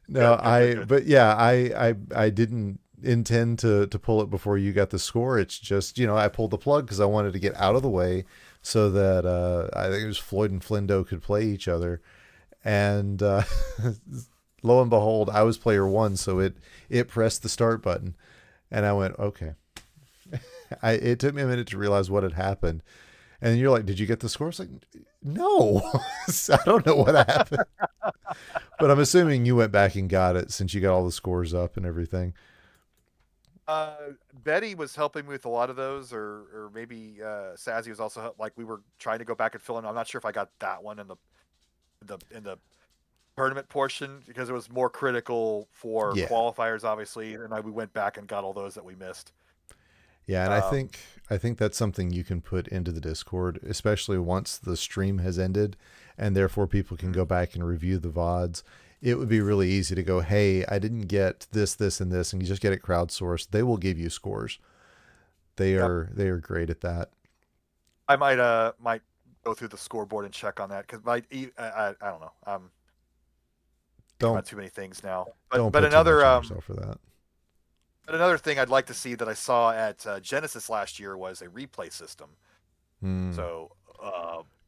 No, Good, good, good, good. but yeah, I didn't intend to pull it before you got the score. It's just, I pulled the plug because I wanted to get out of the way so that I think it was Floyd and Flindo could play each other. And lo and behold, I was player one, so it pressed the start button, and I went, okay. It took me a minute to realize what had happened, and you're like, "Did you get the score?" It's like, no, I don't know what happened, but I'm assuming you went back and got it since you got all the scores up and everything. Betty was helping me with a lot of those, or maybe Sazzy was also like we were trying to go back and fill in. I'm not sure if I got that one in the tournament portion because it was more critical for Yeah, qualifiers, obviously, and we went back and got all those that we missed. yeah, and I Um, think I think that's something you can put into the Discord, especially once the stream has ended, and therefore people can mhm. go back and review the VODs. It would be really easy to go, "Hey, I didn't get this, this, and this," and you just get it crowdsourced. They will give you scores. They Yep. are they are great at that. I might go through the scoreboard and check on that because I don't know. I'm thinking Don't about too many things now. But don't but put too another much on yourself for that. but another thing I'd like to see that I saw at Genesis last year was a replay system. Hmm. So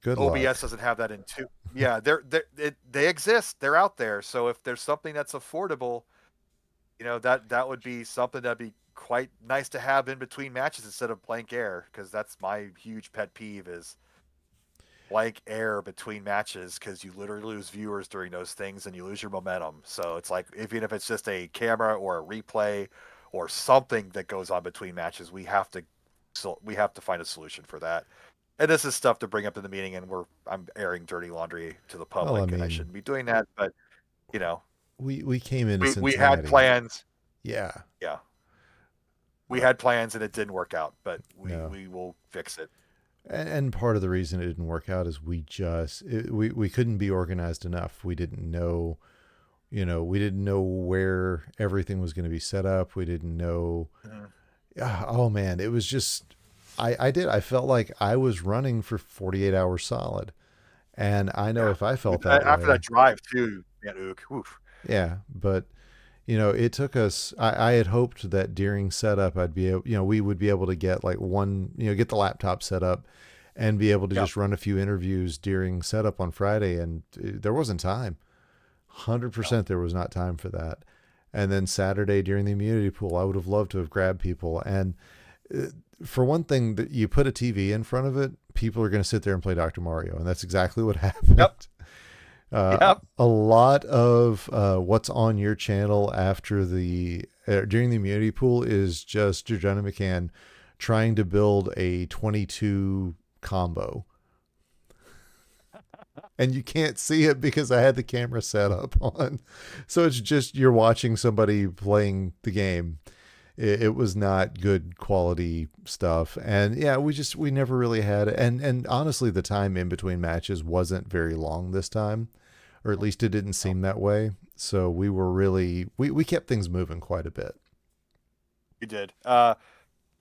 Good luck. OBS doesn't have that in two. Yeah, they exist. They're out there. So if there's something that's affordable, that would be something that'd be quite nice to have in between matches instead of blank air, because that's my huge pet peeve is blank air between matches because you literally lose viewers during those things and you lose your momentum. So it's like even if it's just a camera or a replay or something that goes on between matches, we have to find a solution for that. And this is stuff to bring up in the meeting, and I'm airing dirty laundry to the Well, I public, and I mean, shouldn't be doing that, but you know, we came into we had Cincinnati. plans. Yeah. Yeah, we Uh, had plans and it didn't work out, but we no. we will fix it. And part of the reason it didn't work out is we couldn't be organized enough. We didn't know, we didn't know where everything was going to be set up. We didn't know. Mhm. Oh man, it was just I felt like I was running for 48 hours solid. And I know Yeah, if I felt that after that way, drive too, man, ook, oof. yeah, but it took us. I had hoped that during setup, I'd be able, we would be able to get like one, get the laptop set up and be able to Yeah, just run a few interviews during setup on Friday. And there wasn't time. no, 100% there was not time for that. And then Saturday during the immunity pool, I would have loved to have grabbed people. And uh, for one thing, that you put a TV in front of it, people are going to sit there and play Dr. Mario. And that's exactly what yep, happened. yep. A lot of what's on your channel after during the immunity pool is just Jordana McCann trying to build a 22 combo, and you can't see it because I had the camera set up on, so it's just you're watching somebody playing the game. It was not good quality stuff, and yeah, we never really had it. And honestly, the time in between matches wasn't very long this time, or at least it didn't No, seem that way. So we were really we kept things moving quite a bit. we did.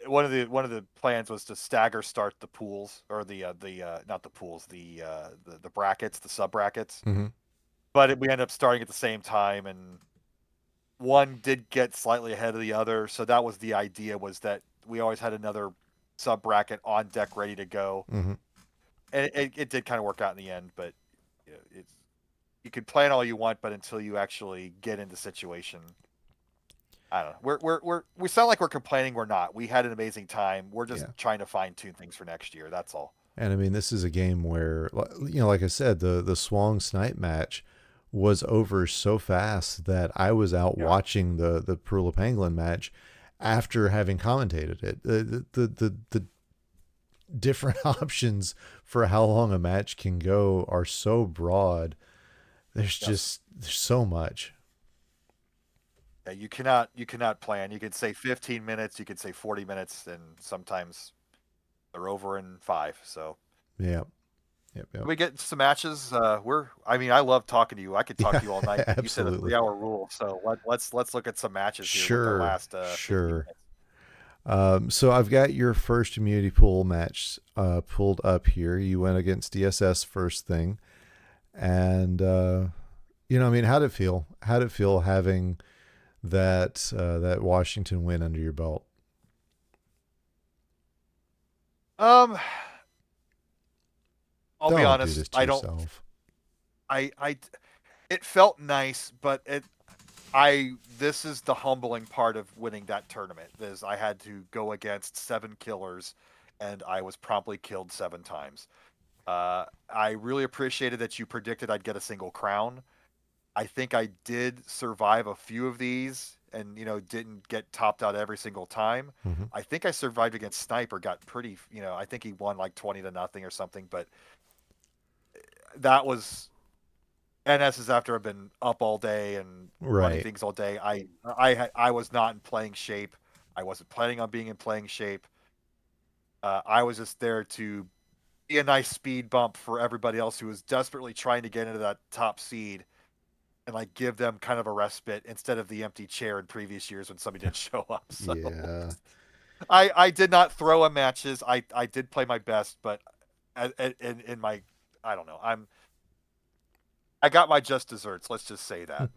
One of the plans was to stagger start the pools or the not the pools, the brackets, the sub brackets. Mm-hmm. but we ended up starting at the same time, and one did get slightly ahead of the other. So that was the idea, was that we always had another sub bracket on deck ready to go, Mm-hmm. and it did kind of work out in the end. But you know, it's you can plan all you want, but until you actually get into the situation, I don't know. We sound like we're complaining. We're not. We had an amazing time. We're just Yeah. trying to fine tune things for next year. That's all. And I mean, this is a game where, like I said, the Swang Snipe match was over so fast that I was out Yeah. watching the Perula Pangolin match after having commentated it. The different options for how long a match can go are so broad. Yes. There's so much. Yeah, you cannot plan. You could say 15 minutes, you could say 40 minutes, and sometimes they're over in 5. So Yeah. Yep. Yep. we get some matches. I mean, I love talking to you. I could talk Yeah. to you all night, but you said a Absolutely. 3-hour rule. So let's look at some matches here with the Sure. last 15 Sure. minutes. So I've got your first immunity pool match pulled up here. You went against DSS first thing, and I mean, how'd it feel? How'd it feel having that Washington win under your belt? Um, I'll be Don't do this honest. to yourself. I, it felt nice, but this is the humbling part of winning that tournament. Is I had to go against 7 killers, and I was promptly killed 7 times. I really appreciated that you predicted I'd get a single crown. I think I did survive a few of these, and didn't get topped out every single time. Mm-hmm. I think I survived against Sniper, got pretty, I think he won like 20-0 or something, but that was NS is after I've been up all day and running Right. things all day. I was not in playing shape. I wasn't planning on being in playing shape. I was just there to be a nice speed bump for everybody else who was desperately trying to get into that top seed, and like give them kind of a respite instead of the empty chair in previous years when somebody didn't show up. So Yeah. I did not throw in matches. I did play my best, but in my, I don't know. I got my just desserts. Let's just say that.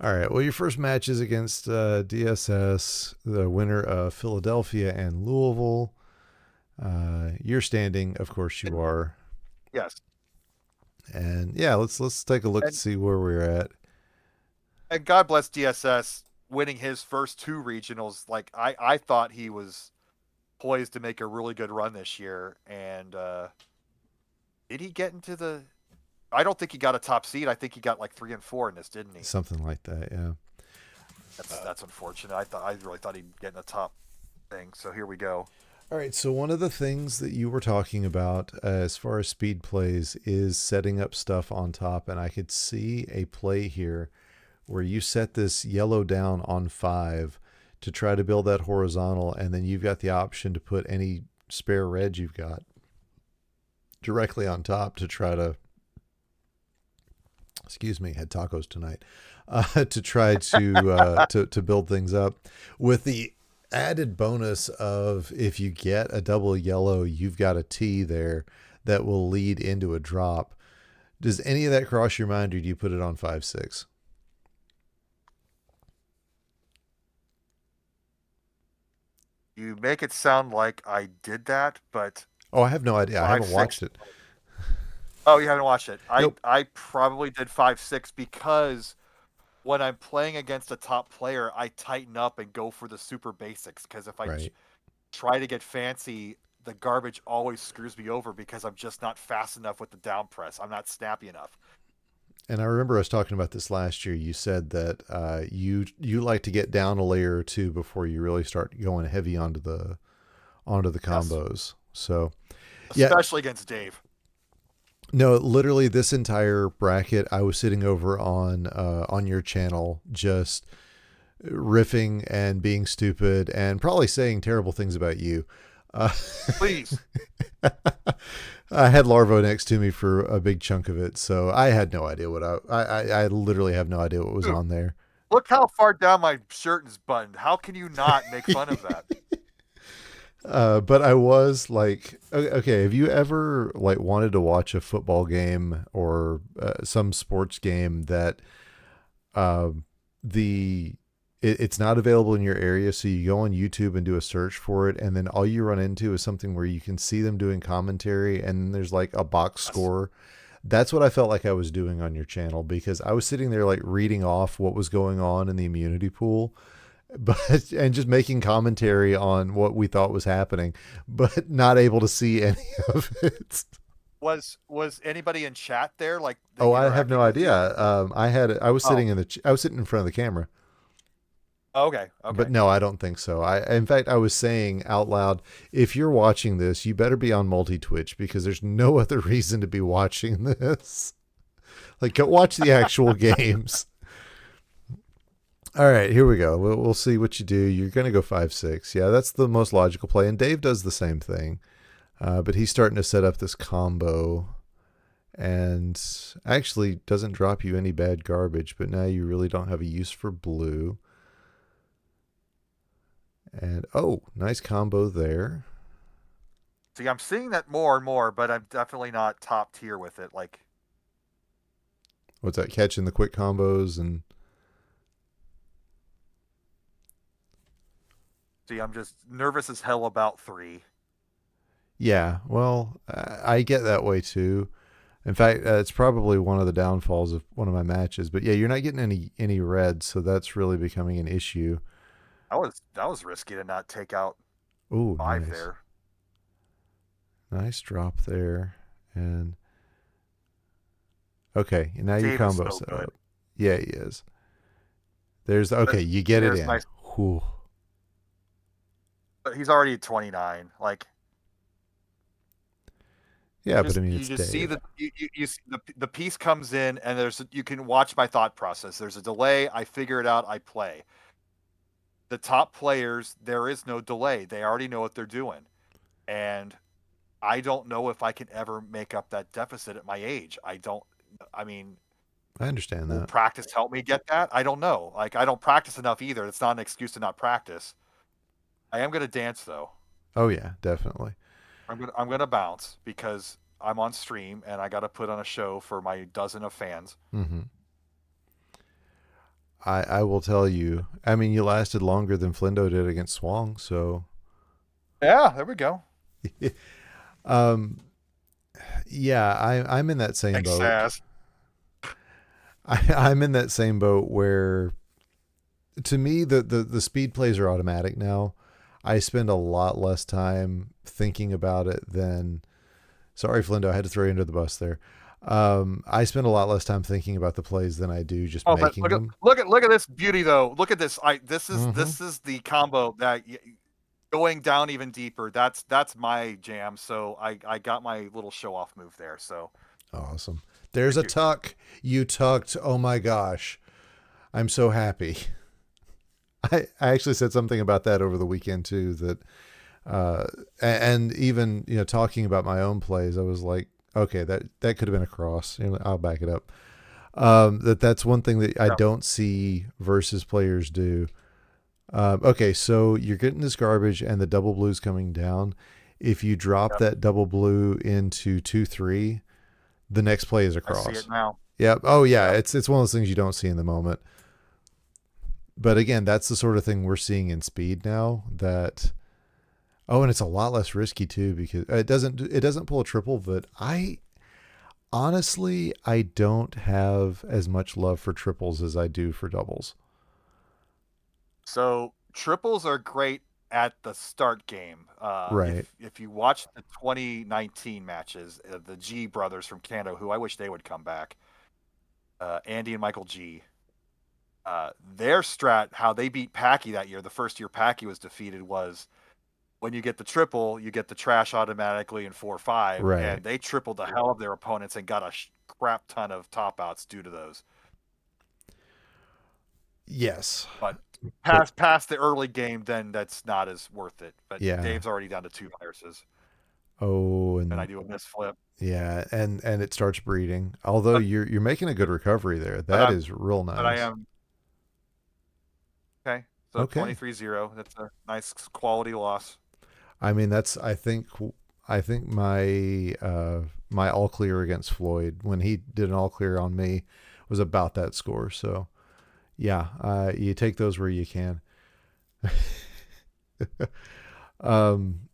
All right. Well, your first match is against DSS, the winner of Philadelphia and Louisville. You're standing, of course, you And are. yes, And yeah, let's take a look to and see where we're at. and God bless DSS winning his first 2 regionals. Like I thought he was poised to make a really good run this year, and did he get into the? I don't think he got a top seed. I think he got like 3 and 4 in this, didn't he? Something like that, yeah. That's unfortunate. I really thought he'd get in the top thing. So here we go. All right, so one of the things that you were talking about as far as speed plays is setting up stuff on top, and I could see a play here where you set this yellow down on 5 to try to build that horizontal, and then you've got the option to put any spare red you've got directly on top to try to, excuse me, had tacos tonight, to try to build things up with the added bonus of if you get a double yellow, you've got a T there that will lead into a drop. Does any of that cross your mind, or do you put it on 5-6? You make it sound like I did that, but Oh, I have no idea. I five haven't six. watched it. Oh, you haven't watched it. I Nope. I probably did 5-6 because when I'm playing against a top player, I tighten up and go for the super basics. Because if I Right. try to get fancy, the garbage always screws me over because I'm just not fast enough with the down press. I'm not snappy enough. And I remember us talking about this last year. You said that you like to get down a layer or two before you really start going heavy onto the Yes, combos. So yeah, especially against Dave. no, literally this entire bracket, I was sitting over on your channel just riffing and being stupid and probably saying terrible things about you. Uh, Please. I had Larvo next to me for a big chunk of it, so I had no idea what I literally have no idea what was Dude, on there. look how far down my shirt is buttoned. How can you not make fun of that? But I was like, okay, have you ever like wanted to watch a football game or some sports game that um, the it's not available in your area, so you go on YouTube and do a search for it, and then all you run into is something where you can see them doing commentary, and there's like a box Yes. score. That's what I felt like I was doing on your channel because I was sitting there like reading off what was going on in the immunity pool, but and just making commentary on what we thought was happening, but not able to see any of it. Was anybody in chat there, like Oh, I have no interacting with you? idea. I was Oh, sitting I was sitting in front of the camera. okay, But okay. no, I don't think so. In fact, I was saying out loud, if you're watching this, you better be on multi Twitch because there's no other reason to be watching this. Like, go watch the actual games. All right, here we go. We'll see what you do. You're going to go 5-6. Yeah, that's the most logical play. And Dave does the same thing. But he's starting to set up this combo and actually doesn't drop you any bad garbage. But now you really don't have a use for blue. And oh, nice combo there. See, I'm seeing that more and more, but I'm definitely not top tier with it. Like, What's that? Catching the quick combos and see, I'm just nervous as hell about three. yeah. Well, I get that way too. In fact, it's probably one of the downfalls of one of my matches. But yeah, you're not getting any reds, so that's really becoming an issue. That was risky to not take out Oh, five nice, there. nice drop there, and okay, now your Dave is combo so set good. up. Yeah, he is. There's okay, you get it There's in. nice, Whew. but he's already 29. Like, Yeah, but I just mean you it's just see Dave. you see the piece comes in, and you can watch my thought process. There's a delay. I figure it out. I play. The top players, there is no delay. They already know what they're doing, and I don't know if I can ever make up that deficit at my age. I don't. I mean, I understand will that. practice help me get that? I don't know. Like, I don't practice enough either. It's not an excuse to not practice. I am gonna dance though. Oh yeah, definitely. I'm gonna bounce because I'm on stream and I got to put on a show for my dozen of fans. Hmm. I will tell you. I mean, you lasted longer than Flindo did against Swong, so Yeah, there we go. um, yeah, I'm in that same Thanks, boat. Saz. I'm in that same boat where, to me, the speed plays are automatic now. I spend a lot less time thinking about it than. Sorry, Flindo, I had to throw you under the bus there. I spend a lot less time thinking about the plays than I do just Oh, but making them. look at this beauty though. Look at this. This is Mm-hmm. the combo that going down even deeper. That's my jam. So I got my little show off move there. So Awesome. There's thank a you. tuck. You tucked. Oh my gosh. I'm so happy. I actually said something about that over the weekend too. That uh, and even talking about my own plays, I was like, okay, that could have been a cross. I'll back it up. That's one thing that I Yeah. don't see versus players do. Okay, so you're getting this garbage and the double blue's coming down. If you drop Yep. that double blue into 2-3, the next play is a I see it cross. now. Yep. Oh yeah, Yep. it's one of those things you don't see in the moment. But again, that's the sort of thing we're seeing in speed now. That and it's a lot less risky too because it doesn't pull a triple. But I honestly I don't have as much love for triples as I do for doubles. So triples are great at the start game. Right. If you watch the 2019 matches, the G brothers from Canada, who I wish they would come back, Andy and Michael G. Their strat, how they beat Packy that year, the first year Packy was defeated, was when you get the triple, you get the trash automatically in 4-5, Right. and they tripled the hell of their opponents and got a crap ton of top outs due to those. Yes. But But past the early game, then that's not as worth it. But yeah. Dave's already down to two viruses, Oh, and I and do a misflip. yeah, and it starts breeding. Although But you're making a good recovery there. but That I'm is real but I nice. am okay. So Okay. 23-0. That's a nice quality loss. I mean, I think my all clear against Floyd when he did an all clear on me was about that score. So yeah, you take those where you can. um,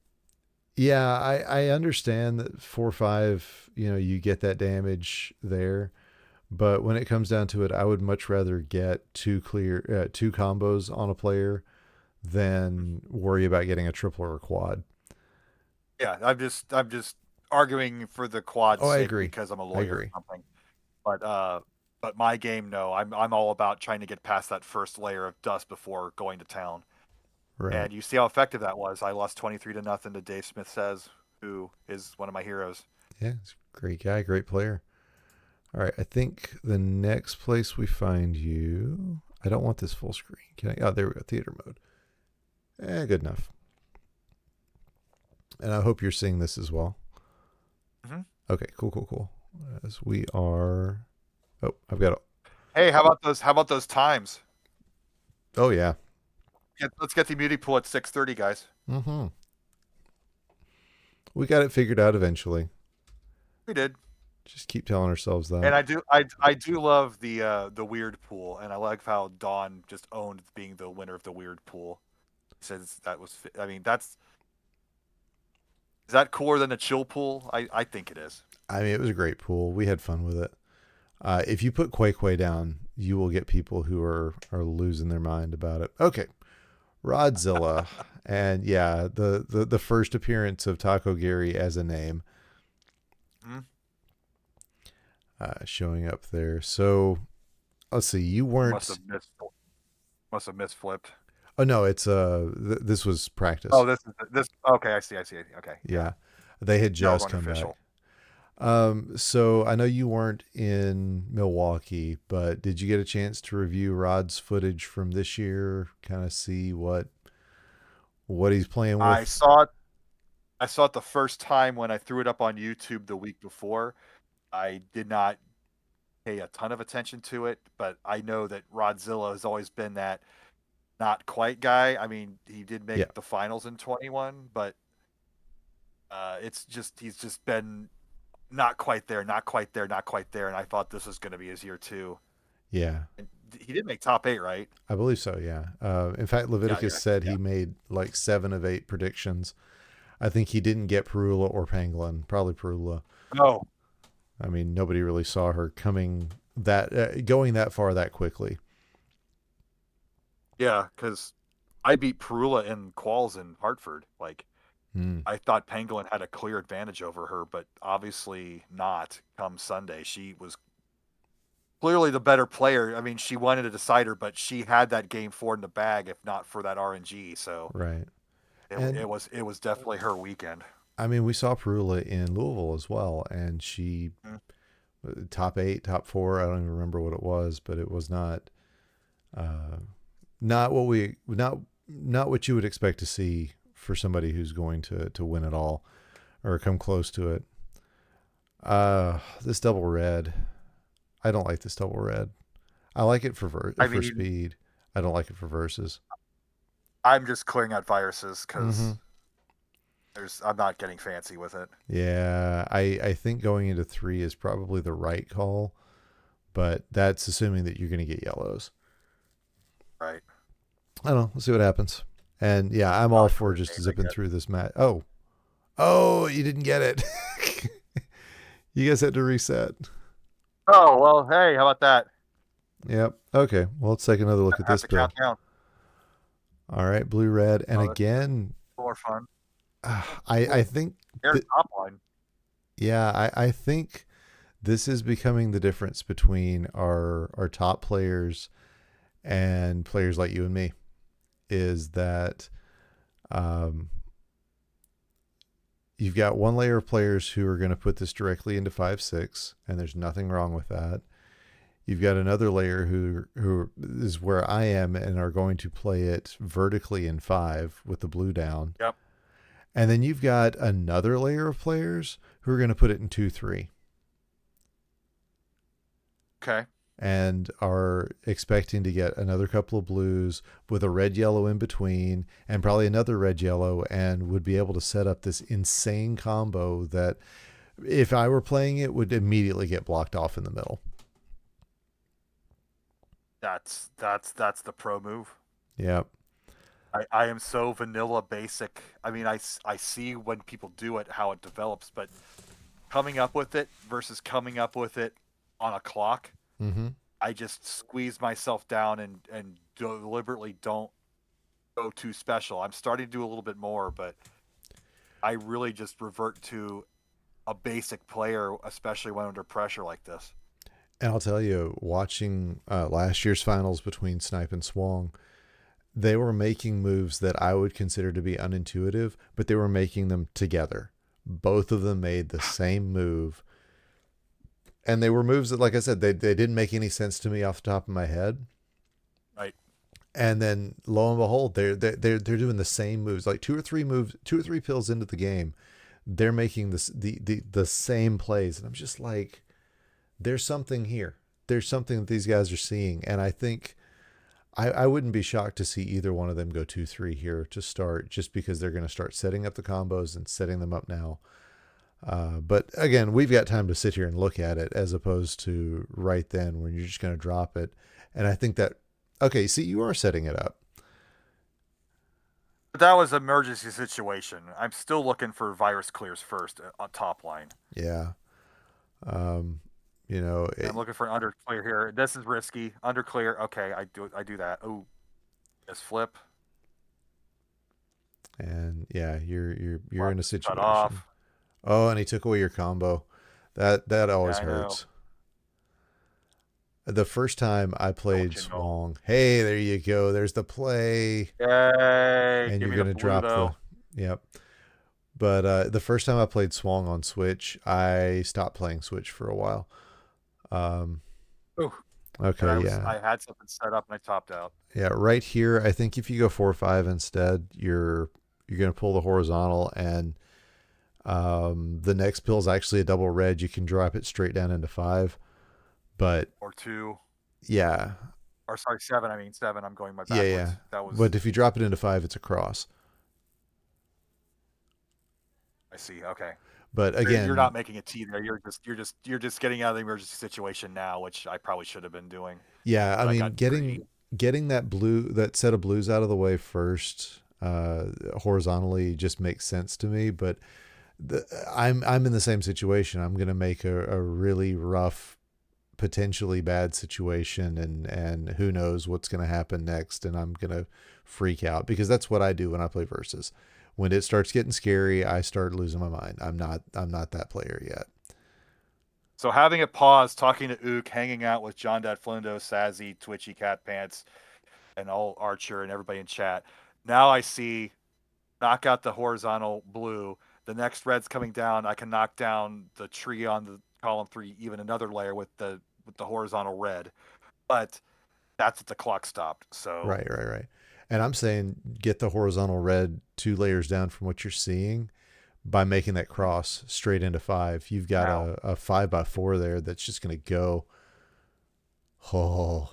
yeah, I understand that 4-5. You know, you get that damage there, but when it comes down to it, I would much rather get two combos on a player than worry about getting a triple or a quad. Yeah, I'm just arguing for the quad's Oh, I sake agree. because I'm a I lawyer or agree. something. But but my game, no, I'm all about trying to get past that first layer of dust before going to town. Right. And you see how effective that was. I lost 23 to nothing to Dave Smith Says, who is one of my heroes. Yeah, he's a great guy, great player. All right, I think the next place we find you. I don't want this full screen. Can I? Oh, there we go. Theater mode. Good enough. And I hope you're seeing this as well. Hmm. Okay, cool, cool, cool. As we are. Oh, I've got. Hey, how about those? How about those times? Oh yeah. Let's get the immunity pool at 6:30, guys. Mm-hmm. We got it figured out eventually. We did. Just keep telling ourselves And that. I do love the weird pool, and I like how Dawn just owned being the winner of the weird pool. He says that was, I mean, is that cooler than the chill pool? I think it is. I mean, it was a great pool. We had fun with it. If you put Quay Quay down, you will get people who are losing their mind about it. Okay, Rodzilla, and yeah, the first appearance of Taco Gary as a name Hmm? showing up there. So let's see, you I must weren't. have misflipped. Oh no, it's this was Oh, practice. this. Okay, I see. Okay, yeah. Yeah, they had Now we're just going come back. official. So I know you weren't in Milwaukee, but did you get a chance to review Rod's footage from this year? Kind of see what he's playing I with. saw it. I saw it the first time when I threw it up on YouTube the week before. I did not pay a ton of attention to it, but I know that Rodzilla has always been that not quite guy. I mean, he did make Yeah, the finals in 21, but it's just he's just been not quite there, not quite there, not quite there. And I thought this was going to be his year too. yeah, And he did make top 8, right? I believe so. Yeah. In fact, Yeah, Leviticus yeah, said yeah. he made like 7 of 8 predictions. I think he didn't get Perula or Pangolin. Probably Perula. No, I mean, nobody really saw her coming going that far that quickly. yeah, because I beat Perula in quals in Hartford. Like Hmm. I thought Pangolin had a clear advantage over her, but obviously not. Come Sunday, she was clearly the better player. I mean, she wanted a decider, but she had that game 4 in the bag, if not for that RNG. So Right. it, And it was definitely her weekend. I mean, we saw Perula in Louisville as well, and she Mm. top 8, top 4. I don't even remember what it was, but it was uh, not what we not what you would expect to see for somebody who's going to win it all or come close to it. This double red, I don't like this double red. I like it I for mean, speed. I don't like it for verses. I'm just clearing out viruses Mm-hmm. because I'm not getting fancy with it. Yeah, I think going into 3 is probably the right call, but that's assuming that you're going to get yellows. Right. I don't know. We'll see what happens. And yeah, I'm all Probably for for the just days, I zipping guess. through this match. Oh, you didn't get it. You guys had to reset. Oh well, hey, how about that? Yep. Okay. Well, let's take another look at Have this to count build. down. All right, blue red, and Oh, that's again, more fun. I Cool. think Air that top line. yeah, I think this is becoming the difference between our top players and players like you and me. Is that um, you've got one layer of players who are going to put this directly into 5-6, and there's nothing wrong with that. You've got another layer who is where I am and are going to play it vertically in 5 with the blue down. Yep. And then you've got another layer of players who are going to put it in 2-3. Okay. and are expecting to get another couple of blues with a red yellow in between and probably another red yellow, and would be able to set up this insane combo that if I were playing it would immediately get blocked off in the middle. That's the pro move. Yep. I am so vanilla basic. I mean, I see when people do it how it develops, but coming up with it versus coming up with it on a clock, Mm-hmm. I just squeeze myself down and deliberately don't go too special. I'm starting to do a little bit more, but I really just revert to a basic player, especially when under pressure like this. And I'll tell you, watching last year's finals between Snipe and Swong, they were making moves that I would consider to be unintuitive, but they were making them together. Both of them made the same move. And they were moves that, like I said, they didn't make any sense to me off the top of my head. Right. And then lo and behold, they're doing the same moves, like two or three pills into the game, they're making the same plays, and I'm just like, there's something here. There's something that these guys are seeing, and I think I wouldn't be shocked to see either one of them go 2-3 here to start, just because they're going to start setting up the combos and setting them up now. But again, we've got time to sit here and look at it as opposed to right then when you're just going to drop it. And I think that, okay, see, you are setting it up. But that was an emergency situation. I'm still looking for virus clears first on top line. Yeah. Um, you know, I'm looking for an under clear here. This is risky. Under clear. Okay, I do that. Oh, this flip. and yeah, you're Well, in a cut situation. off. Oh, and he took away your combo. That Yeah, always I know. hurts. The first time I played Don't you know? Swong, hey, there you go. There's the play, Yay! and Give you're me the gonna blue drop the. though. Yep. But the first time I played Swong on Switch, I stopped playing Switch for a while. Um, Ooh. And okay, yeah, I had something set up and I topped out. yeah. Right here, I think if you go 4-5 instead, you're gonna pull the horizontal, and the next pill is actually a double red. You can drop it straight down into 5. But Or two. yeah, Or sorry, seven. I mean seven. I'm going my yeah, yeah. backwards. That was But if you drop it into 5, it's a cross. I see. Okay. But You're again, not making a T there. You're just getting out of the emergency situation now, which I probably should have been doing, yeah, I but I mean, got getting greedy. getting that set of blues out of the way first, horizontally, just makes sense to me. But I'm in the same situation. I'm gonna make a really rough, potentially bad situation, and who knows what's gonna happen next, and I'm gonna freak out because that's what I do when I play versus. When it starts getting scary, I start losing my mind. I'm not that player yet. So having a pause, talking to Ook, hanging out with John Dad Flindo, Sazzy, Twitchy, Cat Pants, and all Archer and everybody in chat. Now I see knock out the horizontal blue. The next red's coming down. I can knock down the tree on the column 3, even another layer with the horizontal red. But that's at the clock stopped. So Right, right, right. And I'm saying get the horizontal red 2 layers down from what you're seeing by making that cross straight into 5. You've got now, a 5x4 there that's just going to go. Oh,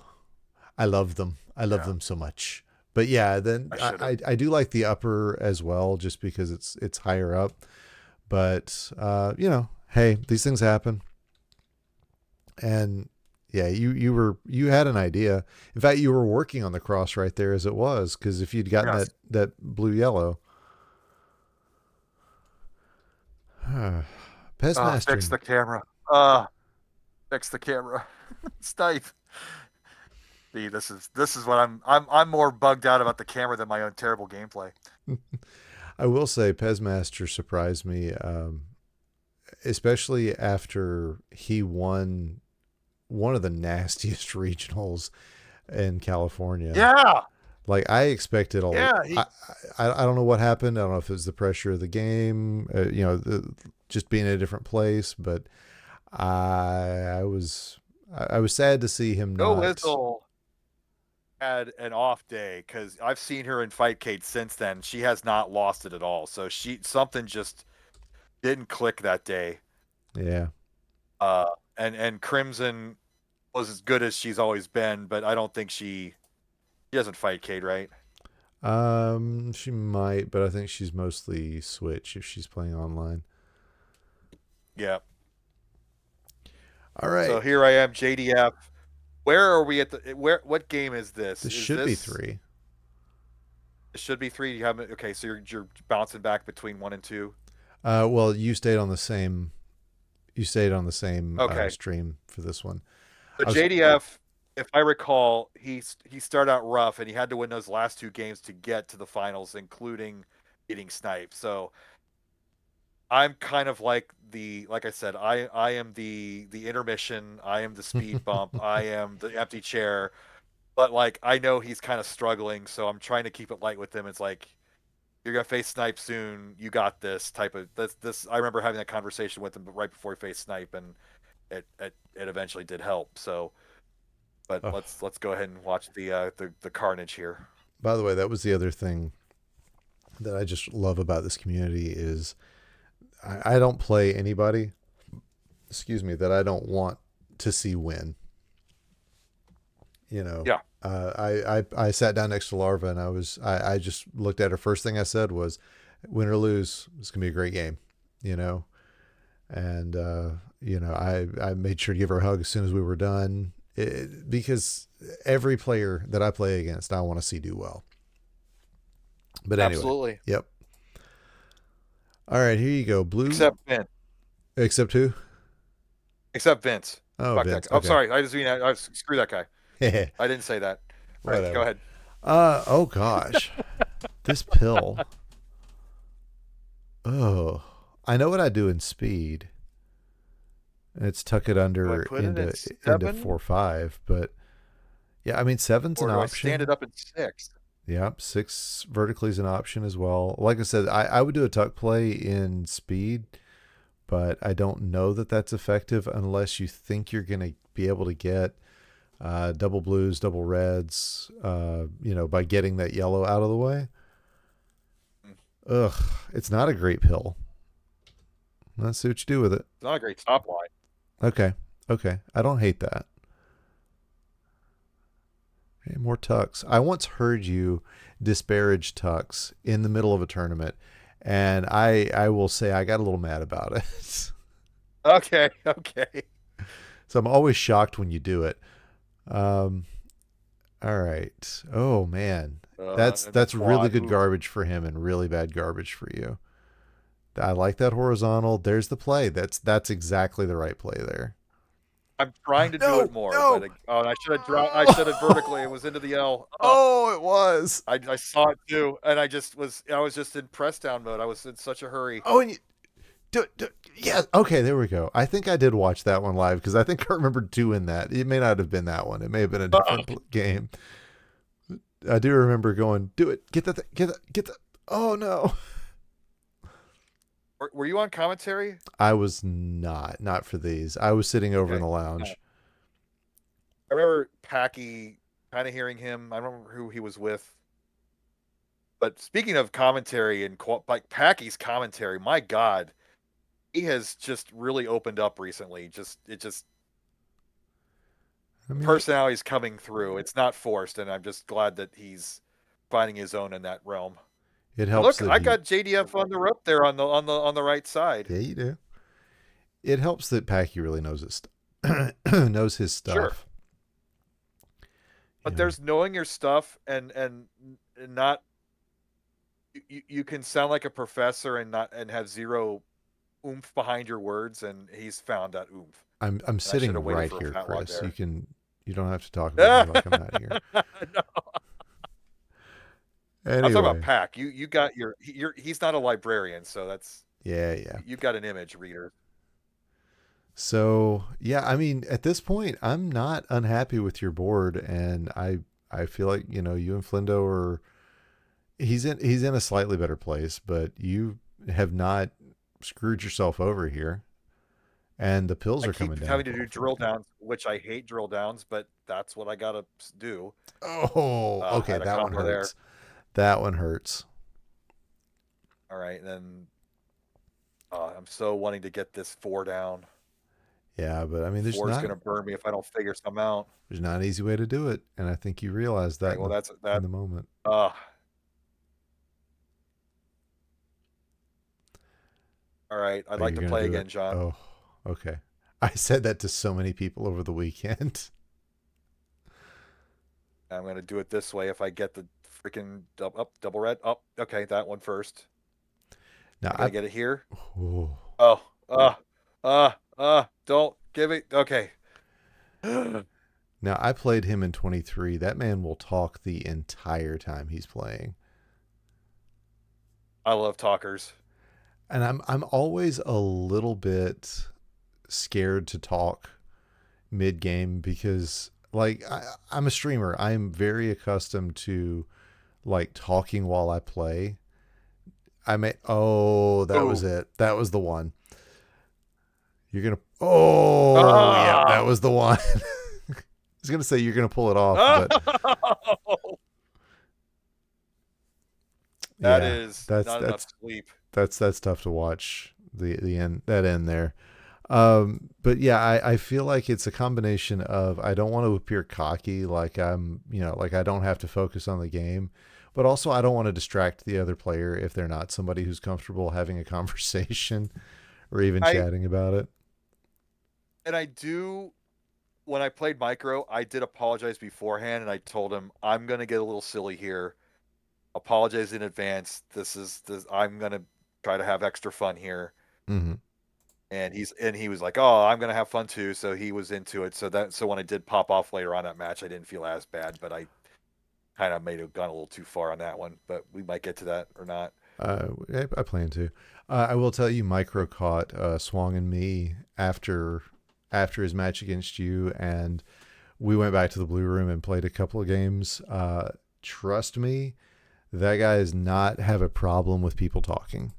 I love them. I love yeah, them so much. But yeah, then I I, should have. I, I do like the upper as well, just because it's higher up. But hey, these things happen. And yeah, you had an idea. In fact, you were working on the cross right there as it was, because if you'd gotten Yes. that blue yellow, Pez Fix mastering. the camera. Fix the camera. Stipe. See, this is what I'm more bugged out about the camera than my own terrible gameplay. I will say Pez Master surprised me, especially after he won one of the nastiest regionals in California. Yeah, Like I expected a. yeah. I don't know what happened. I don't know if it was the pressure of the game, just being in a different place. But I was sad to see him No not. Whistle had an off day because I've seen her in Fightcade since then. She has not lost it at all. So something just didn't click that day. Yeah, Uh, and Crimson was as good as she's always been, but I don't think she doesn't fight Cade, right? She might, but I think she's mostly Switch if she's playing online. Yeah. All So right. here I am, JDF. Where are we at the where? What game is this? This Is should be this? 3. It should be three. You have okay. So you're bouncing back between one and two. Well, you stayed on the same. You stayed on the same Okay. stream for this one. So I was. JDF, if I recall, he started out rough and he had to win those last two games to get to the finals, including beating Snipe. So I'm kind of like I said, I am the intermission, I am the speed bump, I am the empty chair. But like I know he's kind of struggling, so I'm trying to keep it light with him. It's like you're gonna face Snipe soon. You got this type of this. I remember having that conversation with him right before he faced Snipe, and it eventually did help. So, but Oh, let's go ahead and watch the carnage here. by the way, that was the other thing that I just love about this community is I don't play anybody. Excuse me, that I don't want to see win. You know, Yeah, I sat down next to Larva and I just looked at her. First thing I said was, "Win or lose, it's gonna be a great game." You know, and I made sure to give her a hug as soon as we were done because every player that I play against, I want to see do well. But anyway, absolutely. yep. All right, here you go. Blue, Except Vince. except who? Except Vince. Oh, Fuck that Vince. guy. Oh, Okay. sorry. I just mean screw that guy. I didn't say that. All right, go Whatever. ahead. Oh gosh, this pill. Oh, I know what I do in speed. And it's tuck it Do I under put it in into seven 4-5, but yeah, I mean seven's an or do I stand it option. up in six? Yep, 6 vertically is an option as well. Like I said, I would do a tuck play in speed, but I don't know that that's effective unless you think you're going to be able to get double blues, double reds, by getting that yellow out of the way. Hmm. Ugh, it's not a great pill. Let's see what you do with it. It's not a great top line. Okay, okay, I don't hate that. Okay, more tucks. I once heard you disparage tucks in the middle of a tournament, and I will say I got a little mad about it. Okay, okay. So I'm always shocked when you do it. Um, all right. Oh man, And the that's really quad. good Ooh. garbage for him and really bad garbage for you. I like that horizontal. There's the play. That's exactly the right play there. I'm trying to do it No, more, but no. oh, and I should have vertically. It was into the L. Oh, Oh, it was. I saw it too, and I was just in press down mode. I was in such a hurry. Oh, and yeah. Okay, there we go. I think I did watch that one live because I think I remember doing that. It may not have been that one. It may have been a Uh-uh. different game. I do remember going, do it. Get that. Get that. Get that. Oh no. Were you on commentary? I was not for these. I was sitting over in Okay. the Yeah. lounge. I remember Packy, kind of hearing him. I don't remember who he was with. But speaking of commentary and like Packy's commentary, my God, he has just really opened up recently. Just I mean, personality's coming through. It's not forced, and I'm just glad that he's finding his own in that realm. it And helps look, that I he. got JDF on the rope there on the right side. Yeah, you do. It helps that Packy really knows his knows his Sure, stuff. You but know. there's knowing your stuff and not you can sound like a professor and not and have zero oomph behind your words, and he's found that oomph. I'm And I should sitting have waited right for a here, fat log Chris. there. You don't have to talk about me like I'm not here. No, I'm talking about Anyway. Pack. You got he's not a librarian, so that's Yeah, yeah. you've got an image reader. So yeah, I mean, at this point, I'm not unhappy with your board, and I feel like you and Flindo are he's in a slightly better place, but you have not screwed yourself over here, and the pills I are coming keep down having to quite do a fair drill bit. downs, which I hate drill downs, but that's what I gotta do. Oh, I okay, had a that one combo there. hurts. That one hurts. All right, then I'm so wanting to get this 4 down. Yeah, but I mean, Floor's gonna burn me if I don't figure some out. there's not an easy way to do it, and I think you realize All right, that well that's in that. the moment. Uh, all right, I'd Oh, like you're to gonna play do it. again, John. Oh, okay. I said that to so many people over the weekend. I'm gonna do it this way if I get the freaking double red. Oh, okay, that one first. Now I I gotta get it here. oh, Oh, don't give it. Okay. I now I played him in 23. That man will talk the entire time he's playing. love talkers. And I'm always a little bit scared to talk mid game because I'm a streamer. I'm very accustomed to like talking while I play. That was Oh, it. That was the one. You're gonna oh yeah, that ah, was the one. I was gonna say you're gonna pull it off, but oh, that yeah, is that's not enough that's sleep. that's tough to watch the end that end there. But yeah, I feel like it's a combination of I don't want to appear cocky, like I'm, like I don't have to focus on the game, but also I don't want to distract the other player if they're not somebody who's comfortable having a conversation or even I chatting about it. and I do when I played micro, I did apologize beforehand, and I told him I'm gonna get a little silly here. Apologize in advance. This is this. I'm gonna try to have extra fun here. Mm-hmm. And he was like, "Oh, I'm gonna have fun too." So he was into it. So when I did pop off later on that match, I didn't feel as bad, but I kind of may have gone a little too far on that one. But we might get to that or not. I plan to. I will tell you, Micro caught Swong and me after his match against you, and we went back to the blue room and played a couple of games. Trust me, that guy does not have a problem with people talking.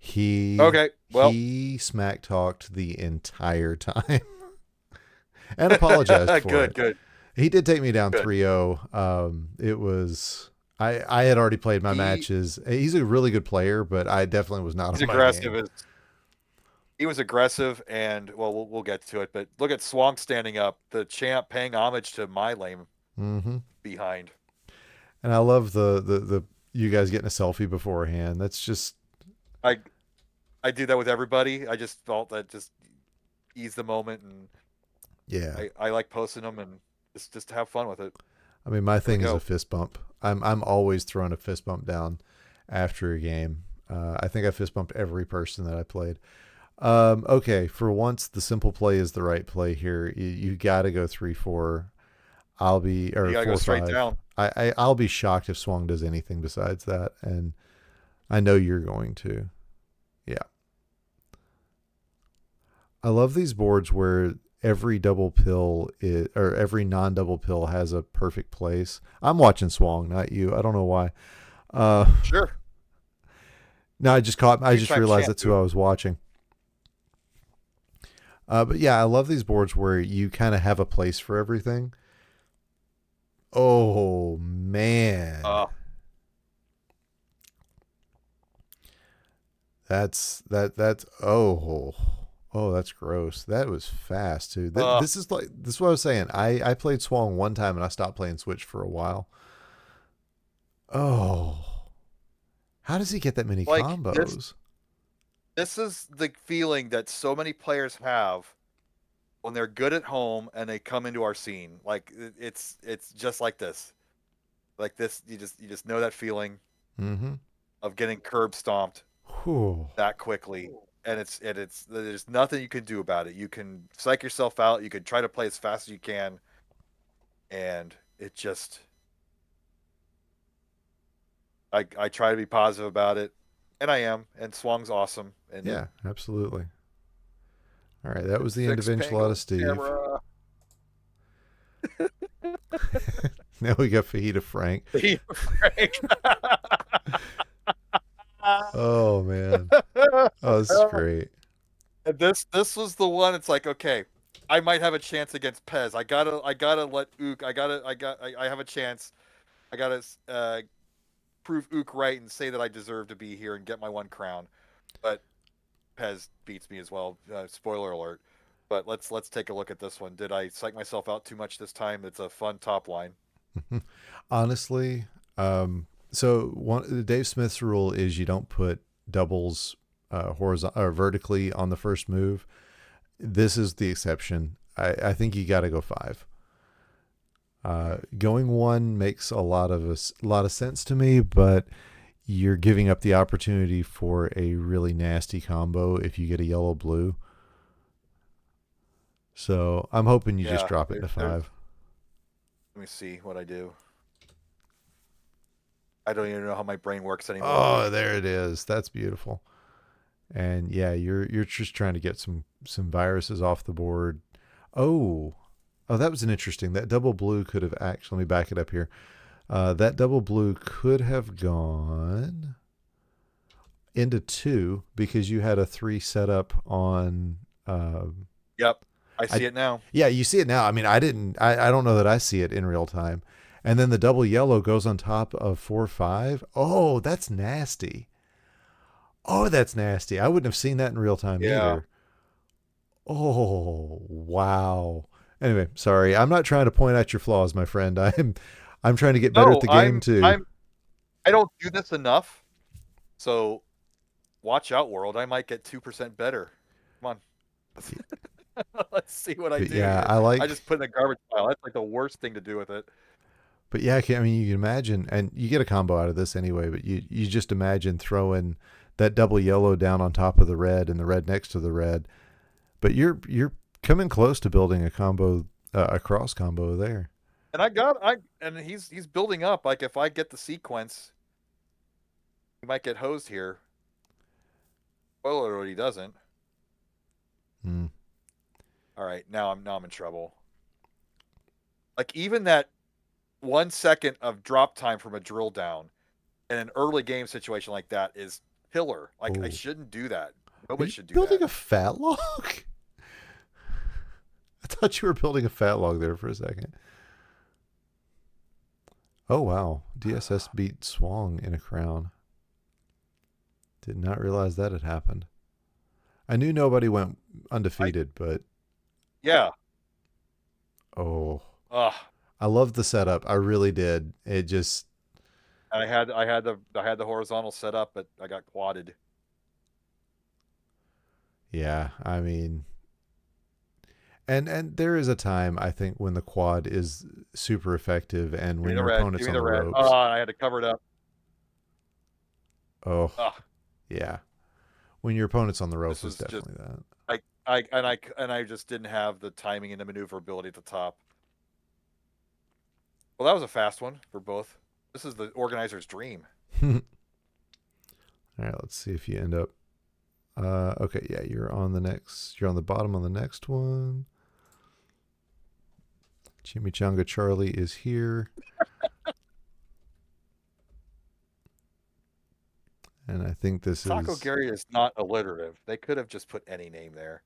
He Okay, well, he smack talked the entire time and apologized for good, it. good, He did take me down good. 3-0. It was I had already played my He matches. He's a really good player, but I definitely was not he's on my aggressive. game. As he was aggressive, and well, we'll get to it. But look at Swank standing up, the champ paying homage to my lame Mm-hmm. behind. And I love the you guys getting a selfie beforehand. That's just I I do that with everybody. I just felt that just ease the moment, and yeah. I like posting them and just have fun with it. I mean, my There we thing is a go. fist bump. I'm always throwing a fist bump down after a game. I think I fist bumped every person that I played. Okay, for once, the simple play is the right play here. You got to go 3-4. I'll be You or gotta go straight 4-5. down. I'll be shocked if Swung does anything besides that, and I know you're going to. Yeah, I love these boards where every double pill or every non-double pill has a perfect place. I'm watching Swung, not you. I don't know why. Uh, Sure. no, I just Two-time realized champ, that's who dude. I was watching. But yeah, I love these boards where you kind of have a place for everything. Oh man, Uh, that's oh that's gross. That was fast too. uh, This is what I was saying. I played Swung one time and I stopped playing Switch for a while. Oh, how does he get that many like this. combos? This is the feeling that so many players have when they're good at home and they come into our scene. Like it's just like this. Like this, you just know that feeling Mm-hmm. of getting curb stomped Whew. that quickly. And it's there's nothing you can do about it. You can psych yourself out. You can try to play as fast as you can, and it just I try to be positive about it, and I am. And Swang's awesome. And Yeah, absolutely. All right, that was the end of fix Enchilada Pango Steve. camera. Now we got Fajita Frank. He Frank. Oh man. Oh, this is great. And this was the one. It's like, okay, I might have a chance against Pez. I gotta let Ook. I have a chance. I gotta prove Ook right and say that I deserve to be here and get my one crown. But Pez beats me as well. Spoiler alert. But let's take a look at this one. Did I psych myself out too much this time? It's a fun top line. Honestly, so one Dave Smith's rule is you don't put doubles horizontal or vertically on the first move. This is the exception. I think you got to go five. Going one makes a lot of sense to me, but you're giving up the opportunity for a really nasty combo if you get a yellow blue. So I'm hoping you just Yeah, drop it to there's. five. Let me see what I do. I don't even know how my brain works anymore. Oh, there it is. That's beautiful. And yeah, you're just trying to get some viruses off the board. Oh, oh, that was an interesting. That double blue could have actually. Let me back it up here. That double blue could have gone into two because you had a three setup on. Yep, I I see it now. Yeah, you see it now. I mean, I didn't. I don't know that I see it in real time. And then the double yellow goes on top of 4-5. Oh, that's nasty. Oh, that's nasty. I wouldn't have seen that in real time Yeah. either. Oh, wow. Anyway, sorry. I'm not trying to point out your flaws, my friend. I'm trying to get better at No, the game too. I don't do this enough. So watch out, world. I might get 2% better. Come on. Let's see what I But do yeah, here. I I like just put in a garbage pile. That's like the worst thing to do with it. but yeah, I mean you can imagine and you get a combo out of this anyway, but you just imagine throwing that double yellow down on top of the red and the red next to the red. But you're coming close to building a combo a cross combo there. And he's building up. Like if I get the sequence, he might get hosed here. Spoiler alert, he doesn't. Hmm. All right, now I'm in trouble. Like even that 1 second of drop time from a drill down in an early game situation like that is killer. Like I Oh. shouldn't do that. Are Nobody you should do building that. a fat log? I thought you were building a fat log there for a second. Oh wow. DSS beat Swang in a crown. Did not realize that had happened. I knew nobody went I undefeated, but yeah. oh, Ugh. I loved the setup. I really did. It just I had the horizontal set up, but I got quadded. yeah, I mean and there is a time I think when the quad is super effective and Give me when the your red. Give opponent's me on the the red. ropes. I had to cover it up. Oh, Ugh. yeah. When your opponent's on the rope This is was just definitely that. I just didn't have the timing and the maneuverability at the top. Well, that was a fast one for both. This is the organizer's dream. All right, let's see if you end up okay, yeah, you're on the bottom on the next one. Chimichanga Charlie is here. And I think this Taco is Gary is not alliterative. They could have just put any name there.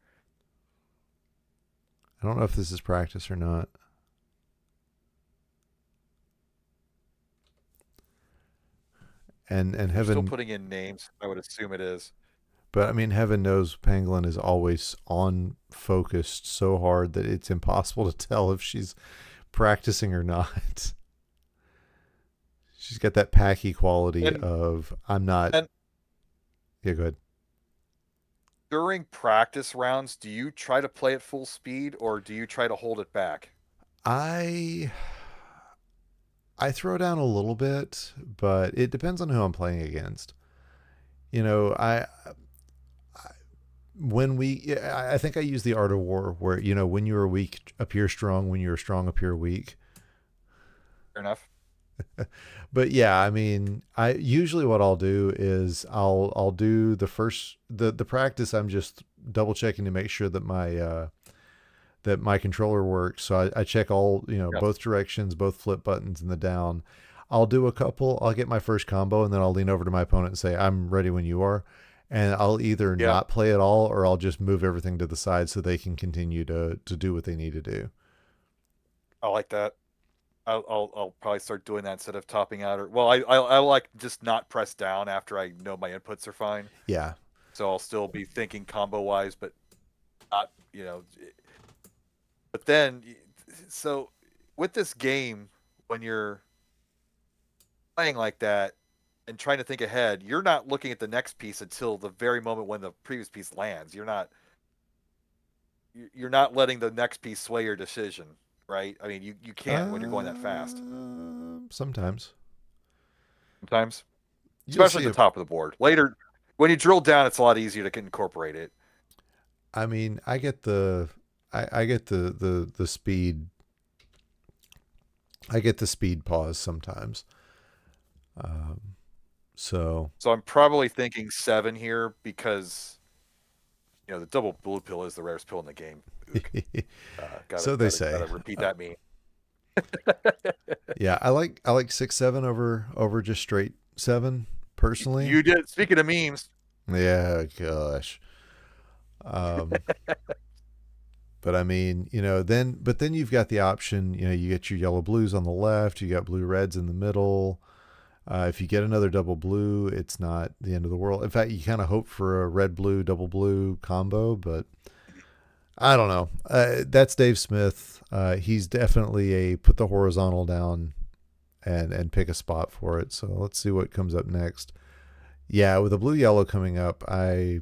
I don't know if this is practice or not. And They're still heaven putting in names. I would assume it is. but I mean heaven knows Pangolin is always on focused so hard that it's impossible to tell if she's practicing or not. She's got that packy quality And of I'm not and yeah, go ahead. during practice rounds, do you try to play at full speed or do you try to hold it back? I I throw down a little bit, but it depends on who I'm playing against. You know, I when we yeah, I think I use the art of war where when you are weak appear strong, when you're strong appear weak. Fair enough. But yeah, I mean, I usually what I'll do is I'll do the practice. I'm just double checking to make sure that my controller works. So I check all Yes. both directions, both flip buttons, and the down. I'll do a couple. I'll get my first combo, and then I'll lean over to my opponent and say, "I'm ready when you are." And I'll either Yeah, not play at all, or I'll just move everything to the side so they can continue to do what they need to do. I like that. I'll probably start doing that instead of topping out. Or well, I like just not press down after I know my inputs are fine. Yeah, So I'll still be thinking combo wise, but not, but then, so with this game, when you're playing like that and trying to think ahead, you're not looking at the next piece until the very moment when the previous piece lands. You're not letting the next piece sway your decision, right? I mean, you can't when you're going that fast. Sometimes Sometimes, you'll especially at see the it. top of the board. Later, when you drill down, it's a lot easier to incorporate it. I mean, I get the speed. I get the speed pause sometimes. Um, so So I'm probably thinking 7 here because the double blue pill is the rarest pill in the game. Ook. Gotta so they gotta say. gotta repeat that meme. Yeah, I like 6 7 over just straight 7 personally. You did. Speaking of memes, Yeah, gosh. Um, but I mean, then you've got the option. You get your yellow blues on the left. You got blue reds in the middle. If you get another double blue, it's not the end of the world. In fact, you kind of hope for a red blue double blue combo, but I don't know. That's Dave Smith. He's definitely a put the horizontal down and pick a spot for it. So let's see what comes up next. Yeah, with the blue yellow coming up, oh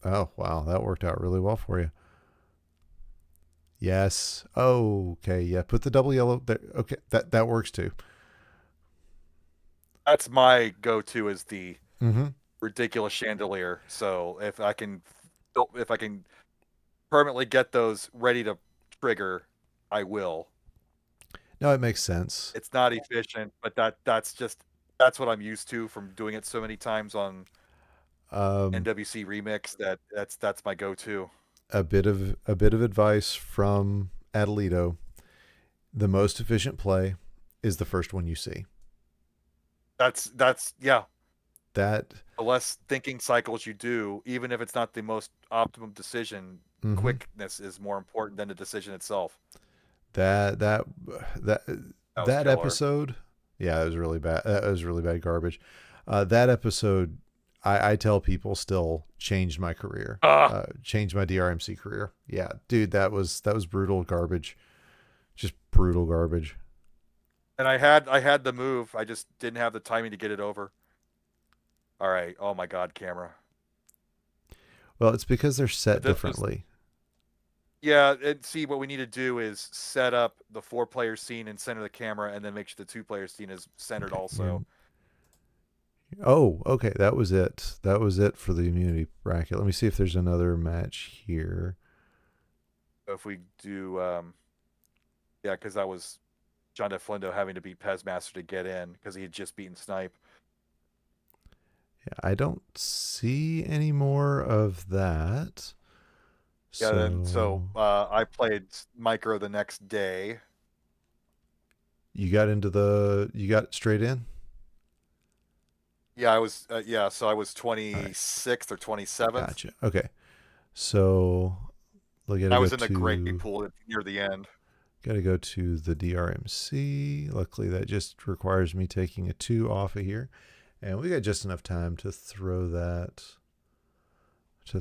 wow, that worked out really well for you. Yes. Oh, okay. Yeah, put the double yellow there. Okay, that works too. that's my go-to is the Mm-hmm. ridiculous chandelier. So if I can permanently get those ready to trigger, I will. No, it makes sense. It's not efficient, but that's what I'm used to from doing it so many times on Um, NWC Remix. That's my go-to. a bit of advice from Adelito: the most efficient play is the first one you see. That's yeah. That. The less thinking cycles you do, even if it's not the most optimum decision, Mm-hmm. quickness is more important than the decision itself. That that that That was that killer. episode, yeah, it was really bad. That was really bad garbage. That episode, I tell people, still changed my career. Ah, Changed my DRMC career. Yeah, dude, that was brutal garbage. Just brutal garbage. and I had the move. I just didn't have the timing to get it over. All right. Oh my God, camera. Well, it's because they're But set this was differently. yeah. And see, what we need to do is set up the 4-player scene and center the camera, and then make sure the 2-player scene is centered Okay. also. Oh, okay. That was it. That was it for the immunity bracket. Let me see if there's another match here. So if we do, yeah, because that was John DeFlindo having to beat Pez Master to get in because he had just beaten Snipe. Yeah, I don't see any more of that. Yeah, then so So I played Micro the next day. you got straight in. Yeah, so I was All right, 26th or 27th. gotcha. Okay, so we I was in the great pool near the end. got to go to the DRMC. Luckily, that just requires me taking a 2 off of here, and we got just enough time to throw that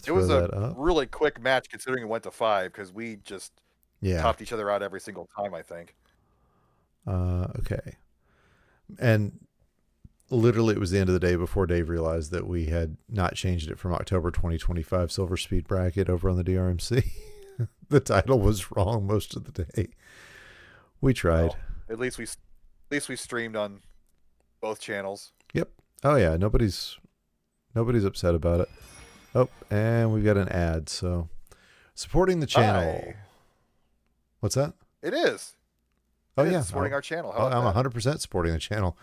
It was a up. really quick match considering it went to 5 because we just Yeah. topped each other out every single time, I think. Okay. And literally, it was the end of the day before Dave realized that we had not changed it from October 2025 Silver Speed bracket over on the DRMC. The title was wrong most of the day. We tried. Well, at least we streamed on both channels. Yep. Oh yeah. Nobody's upset about it. Oh, and we've got an ad. So supporting the channel. Hi. What's that? It is. Oh It is yeah. supporting our channel. How I'm about that? 100% supporting the channel.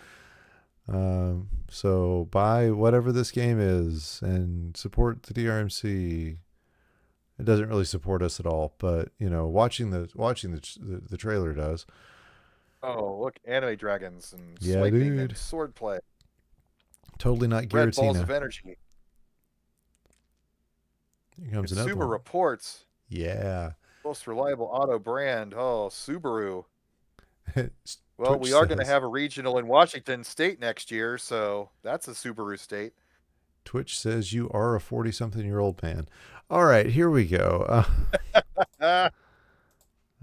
So buy whatever this game is and support the DRMC. It doesn't really support us at all, but watching the trailer does. Oh, look, anime dragons and Yeah, swiping dude. and swordplay. Totally not Red balls Giratina. of energy. Here comes another Consumer one. reports. Yeah. Most reliable auto brand. Oh, Subaru. Well, Twitch we are going to says. have a regional in Washington State next year, so that's a Subaru state. Twitch says you are a 40-something-year-old man. All right, here we go. Ah,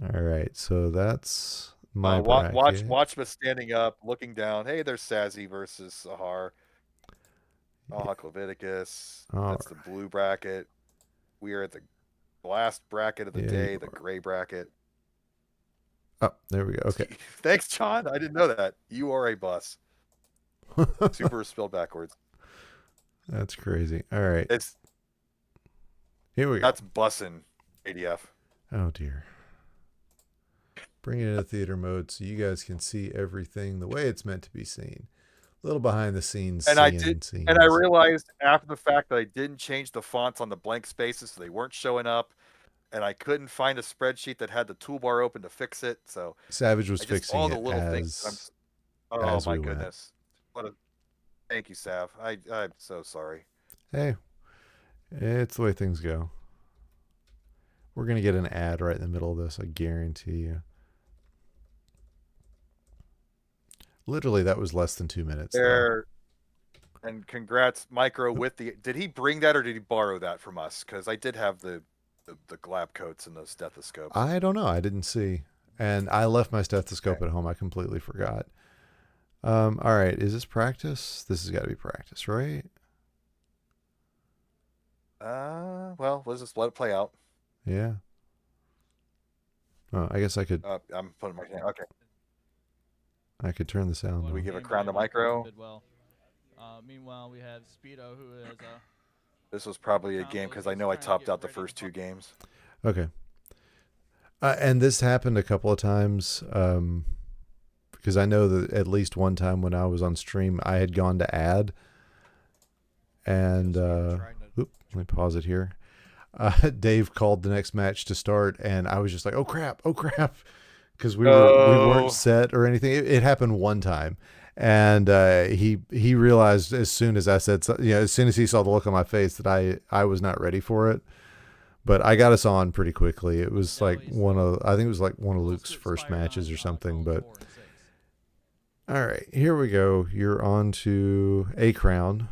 All right, so that's my watch bracket. Watchma standing up, looking down. Hey, there's Sazzy versus Sahar. Huck Leviticus. All That's the blue bracket. We are at the last bracket of the Yeah, you day, the gray bracket. Oh, there we go. Okay. Thanks, John. I didn't know that. You are a bus. Super spelled backwards. That's crazy. All right. It's Here we go. That's bussin', ADF. Oh, dear. Bring it into theater mode so you guys can see everything the way it's meant to be seen. A little behind the scenes And I did, scenes. and I realized after the fact that I didn't change the fonts on the blank spaces, so they weren't showing up, and I couldn't find a spreadsheet that had the toolbar open to fix it. So Savage was I just fixing all the it little things. Oh as my we went. goodness! Thank you, Sav. I'm so sorry. Hey, it's the way things go. We're going to get an ad right in the middle of this, I guarantee you. Literally, that was less than 2 minutes. There, and congrats, Micro, with the. Did he bring that or did he borrow that from us? Because I did have the lab coats and the stethoscope. I don't know. I didn't see. And I left my stethoscope at home. I completely forgot. All right. Is this practice? This has got to be practice, right? Well, let's just let it play out. Yeah. Oh, I guess I could. I'm putting my hand. Okay. I could turn the sound. Do we give a crown to Micro? Bidwell. Meanwhile, we have Speedo, who is This was probably a game because I know I topped out the first 2 games. Okay. And this happened a couple of times because I know that at least one time when I was on stream, I had gone to ad. And let me pause it here. Dave called the next match to start, and I was just like, oh, crap, because we weren't set or anything. It happened one time. And he realized as soon as I said, as soon as he saw the look on my face that I was not ready for it. But I got us on pretty quickly. It was like I think it was like one of Luke's first matches or something. But all right, here we go. You're on to a crown.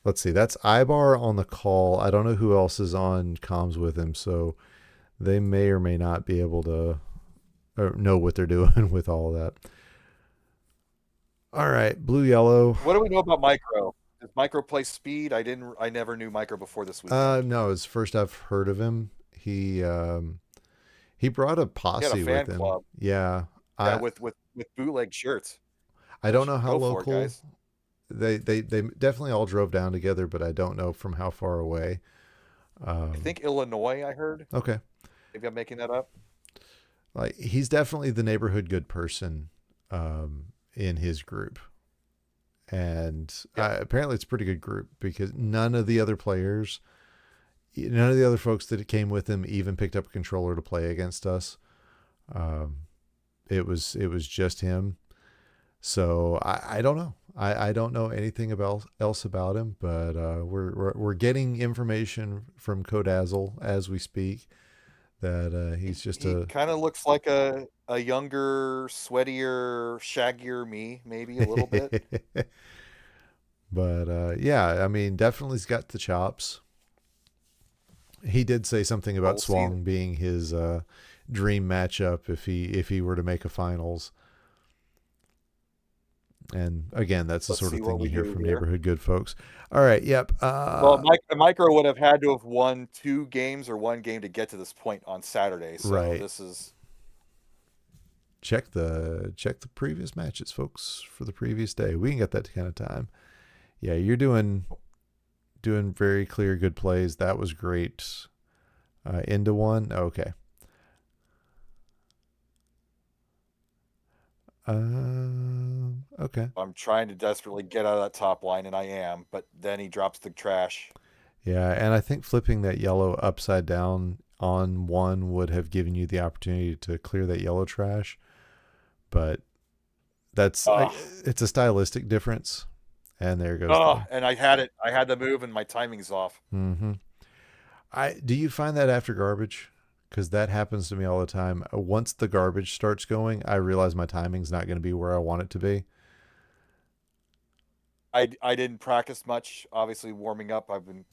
Let's see. That's Ibar on the call. I don't know who else is on comms with him, so they may or may not be able to know what they're doing with all of that. All right, blue, yellow. What do we know about Micro? Does Micro play speed? I never knew Micro before this weekend. No, it's first I've heard of him. He brought a posse with him. Club. Yeah. With bootleg shirts. I don't know how local. For it, guys. They definitely all drove down together, but I don't know from how far away. I think Illinois, I heard. Okay. Maybe I'm making that up. Like he's definitely the neighborhood good person in his group. And apparently it's a pretty good group because none of the other folks that came with him even picked up a controller to play against us. It was just him. So I don't know. I don't know anything else about him, but we're getting information from Codazzle as we speak that he's just he kind of looks like a younger, sweatier, shaggier me, maybe a little bit. But yeah, I mean, definitely he's got the chops. He did say something about Swong being his dream matchup if he were to make a finals. And again, that's the sort of thing you hear from neighborhood good folks. All right. Yep. Well, Micro would have had to have won 2 games or 1 game to get to this point on Saturday. So right. This is check the previous matches, folks, for the previous day. We can get that kind of time. Yeah, you're doing very clear, good plays. That was great. Into one. Okay. Okay. I'm trying to desperately get out of that top line, and I am, but then he drops the trash. Yeah, and I think flipping that yellow upside down on one would have given you the opportunity to clear that yellow trash, but it's a stylistic difference, and there goes. And I had the move, and my timing's off. Mm-hmm. Do you find that after garbage? Because that happens to me all the time. Once the garbage starts going, I realize my timing's not going to be where I want it to be. I didn't practice much. Obviously, warming up. I've been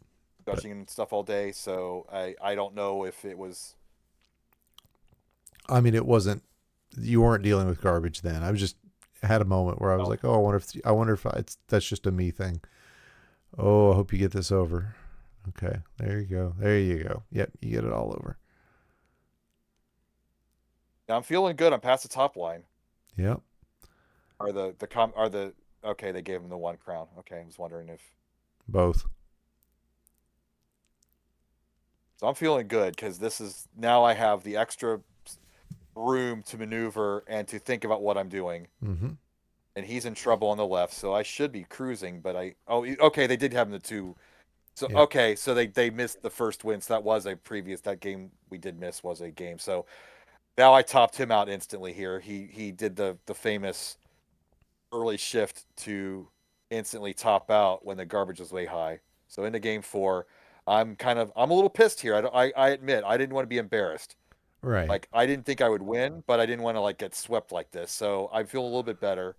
But gushing and stuff all day, so I don't know if it was. I mean, it wasn't. You weren't dealing with garbage then. I was just had a moment where I was Oh, like, oh, I wonder if that's just a me thing. Oh, I hope you get this over. Okay, there you go. There you go. Yep, you get it all over. now I'm feeling good. I'm past the top line. Yep, Are the okay? They gave him the one crown. Okay, I was wondering if. both. So I'm feeling good because this is now I have the extra room to maneuver and to think about what I'm doing. Mm-hmm. And he's in trouble on the left, so I should be cruising. But okay, they did have him the two. So Yep. okay, so they missed the first win. So that was a previous that game we did miss was a game. So now I topped him out instantly here. He did the famous early shift to instantly top out when the garbage was way high. So into game four, I'm a little pissed here. I admit I didn't want to be embarrassed. Right. Like I didn't think I would win, but I didn't want to like get swept like this. So I feel a little bit better.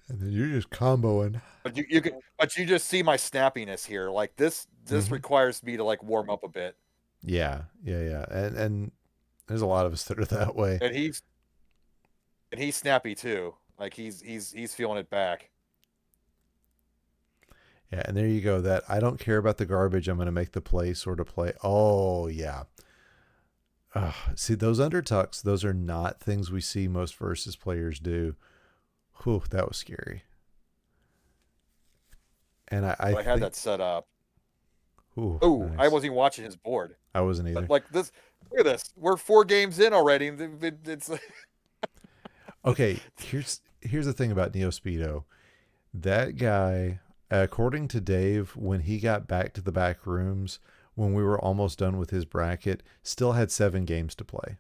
And then you're just comboing. But you just see my snappiness here. Like this Mm-hmm. requires me to like warm up a bit. Yeah, yeah, yeah. And there's a lot of us that are that way. And he's snappy too. Like he's feeling it back. Yeah, and there you go. That I don't care about the garbage. I'm going to make the play sort of play. Oh yeah. See those undertucks. Those are not things we see most versus players do. Whew, that was scary. And I So I had think. that set up. Ooh, Oh, I nice. wasn't even watching his board. I wasn't But either. like this, look at this. We're 4 games in already. It's Okay, here's the thing about Neo Speedo. That guy, according to Dave, when he got back to the back rooms, when we were almost done with his bracket, still had 7 games to play.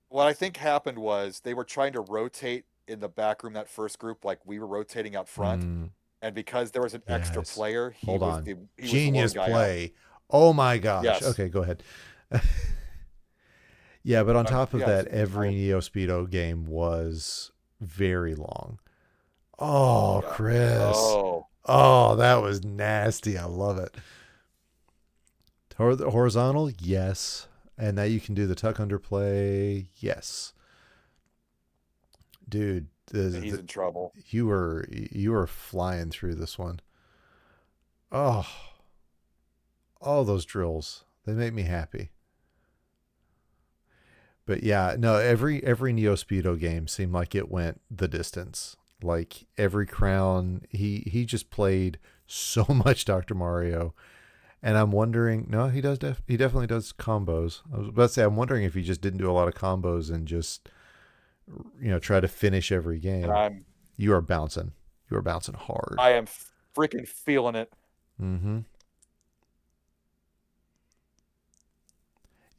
what I think happened was they were trying to rotate in the back room that first group, like we were rotating out front. Mm, And because there was an extra yes. player, Hold on. he was the lone Genius guy out. play. Oh my gosh. Yes. Okay, go ahead. Yeah, but on top of Yes. that, every Neo Speedo game was very long. Oh, Yeah. Chris. Oh. Oh, that was nasty. I love it. Horizontal, yes. And now you can do the tuck underplay, yes. Dude, He's in trouble. you were flying through this one. Oh, all those drills. They make me happy. But yeah, no, every Neo Speedo game seemed like it went the distance. Like every crown, he just played so much Dr. Mario. And I'm wondering, no, he definitely does combos. I was about to say, I'm wondering if he just didn't do a lot of combos and just, try to finish every And game. You are bouncing. You are bouncing hard. I am freaking feeling it. Mm-hmm.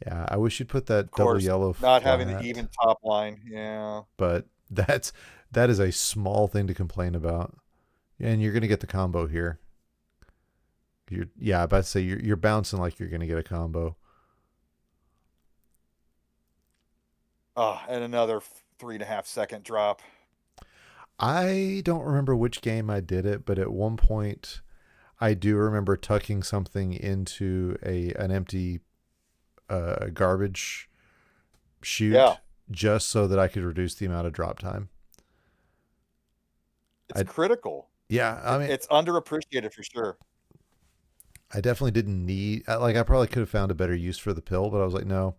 Yeah, I wish you'd put that Of double course, yellow not having the flat, even top line. Yeah. but that is a small thing to complain about. And you're gonna get the combo here. Yeah, I about to say you're bouncing like you're gonna get a combo. Oh, and another 3.5 second drop. I don't remember which game I did it, but at one point I do remember tucking something into an empty garbage chute Yeah. just so that I could reduce the amount of drop time. It's I critical. Yeah, I mean, It's underappreciated for sure. I definitely didn't need I probably could have found a better use for the pill, but I was like, no,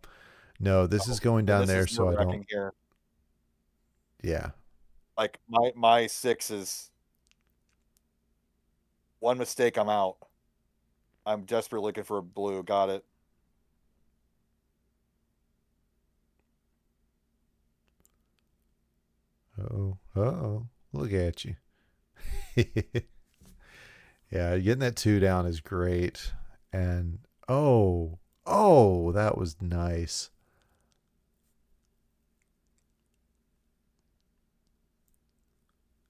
no, this is Oh, going and down this there, is so nerve I don't. wracking here. Yeah. Like my six is one mistake, I'm out. I'm desperately looking for a blue. Got it. Oh, oh, look at you. Yeah, getting that 2 down is great. And oh, that was nice.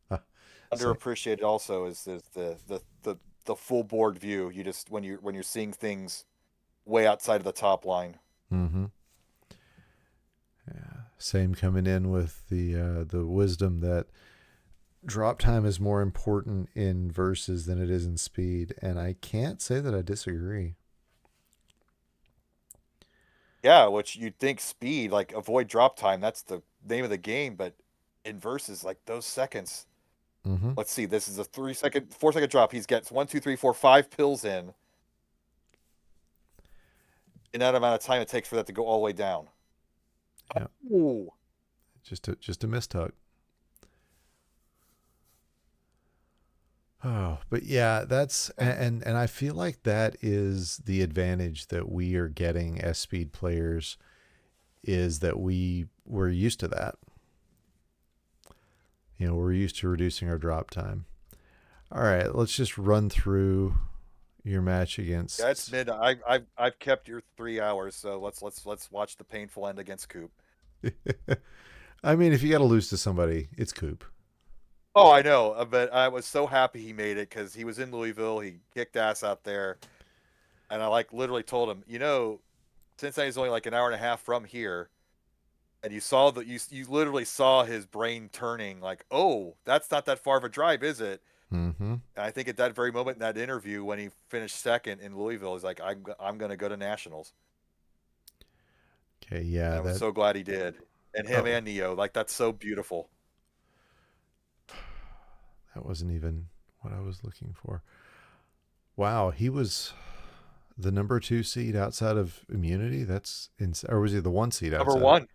Huh, so, Underappreciated also is the full board view. You just when you're seeing things way outside of the top line. mm-hmm. Yeah, same coming in with the wisdom that drop time is more important in verses than it is in speed, and I can't say that I disagree. Yeah, which you'd think speed, like avoid drop time, that's the name of the game, but in versus, like those seconds. Mm-hmm. Let's see, this is a 3 second, 4 second drop. He's gets 1, 2, 3, 4, 5 pills in that amount of time it takes for that to go all the way down. Yeah, Ooh. just a mistuck. Oh, but yeah, that's and I feel like that is the advantage that we are getting as speed players, is that we're used to that. We're used to reducing our drop time. All right, let's just run through your match Yeah, it's against. mid. I've kept your 3 hours, so let's watch the painful end against Coop. I mean, if you got to lose to somebody, it's Coop. Oh, I know, but I was so happy he made it because he was in Louisville. He kicked ass out there, and I like literally told him, Cincinnati's only like an hour and a half from here, and you literally saw his brain turning like, oh, that's not that far of a drive, is it? Mm-hmm. And I think at that very moment in that interview when he finished second in Louisville, he's like, I'm going to go to nationals. Okay, And yeah, I was that. so glad he did. And him Oh, and Neo, like that's so beautiful. that wasn't even what I was looking for. Wow, he was the number 2 seed outside of immunity. That's or was he the 1 seed Number outside? one,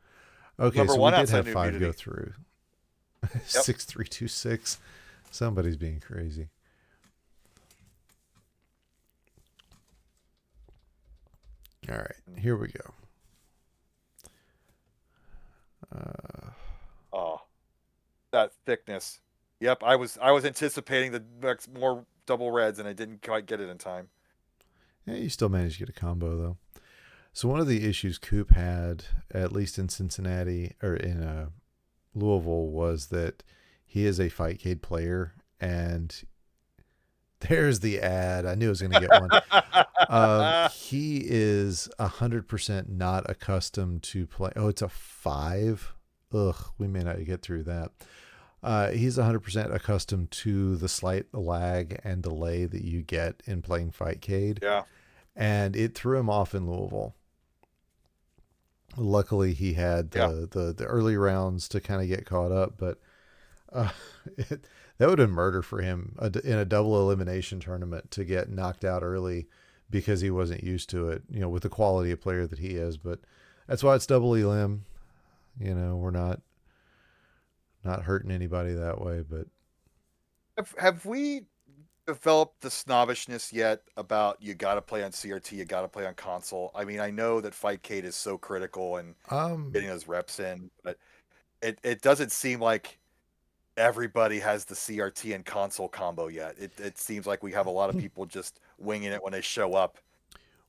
Okay, number so we one did outside have New 5 go Immunity. through. Yep. 6326. Somebody's being crazy. All right, here we go. Oh, that thickness. Yep, I was anticipating the more double reds, and I didn't quite get it in time. Yeah, you still managed to get a combo though. So one of the issues Coop had, at least in Cincinnati or in Louisville, was that he is a Fightcade player, and there's the ad. I knew I was going to get one. He is 100% not accustomed to play. Oh, it's a 5. Ugh, we may not get through that. He's 100% accustomed to the slight lag and delay that you get in playing Fightcade, Yeah, and it threw him off in Louisville. Luckily, he had yeah. the early rounds to kind of get caught up, but uh, that would have been murder for him in a double elimination tournament to get knocked out early because he wasn't used to it, with the quality of player that he is. But that's why it's double elim. We're not hurting anybody that way, but Have we developed the snobbishness yet about you got to play on CRT, you got to play on console? I mean, I know that Fightcade is so critical and um, getting those reps in, but it doesn't seem like everybody has the CRT and console combo yet. It seems like we have a lot of people just winging it when they show up.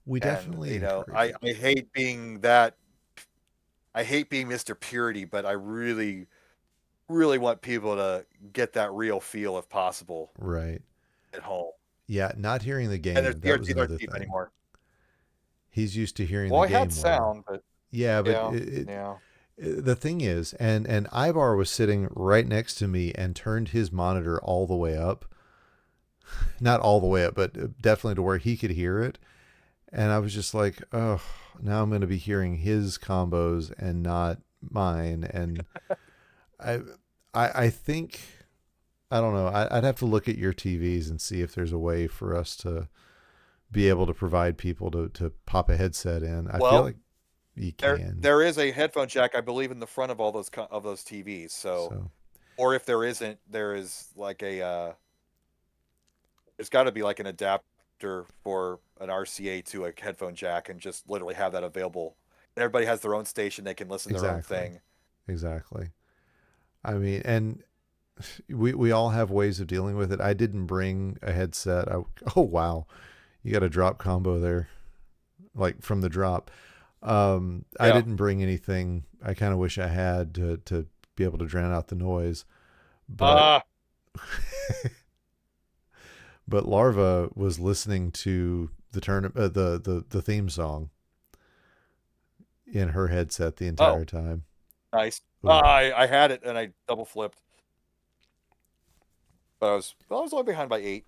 we And definitely encourage it. I hate being that. I hate being Mr. Purity, but I really, really want people to get that real feel if possible Right. at home. Yeah, not hearing the And their game, that was CRTs aren't another cheap thing. anymore. He's used to hearing Well, the I had game well. sound, but Yeah, but yeah, yeah. the thing is, and Ivar was sitting right next to me and turned his monitor all the way up. Not all the way up, but definitely to where he could hear it. And I was just like, oh, now I'm going to be hearing his combos and not mine. And I, I think, I don't know. I'd have to look at your TVs and see if there's a way for us to be able to provide people to pop a headset in. I feel Well, like you there can. there is a headphone jack, I believe, in the front of all of those TVs. So, So, or if there isn't, there is like a there's got to be like an adapter for an RCA to a headphone jack, and just literally have that available. Everybody has their own station; they can listen to their own exactly. thing. Exactly. I mean, and we all have ways of dealing with it. I didn't bring a headset. Oh wow, you got a drop combo there, like from the drop. I Yeah. didn't bring anything. I kind of wish I had to be able to drown out the noise, but Ah, but Larva was listening to the the theme song in her headset the oh, entire time. nice. Ooh. I had it and I double flipped. But I was only behind by 8.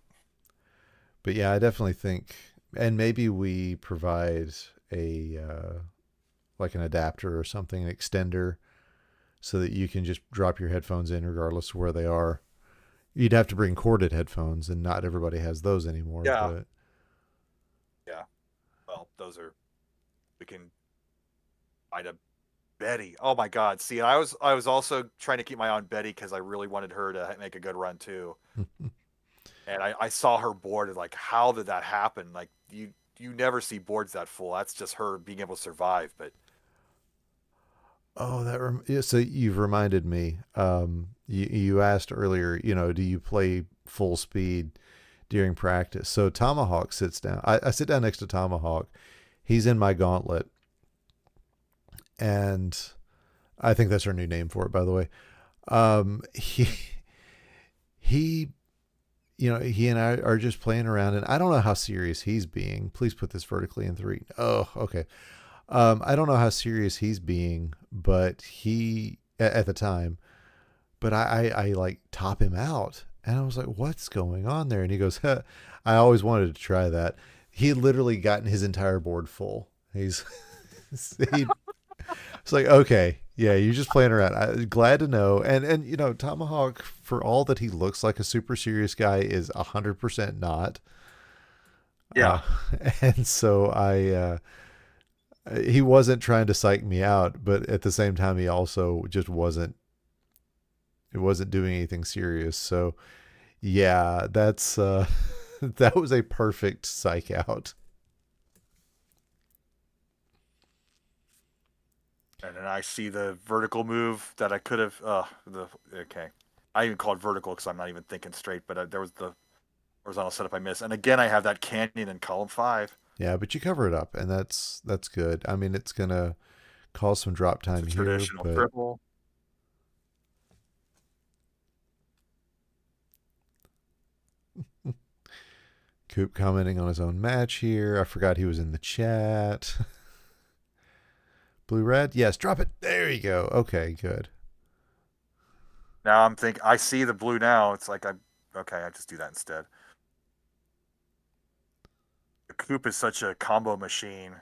But yeah, I definitely think, and maybe we provide a like an adapter or something, an extender, so that you can just drop your headphones in regardless of where they are. You'd have to bring corded headphones, and not everybody has those anymore. Yeah. But Yeah. Well, we can find a Betty. Oh my God. See, I was also trying to keep my eye on Betty because I really wanted her to make a good run too. And I saw her board and like, how did that happen? Like you never see boards that full. That's just her being able to survive. But oh, yeah, so you've reminded me. You asked earlier, do you play full speed during practice? So Tomahawk sits down. I sit down next to Tomahawk. He's in my gauntlet, and I think that's our new name for it, by the way. He he he and I are just playing around, and I don't know how serious he's being. Please put this vertically in 3. Oh, okay. I don't know how serious he's being, but he at the time, but I like top him out, and I was like, "What's going on there?" And he goes, huh, "I always wanted to try that." He had literally gotten his entire board full. He's he. It's like, okay, yeah, you're just playing around. Glad to know. And Tomahawk, for all that he looks like a super serious guy, is 100% not. yeah, And so he wasn't trying to psych me out, but at the same time, he also just wasn't. It wasn't doing anything serious. So yeah, that's that was a perfect psych out. and then I see the vertical move that I could have. Okay. I even called vertical because I'm not even thinking straight. But there was the horizontal setup I missed, and again I have that canyon in column 5. Yeah, but you cover it up, and that's good. I mean, it's gonna cause some drop It's time a here, traditional but triple. Coop commenting on his own match here. I forgot he was in the chat. Blue red, yes, drop it. There you go. Okay, good. Now I'm thinking I see the blue now. It's like I just do that instead. The Coop is such a combo machine.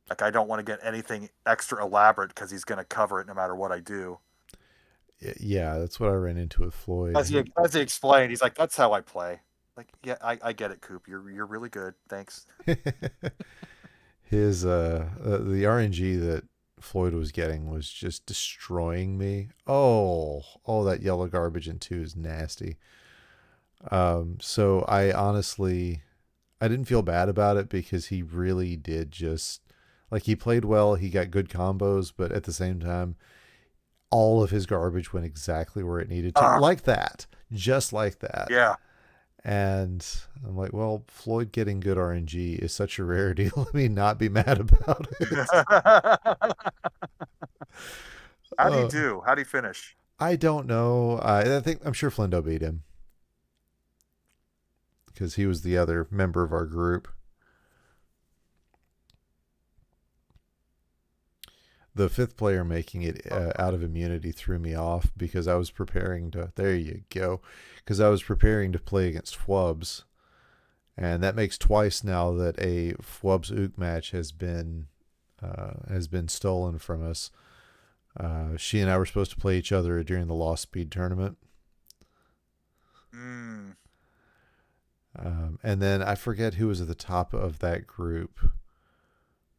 Like I don't want to get anything extra elaborate because he's going to cover it no matter what I do. Yeah, that's what I ran into with Floyd. As he explained, he's like, "That's how I play." Like, yeah, I get it, Coop. You're really good. Thanks. His the RNG that Floyd was getting was just destroying me. Oh, that yellow garbage in 2 is nasty. So I didn't feel bad about it because he really did just like he played well, he got good combos, but at the same time, all of his garbage went exactly where it needed to. Like that. Just like that. Yeah. And I'm like, well, Floyd getting good RNG is such a rarity. Let me not be mad about it. How do you do? How do you finish? I don't know. I'm sure Flindo beat him because he was the other member of our group. The 5th player making it out of immunity threw me off because I was preparing to. There you go. Because I was preparing to play against Fwubs, and that makes twice now that a Fwubs Ook match has been stolen from us. She and I were supposed to play each other during the Lost Speed tournament. And then I forget who was at the top of that group.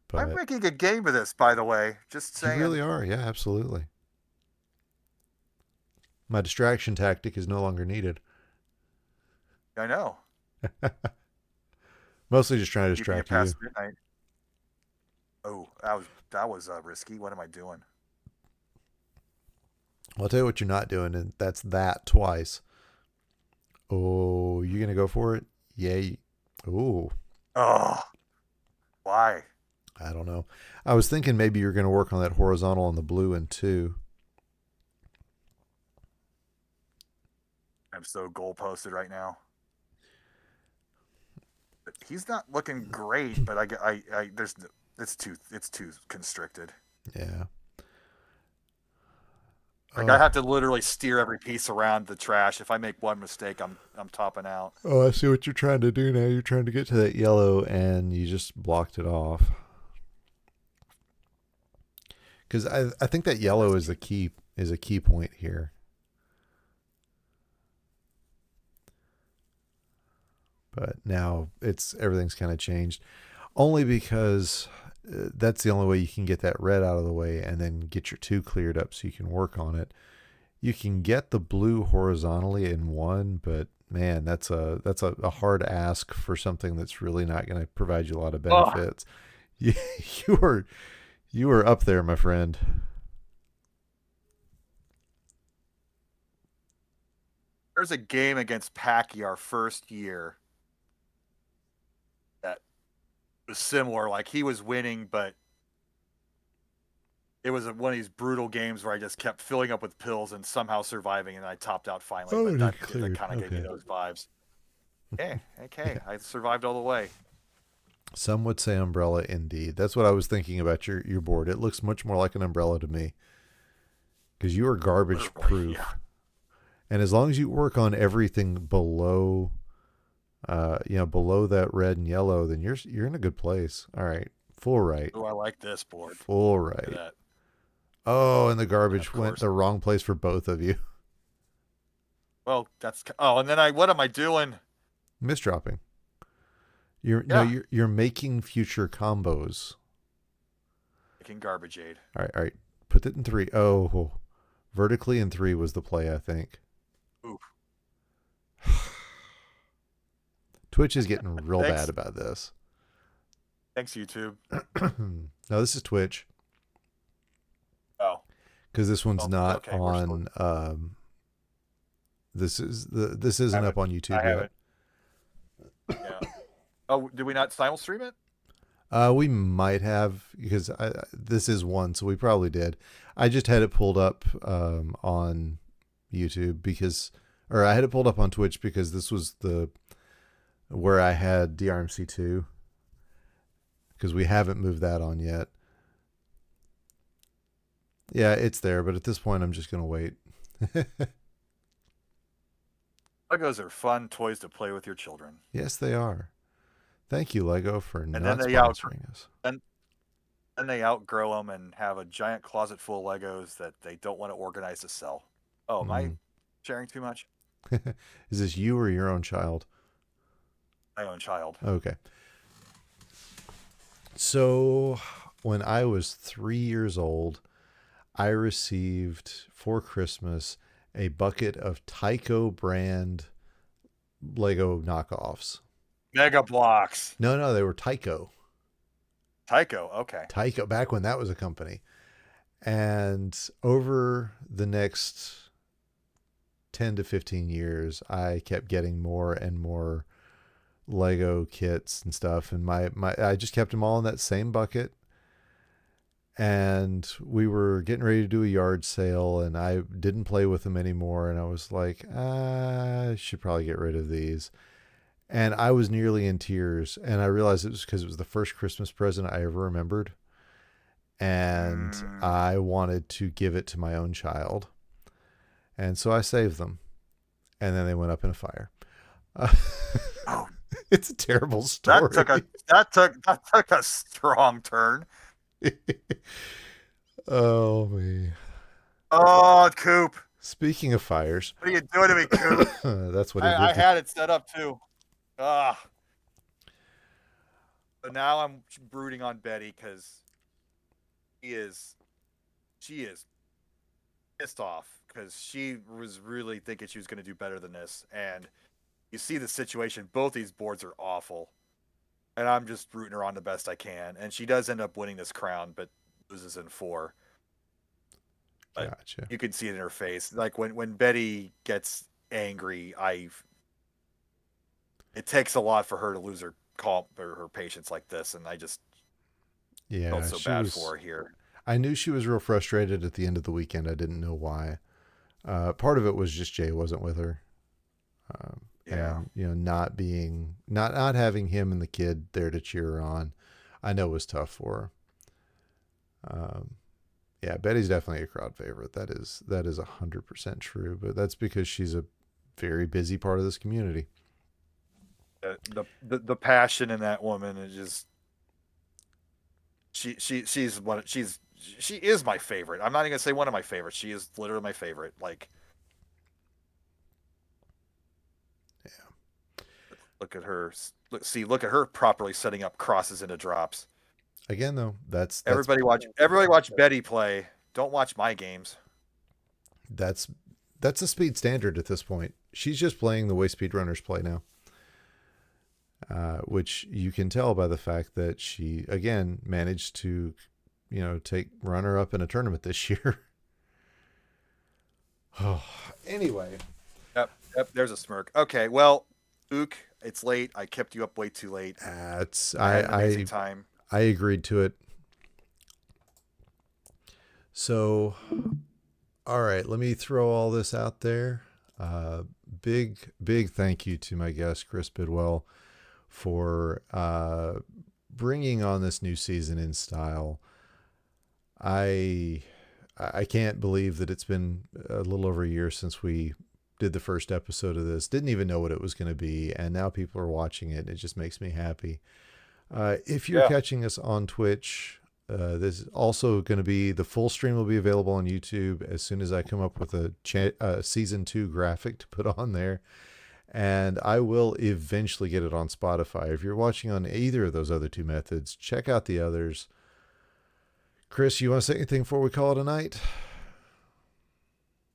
But I'm making a game of this, by the way. Just saying. You really are. Yeah, absolutely. My distraction tactic is no longer needed. I know. Mostly just trying to Keeping it distract you. past midnight. Oh, that was risky. What am I doing? I'll tell you what you're not doing, and that's that twice. Oh, you gonna go for it? Yay. Oh. Oh. Why? I don't know. I was thinking maybe you're going to work on that horizontal on the blue in 2. I'm so goal posted right now. He's not looking great, but it's too constricted. Yeah. Like I have to literally steer every piece around the trash. If I make one mistake, I'm topping out. Oh, I see what you're trying to do now. You're trying to get to that yellow, and you just blocked it off. Because I think that yellow is a key point here. But now everything's kind of changed, only because that's the only way you can get that red out of the way and then get your 2 cleared up so you can work on it. You can get the blue horizontally in one, but man, that's a hard ask for something that's really not going to provide you a lot of benefits. Oh. You were up there, my friend. There's a game against Packy our first year that was similar. Like he was winning, but it was one of these brutal games where I just kept filling up with pills and somehow surviving, and I topped out finally. Oh, but that kind of gave me those vibes. Okay, yeah. I survived all the way. Some would say umbrella indeed. That's what I was thinking about your board. It looks much more like an umbrella to me. Because you are garbage proof. Yeah. And as long as you work on everything below below that red and yellow, then you're in a good place. All right. Full right. Oh, I like this board. Full right. Oh, and the garbage went the wrong place for both of you. Well, and then what am I doing? Misdropping. You're making future combos. Making garbage aid. All right. Put it in 3. Oh, vertically in 3 was the play, I think. Oof. Twitch is getting real bad about this. Thanks, YouTube. No, this is Twitch. Oh. Because this one's not on. This isn't up on YouTube yet. Yeah. Oh, did we not simul stream it? We might have, because this is one, so we probably did. I just had it pulled up on YouTube I had it pulled up on Twitch because this was where I had DrMC 2, because we haven't moved that on yet. Yeah, it's there, but at this point, I'm just gonna wait. Legos are fun toys to play with your children. Yes, they are. Thank you, Lego, for not sponsoring us. And they outgrow them and have a giant closet full of Legos that they don't want to organize to sell. Oh, am I sharing too much? Is this you or your own child? My own child. Okay. So when I was 3 years old, I received for Christmas a bucket of Tyco brand Lego knockoffs. Mega Blocks. No, they were Tyco. Tyco, okay. Tyco, back when that was a company. And over the next 10 to 15 years, I kept getting more and more Lego kits and stuff. And I just kept them all in that same bucket. And we were getting ready to do a yard sale, and I didn't play with them anymore. And I was like, I should probably get rid of these. And I was nearly in tears. And I realized it was because it was the first Christmas present I ever remembered. And I wanted to give it to my own child. And so I saved them. And then they went up in a fire. It's a terrible story. That took a strong turn. Oh, me. Oh, Coop. Speaking of fires. What are you doing to me, Coop? That's what he did. I had it set up too. So now I'm brooding on Betty because she is pissed off because she was really thinking she was going to do better than this. And you see the situation. Both these boards are awful. And I'm just rooting her on the best I can. And she does end up winning this crown, but loses in 4. But gotcha. You can see it in her face. Like when Betty gets angry, it takes a lot for her to lose her calm or her patience like this. And I just felt so bad for her here. I knew she was real frustrated at the end of the weekend. I didn't know why. Part of it was just Jay wasn't with her. And not having him and the kid there to cheer her on, I know was tough for her. Yeah, Betty's definitely a crowd favorite. That is 100% true, but that's because she's a very busy part of this community. The passion in that woman is just she is my favorite. I'm not even gonna say one of my favorites. She is literally my favorite. Like, look at her. Look at her properly setting up crosses into drops. Again, though, Everybody watch Betty play. Don't watch my games. that's that's a speed standard at this point. She's just playing the way speedrunners play now, which you can tell by the fact that she again managed to, take runner up in a tournament this year. Oh, anyway, Yep. There's a smirk. Okay, well, Ook, it's late. I kept you up way too late. it's I had an amazing I time. I agreed to it. So, all right, let me throw all this out there. Big thank you to my guest Chris Bidwell for bringing on this new season in style. I can't believe that it's been a little over a year since we did the first episode of this. Didn't even know what it was going to be, and now people are watching it. It just makes me happy. If you're Yeah. catching us on Twitch, this is also going to be the full stream will be available on YouTube as soon as I come up with a season 2 graphic to put on there. And I will eventually get it on Spotify. If you're watching on either of those other two methods, check out the others. Chris, you want to say anything before we call it a night?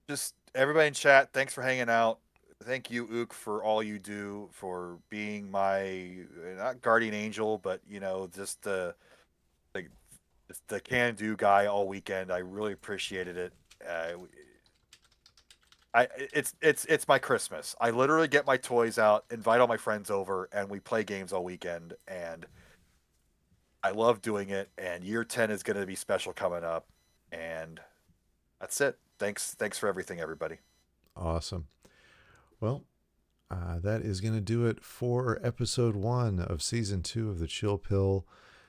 Just everybody in chat, thanks for hanging out. Thank you, Ook, for all you do, for being my not guardian angel, but just the, just the can-do guy all weekend. I really appreciated it. It's my Christmas. I literally get my toys out, invite all my friends over, and we play games all weekend. And I love doing it. And year 10 is going to be special coming up. And that's it. Thanks for everything, everybody. Awesome. Well, that is going to do it for episode 1 of season 2 of the Chill Pill.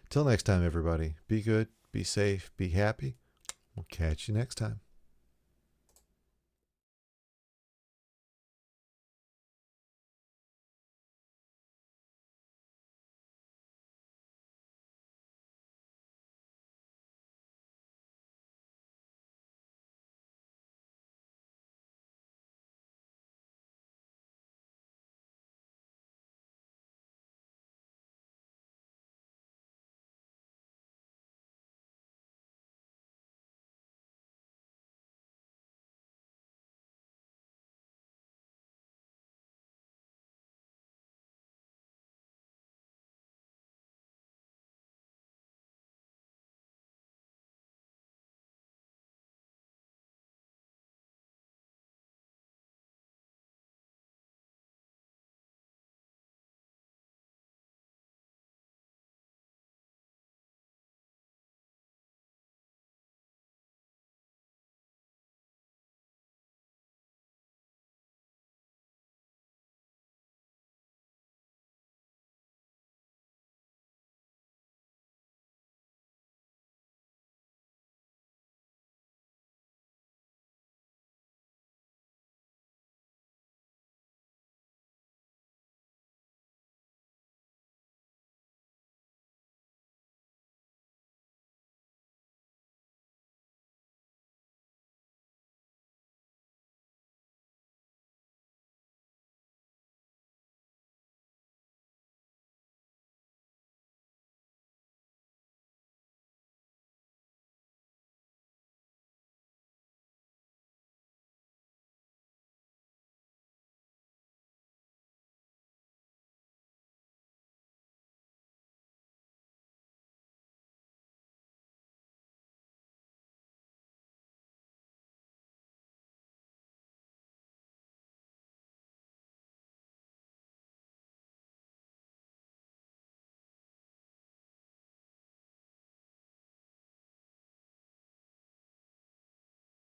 Till next time, everybody, be good, be safe, be happy. We'll catch you next time.